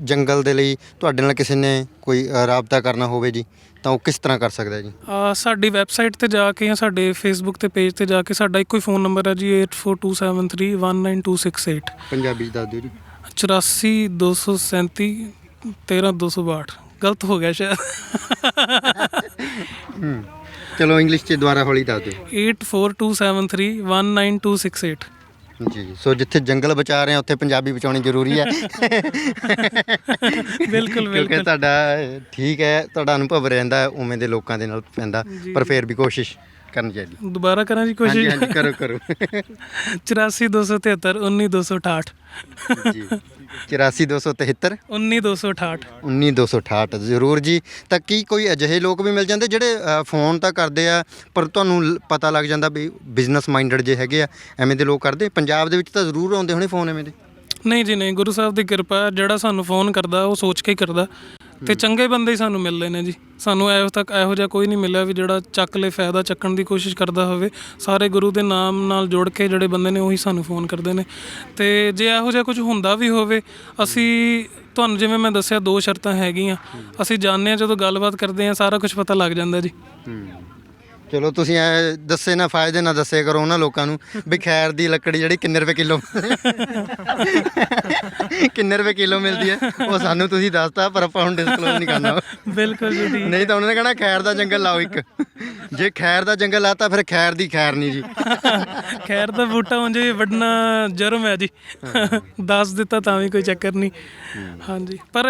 ਜੰਗਲ ਦੇ ਲਈ ਤੁਹਾਡੇ ਨਾਲ ਕਿਸੇ ਨੇ ਕੋਈ ਰਾਬਤਾ ਕਰਨਾ ਹੋਵੇ ਜੀ, ਤਾਂ ਉਹ ਕਿਸ ਤਰ੍ਹਾਂ ਕਰ ਸਕਦਾ ਜੀ? ਸਾਡੀ ਵੈਬਸਾਈਟ ਤੇ ਜਾ ਕੇ ਜਾਂ ਸਾਡੇ ਫੇਸਬੁੱਕ ਤੇ ਪੇਜ ਤੇ ਜਾ ਕੇ, ਸਾਡਾ ਇੱਕੋ ਹੀ ਫ਼ੋਨ ਨੰਬਰ ਹੈ ਜੀ, 8427319268। ਪੰਜਾਬੀ 'ਚ ਦੱਸ ਦਿਓ ਜੀ। 84 237 13 262। ਗਲਤ ਹੋ ਗਿਆ ਸ਼ਾਇਦ। ਚਲੋ ਇੰਗਲਿਸ਼ 'ਚ ਦੁਬਾਰਾ ਹੌਲੀ ਦੱਸ ਦਿਓ। 84 237 ਜੀ। ਸੋ ਜਿੱਥੇ ਜੰਗਲ ਬਚਾ ਰਹੇ ਆ ਉੱਥੇ ਪੰਜਾਬੀ ਬਚਾਉਣੀ ਜ਼ਰੂਰੀ ਹੈ। ਬਿਲਕੁਲ ਕਿਉਂਕਿ ਤੁਹਾਡਾ ਠੀਕ ਹੈ, ਤੁਹਾਡਾ ਅਨੁਭਵ ਰਹਿੰਦਾ ਉਵੇਂ ਦੇ ਲੋਕਾਂ ਦੇ ਨਾਲ ਪੈਂਦਾ, ਪਰ ਫਿਰ ਵੀ ਕੋਸ਼ਿਸ਼ ਕਰਨੀ ਚਾਹੀਦੀ। ਦੁਬਾਰਾ ਕਰਾਂ ਜੀ ਕੋਸ਼ਿਸ਼? ਹਾਂਜੀ, ਕਰੋ। 84 273 19 268 ਜੀ। 84 273 19 268 19 268 ਜ਼ਰੂਰ ਜੀ। ਤਾਂ ਕੀ ਕੋਈ ਅਜਿਹੇ ਲੋਕ ਵੀ ਮਿਲ ਜਾਂਦੇ ਜਿਹੜੇ ਫੋਨ ਤਾਂ ਕਰਦੇ ਆ, ਪਰ ਤੁਹਾਨੂੰ ਪਤਾ ਲੱਗ ਜਾਂਦਾ ਵੀ ਬਿਜ਼ਨਸ ਮਾਈਂਡਡ ਜੇ ਹੈਗੇ ਆ, ਐਵੇਂ ਦੇ ਲੋਕ ਕਰਦੇ? ਪੰਜਾਬ ਦੇ ਵਿੱਚ ਤਾਂ ਜ਼ਰੂਰ ਆਉਂਦੇ ਹੋਣੇ ਫੋਨ ਐਵੇਂ ਦੇ? ਨਹੀਂ ਜੀ, ਨਹੀਂ, ਗੁਰੂ ਸਾਹਿਬ ਦੀ ਕਿਰਪਾ। ਜਿਹੜਾ ਸਾਨੂੰ ਫੋਨ ਕਰਦਾ ਉਹ ਸੋਚ ਕੇ ਹੀ ਕਰਦਾ, ਤੇ ਚੰਗੇ ਬੰਦੇ ਹੀ ਸਾਨੂੰ ਮਿਲਦੇ ਨੇ ਜੀ। ਸਾਨੂੰ ਇਹੋ ਜਿਹਾ ਕੋਈ ਨਹੀਂ ਮਿਲਿਆ ਵੀ ਜਿਹੜਾ ਚੱਕ ਲੈ, ਫਾਇਦਾ ਚੱਕਣ ਦੀ ਕੋਸ਼ਿਸ਼ ਕਰਦਾ ਹੋਵੇ। ਸਾਰੇ ਗੁਰੂ ਦੇ ਨਾਮ ਨਾਲ ਜੋੜ ਕੇ ਜਿਹੜੇ ਬੰਦੇ ਨੇ ਉਹੀ ਸਾਨੂੰ ਫੋਨ ਕਰਦੇ ਨੇ। ਤੇ ਜੇ ਇਹੋ ਜਿਹਾ ਕੁਝ ਹੁੰਦਾ ਵੀ ਹੋਵੇ, ਅਸੀਂ ਤੁਹਾਨੂੰ ਜਿਵੇਂ ਮੈਂ ਦੱਸਿਆ 2 ਸ਼ਰਤਾਂ ਹੈਗੀਆਂ। ਅਸੀਂ ਜਾਣਦੇ ਹਾਂ, ਜਦੋਂ ਗੱਲਬਾਤ ਕਰਦੇ ਹਾਂ ਸਾਰਾ ਕੁਝ ਪਤਾ ਲੱਗ ਜਾਂਦਾ ਜੀ। ਚਲੋ ਤੁਸੀਂ ਐ ਦੱਸੇ ਨਾ ਫਾਇਦੇ ਨਾ ਦੱਸੇ ਕਰੋ ਉਹਨਾਂ ਲੋਕਾਂ ਨੂੰ ਵੀ ਖੈਰ ਦੀ ਲੱਕੜੀ ਜਿਹੜੀ ਕਿੰਨੇ ਰੁਪਏ ਕਿਲੋ ਮਿਲਦੀ ਹੈ, ਉਹ ਸਾਨੂੰ ਤੁਸੀਂ ਦੱਸਤਾ, ਪਰ ਆਪਾਂ ਹੁਣ ਡਿਸਕਲੋਜ਼ ਨਹੀਂ ਕਰਨਾ। ਬਿਲਕੁਲ ਜੀ। ਨਹੀਂ ਤਾਂ ਉਹਨਾਂ ਨੇ ਕਹਿਣਾ ਖੈਰ ਦਾ ਜੰਗਲ ਲਾਓ ਇੱਕ। ਜੇ ਖੈਰ ਦਾ ਜੰਗਲ ਲਾਤਾ ਫਿਰ ਖੈਰ ਦੀ ਖੈਰ ਨਹੀਂ ਜੀ। ਖੈਰ ਦਾ ਬੂਟਾ ਉਂਝ ਵੀ ਵੱਢਣਾ ਜੁਰਮ ਹੈ ਜੀ। ਦੱਸ ਦਿੱਤਾ ਤਾਂ ਵੀ ਕੋਈ ਚੱਕਰ ਨਹੀਂ। ਹਾਂਜੀ, ਪਰ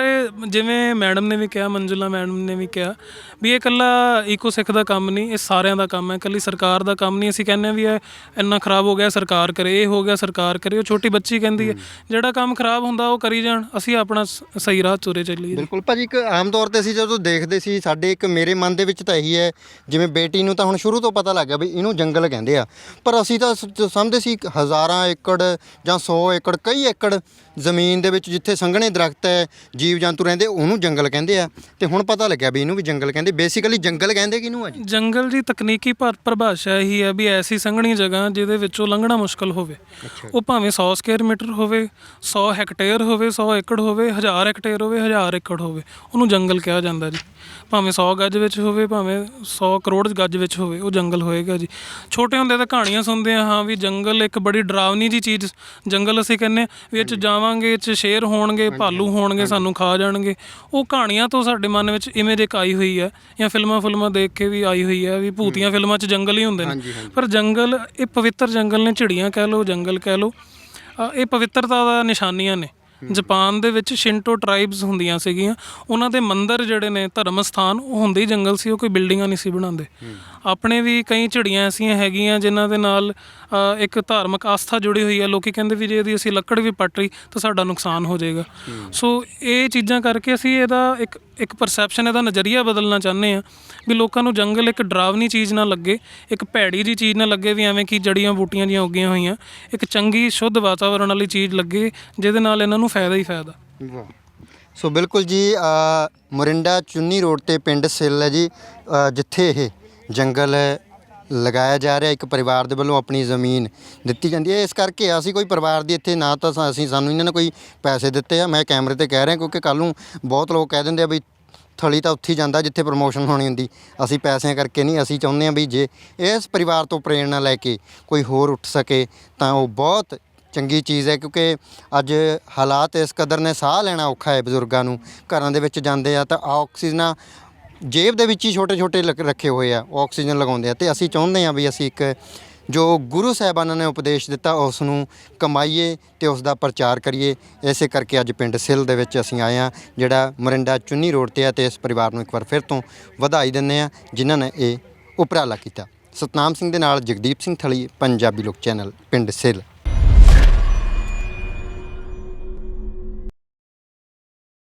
ਜਿਵੇਂ ਮੈਡਮ ਨੇ ਵੀ ਕਿਹਾ, ਮੰਜੁਲਾ ਮੈਡਮ ਨੇ ਵੀ ਕਿਹਾ ਵੀ ਇਹ ਇਕੱਲਾ ਈਕੋ ਸਿੱਖ ਦਾ ਕੰਮ ਨਹੀਂ, ਇਹ ਸਾਰਿਆਂ ਦਾ ਕੰਮ ਹੈ, ਇਕੱਲੀ ਸਰਕਾਰ ਦਾ ਕੰਮ ਨਹੀਂ। ਅਸੀਂ ਕਹਿੰਦੇ ਹਾਂ ਵੀ ਇਹ ਇੰਨਾ ਖਰਾਬ ਹੋ ਗਿਆ ਸਰਕਾਰ ਕਰੇ, ਇਹ ਹੋ ਗਿਆ ਸਰਕਾਰ ਕਰੇ। ਉਹ ਛੋਟੀ ਬੱਚੀ ਕਹਿੰਦੀ ਹੈ ਜਿਹੜਾ ਕੰਮ ਖਰਾਬ ਹੁੰਦਾ ਉਹ ਕਰੀ ਜਾਣ, ਅਸੀਂ ਆਪਣਾ ਸਹੀ ਰਾਹ ਤੁਰੇ ਚੱਲੀਏ। ਬਿਲਕੁਲ ਭਾਜੀ, ਇੱਕ ਆਮ ਤੌਰ ਤੇ ਅਸੀਂ ਜਦੋਂ ਦੇਖਦੇ ਸੀ, ਸਾਡੇ ਇੱਕ ਮੇਰੇ ਮਨ ਦੇ ਵਿੱਚ ਤਾਂ ਇਹੀ ਹੈ, ਜਿਵੇਂ ਬੇਟੀ ਨੂੰ ਤਾਂ ਹੁਣ ਸ਼ੁਰੂ ਤੋਂ ਪਤਾ ਲੱਗ ਗਿਆ ਵੀ ਇਹਨੂੰ ਜੰਗਲ ਕਹਿੰਦੇ ਆ, ਪਰ ਅਸੀਂ ਤਾਂ ਸਮਝਦੇ ਸੀ ਹਜ਼ਾਰਾਂ ਏਕੜ ਜਾਂ 100 ਏਕੜ, ਕਈ ਏਕੜ ਜ਼ਮੀਨ ਦੇ ਵਿੱਚ ਜਿੱਥੇ ਸੰਘਣੇ ਦਰਖਤ ਹੈ, ਜੀਵ ਜੰਤੂ ਰਹਿੰਦੇ, ਉਹਨੂੰ ਜੰਗਲ ਕਹਿੰਦੇ ਆ। ਤੇ ਹੁਣ ਪਤਾ ਲੱਗਿਆ ਵੀ ਇਹਨੂੰ ਵੀ ਜੰਗਲ ਕਹਿੰਦੇ। ਬੇਸਿਕਲੀ ਜੰਗਲ ਕਹਿੰਦੇ ਕਿਹਨੂੰ ਆ ਜੀ? ਜੰਗਲ ਦੀ ਤਕਨੀਕੀ ਪਰਿਭਾਸ਼ਾ ਇਹੀ ਹੈ ਵੀ ਐਸੀ ਸੰਘਣੀ ਜਗ੍ਹਾ ਜਿਹਦੇ ਵਿੱਚੋਂ ਲੰਘਣਾ ਮੁਸ਼ਕਲ ਹੋਵੇ। ਉਹ ਭਾਵੇਂ 100 ਸਕੁਅਰ ਮੀਟਰ ਹੋਵੇ, 100 ਹੈਕਟੇਅਰ ਹੋਵੇ, 100 ਏਕੜ ਹੋਵੇ, 1000 ਹੈਕਟੇਅਰ ਹੋਵੇ, 1000 ਏਕੜ ਹੋਵੇ, ਉਹਨੂੰ ਜੰਗਲ ਕਿਹਾ ਜਾਂਦਾ ਜੀ। ਭਾਵੇਂ 100 ਗੱਜ ਵਿੱਚ ਹੋਵੇ, ਭਾਵੇਂ 100 ਕਰੋੜ ਗੱਜ ਵਿੱਚ ਹੋਵੇ, ਉਹ ਜੰਗਲ ਹੋਏਗਾ ਜੀ। ਛੋਟੇ ਹੁੰਦੇ ਤਾਂ ਕਹਾਣੀਆਂ ਸੁਣਦੇ ਹਾਂ ਵੀ ਜੰਗਲ ਇੱਕ ਬੜੀ ਡਰਾਵਨੀ ਜੀ ਚੀਜ਼। ਜੰਗਲ ਅਸੀਂ ਕਹਿੰਦੇ ਵੀ ਇਹ 'ਚ ਜਾਵਾਂਗੇ, ਇਹ 'ਚ ਸ਼ੇਰ ਹੋਣਗੇ, ਭਾਲੂ ਹੋਣਗੇ, ਸਾਨੂੰ ਖਾ ਜਾਣਗੇ। ਉਹ ਕਹਾਣੀਆਂ ਤੋਂ ਸਾਡੇ ਮਨ ਵਿੱਚ ਇਮੇਜ ਇੱਕ ਆਈ ਹੋਈ ਹੈ, ਜਾਂ ਫਿਲਮਾਂ ਦੇਖ ਕੇ ਵੀ ਆਈ ਹੋਈ ਹੈ ਵੀ ਭੂਤੀਆਂ ਫਿਲਮਾਂ 'ਚ ਜੰਗਲ ਹੀ ਹੁੰਦੇ ਨੇ। ਪਰ ਜੰਗਲ, ਇਹ ਪਵਿੱਤਰ ਜੰਗਲ ਨੇ। ਝਿੜੀਆਂ ਕਹਿ ਲਓ, ਜੰਗਲ ਕਹਿ ਲਓ, ਇਹ ਪਵਿੱਤਰਤਾ ਦਾ ਨਿਸ਼ਾਨੀਆਂ ਨੇ। ਜਾਪਾਨ ਦੇ ਵਿੱਚ ਸ਼ਿੰਟੋ ਟ੍ਰਾਈਬਸ ਹੁੰਦੀਆਂ ਸੀਗੀਆਂ, ਉਹਨਾਂ ਦੇ ਮੰਦਿਰ ਜਿਹੜੇ ਨੇ ਧਰਮ ਸਥਾਨ ਉਹ ਹੁੰਦੇ ਹੀ ਜੰਗਲ ਸੀ, ਉਹ ਕੋਈ ਬਿਲਡਿੰਗਾਂ ਨਹੀਂ ਸੀ ਬਣਾਉਂਦੇ। ਆਪਣੇ ਵੀ ਕਈ ਝਿੜੀਆਂ ਐਸੀਆਂ ਹੈਗੀਆਂ ਜਿਨ੍ਹਾਂ ਦੇ ਨਾਲ ਇੱਕ ਧਾਰਮਿਕ ਆਸਥਾ ਜੁੜੀ ਹੋਈ ਹੈ। ਲੋਕੀ ਕਹਿੰਦੇ ਵੀ ਜੇ ਇਹਦੀ ਅਸੀਂ ਲੱਕੜ ਵੀ ਪੱਟ ਲਈ ਤਾਂ ਸਾਡਾ ਨੁਕਸਾਨ ਹੋ ਜਾਏਗਾ। ਸੋ ਇਹ ਚੀਜ਼ਾਂ ਕਰਕੇ ਅਸੀਂ ਇਹਦਾ ਇੱਕ ਪਰਸੈਪਸ਼ਨ, ਇਹਦਾ ਨਜ਼ਰੀਆ ਬਦਲਣਾ ਚਾਹੁੰਦੇ ਹਾਂ ਵੀ ਲੋਕਾਂ ਨੂੰ ਜੰਗਲ ਇੱਕ ਡਰਾਵਨੀ ਚੀਜ਼ ਨਾ ਲੱਗੇ, ਇੱਕ ਭੈੜੀ ਜਿਹੀ ਚੀਜ਼ ਨਾ ਲੱਗੇ ਵੀ ਐਵੇਂ ਕਿ ਜੜੀਆਂ ਬੂਟੀਆਂ ਜਿਹੀਆਂ ਉੱਗੀਆਂ ਹੋਈਆਂ, ਇੱਕ ਚੰਗੀ ਸ਼ੁੱਧ ਵਾਤਾਵਰਣ ਵਾਲੀ ਚੀਜ਼ ਲੱਗੇ ਜਿਹਦੇ ਨਾਲ ਇਹਨਾਂ ਨੂੰ ਫਾਇਦਾ ਹੀ ਫਾਇਦਾ। ਸੋ ਬਿਲਕੁਲ ਜੀ, ਮੋਰਿੰਡਾ ਚੁੰਨੀ ਰੋਡ ਤੇ ਪਿੰਡ ਸਿੱਲ ਹੈ ਜੀ, ਜਿੱਥੇ ਇਹ ਜੰਗਲ ਲਗਾਇਆ ਜਾ ਰਿਹਾ। ਇੱਕ ਪਰਿਵਾਰ ਦੇ ਵੱਲੋਂ ਆਪਣੀ ਜ਼ਮੀਨ ਦਿੱਤੀ ਜਾਂਦੀ ਹੈ। ਇਸ ਕਰਕੇ ਅਸੀਂ ਕੋਈ ਪਰਿਵਾਰ ਦੀ ਇੱਥੇ ਨਾ ਤਾਂ ਸਾਨੂੰ ਇਹਨਾਂ ਨੇ ਕੋਈ ਪੈਸੇ ਦਿੱਤੇ ਆ, ਮੈਂ ਕੈਮਰੇ ਤੇ ਕਹਿ ਰਿਹਾ, ਕਿਉਂਕਿ ਕੱਲ੍ਹ ਨੂੰ ਬਹੁਤ ਲੋਕ ਕਹਿ ਦਿੰਦੇ ਆ ਵੀ ਥਲੀ ਤਾਂ ਉੱਥੇ ਹੀ ਜਾਂਦਾ ਜਿੱਥੇ ਪ੍ਰਮੋਸ਼ਨ ਹੋਣੀ ਹੁੰਦੀ। ਅਸੀਂ ਪੈਸਿਆਂ ਕਰਕੇ ਨਹੀਂ, ਅਸੀਂ ਚਾਹੁੰਦੇ ਹਾਂ ਵੀ ਜੇ ਇਸ ਪਰਿਵਾਰ ਤੋਂ ਪ੍ਰੇਰਣਾ ਲੈ ਕੇ ਕੋਈ ਹੋਰ ਉੱਠ ਸਕੇ ਤਾਂ ਉਹ ਬਹੁਤ ਚੰਗੀ ਚੀਜ਼ ਹੈ, ਕਿਉਂਕਿ ਅੱਜ ਹਾਲਾਤ ਇਸ ਕਦਰ ਨੇ, ਸਾਹ ਲੈਣਾ ਔਖਾ ਹੈ ਬਜ਼ੁਰਗਾਂ ਨੂੰ। ਘਰਾਂ ਦੇ ਵਿੱਚ ਜਾਂਦੇ ਆ ਤਾਂ ਆਕਸੀਜਨ ਜੇਬ ਦੇ ਵਿੱਚ ਹੀ ਛੋਟੇ ਰੱਖੇ ਹੋਏ ਆ, ਆਕਸੀਜਨ ਲਗਾਉਂਦੇ ਆ। ਅਤੇ ਅਸੀਂ ਚਾਹੁੰਦੇ ਹਾਂ ਵੀ ਅਸੀਂ ਇੱਕ ਜੋ ਗੁਰੂ ਸਾਹਿਬਾਨਾਂ ਨੇ ਉਪਦੇਸ਼ ਦਿੱਤਾ ਉਸ ਨੂੰ ਕਮਾਈਏ ਅਤੇ ਉਸ ਦਾ ਪ੍ਰਚਾਰ ਕਰੀਏ। ਇਸੇ ਕਰਕੇ ਅੱਜ ਪਿੰਡ ਸਿੱਲ ਦੇ ਵਿੱਚ ਅਸੀਂ ਆਏ ਹਾਂ, ਜਿਹੜਾ ਮੋਰਿੰਡਾ ਚੁੰਨੀ ਰੋਡ 'ਤੇ ਆ, ਅਤੇ ਇਸ ਪਰਿਵਾਰ ਨੂੰ ਇੱਕ ਵਾਰ ਫਿਰ ਤੋਂ ਵਧਾਈ ਦਿੰਦੇ ਹਾਂ ਜਿਨ੍ਹਾਂ ਨੇ ਇਹ ਉਪਰਾਲਾ ਕੀਤਾ। ਸਤਨਾਮ ਸਿੰਘ ਦੇ ਨਾਲ ਜਗਦੀਪ ਸਿੰਘ ਥਲੀ, ਪੰਜਾਬੀ ਲੋਕ ਚੈਨਲ, ਪਿੰਡ ਸਿੱਲ।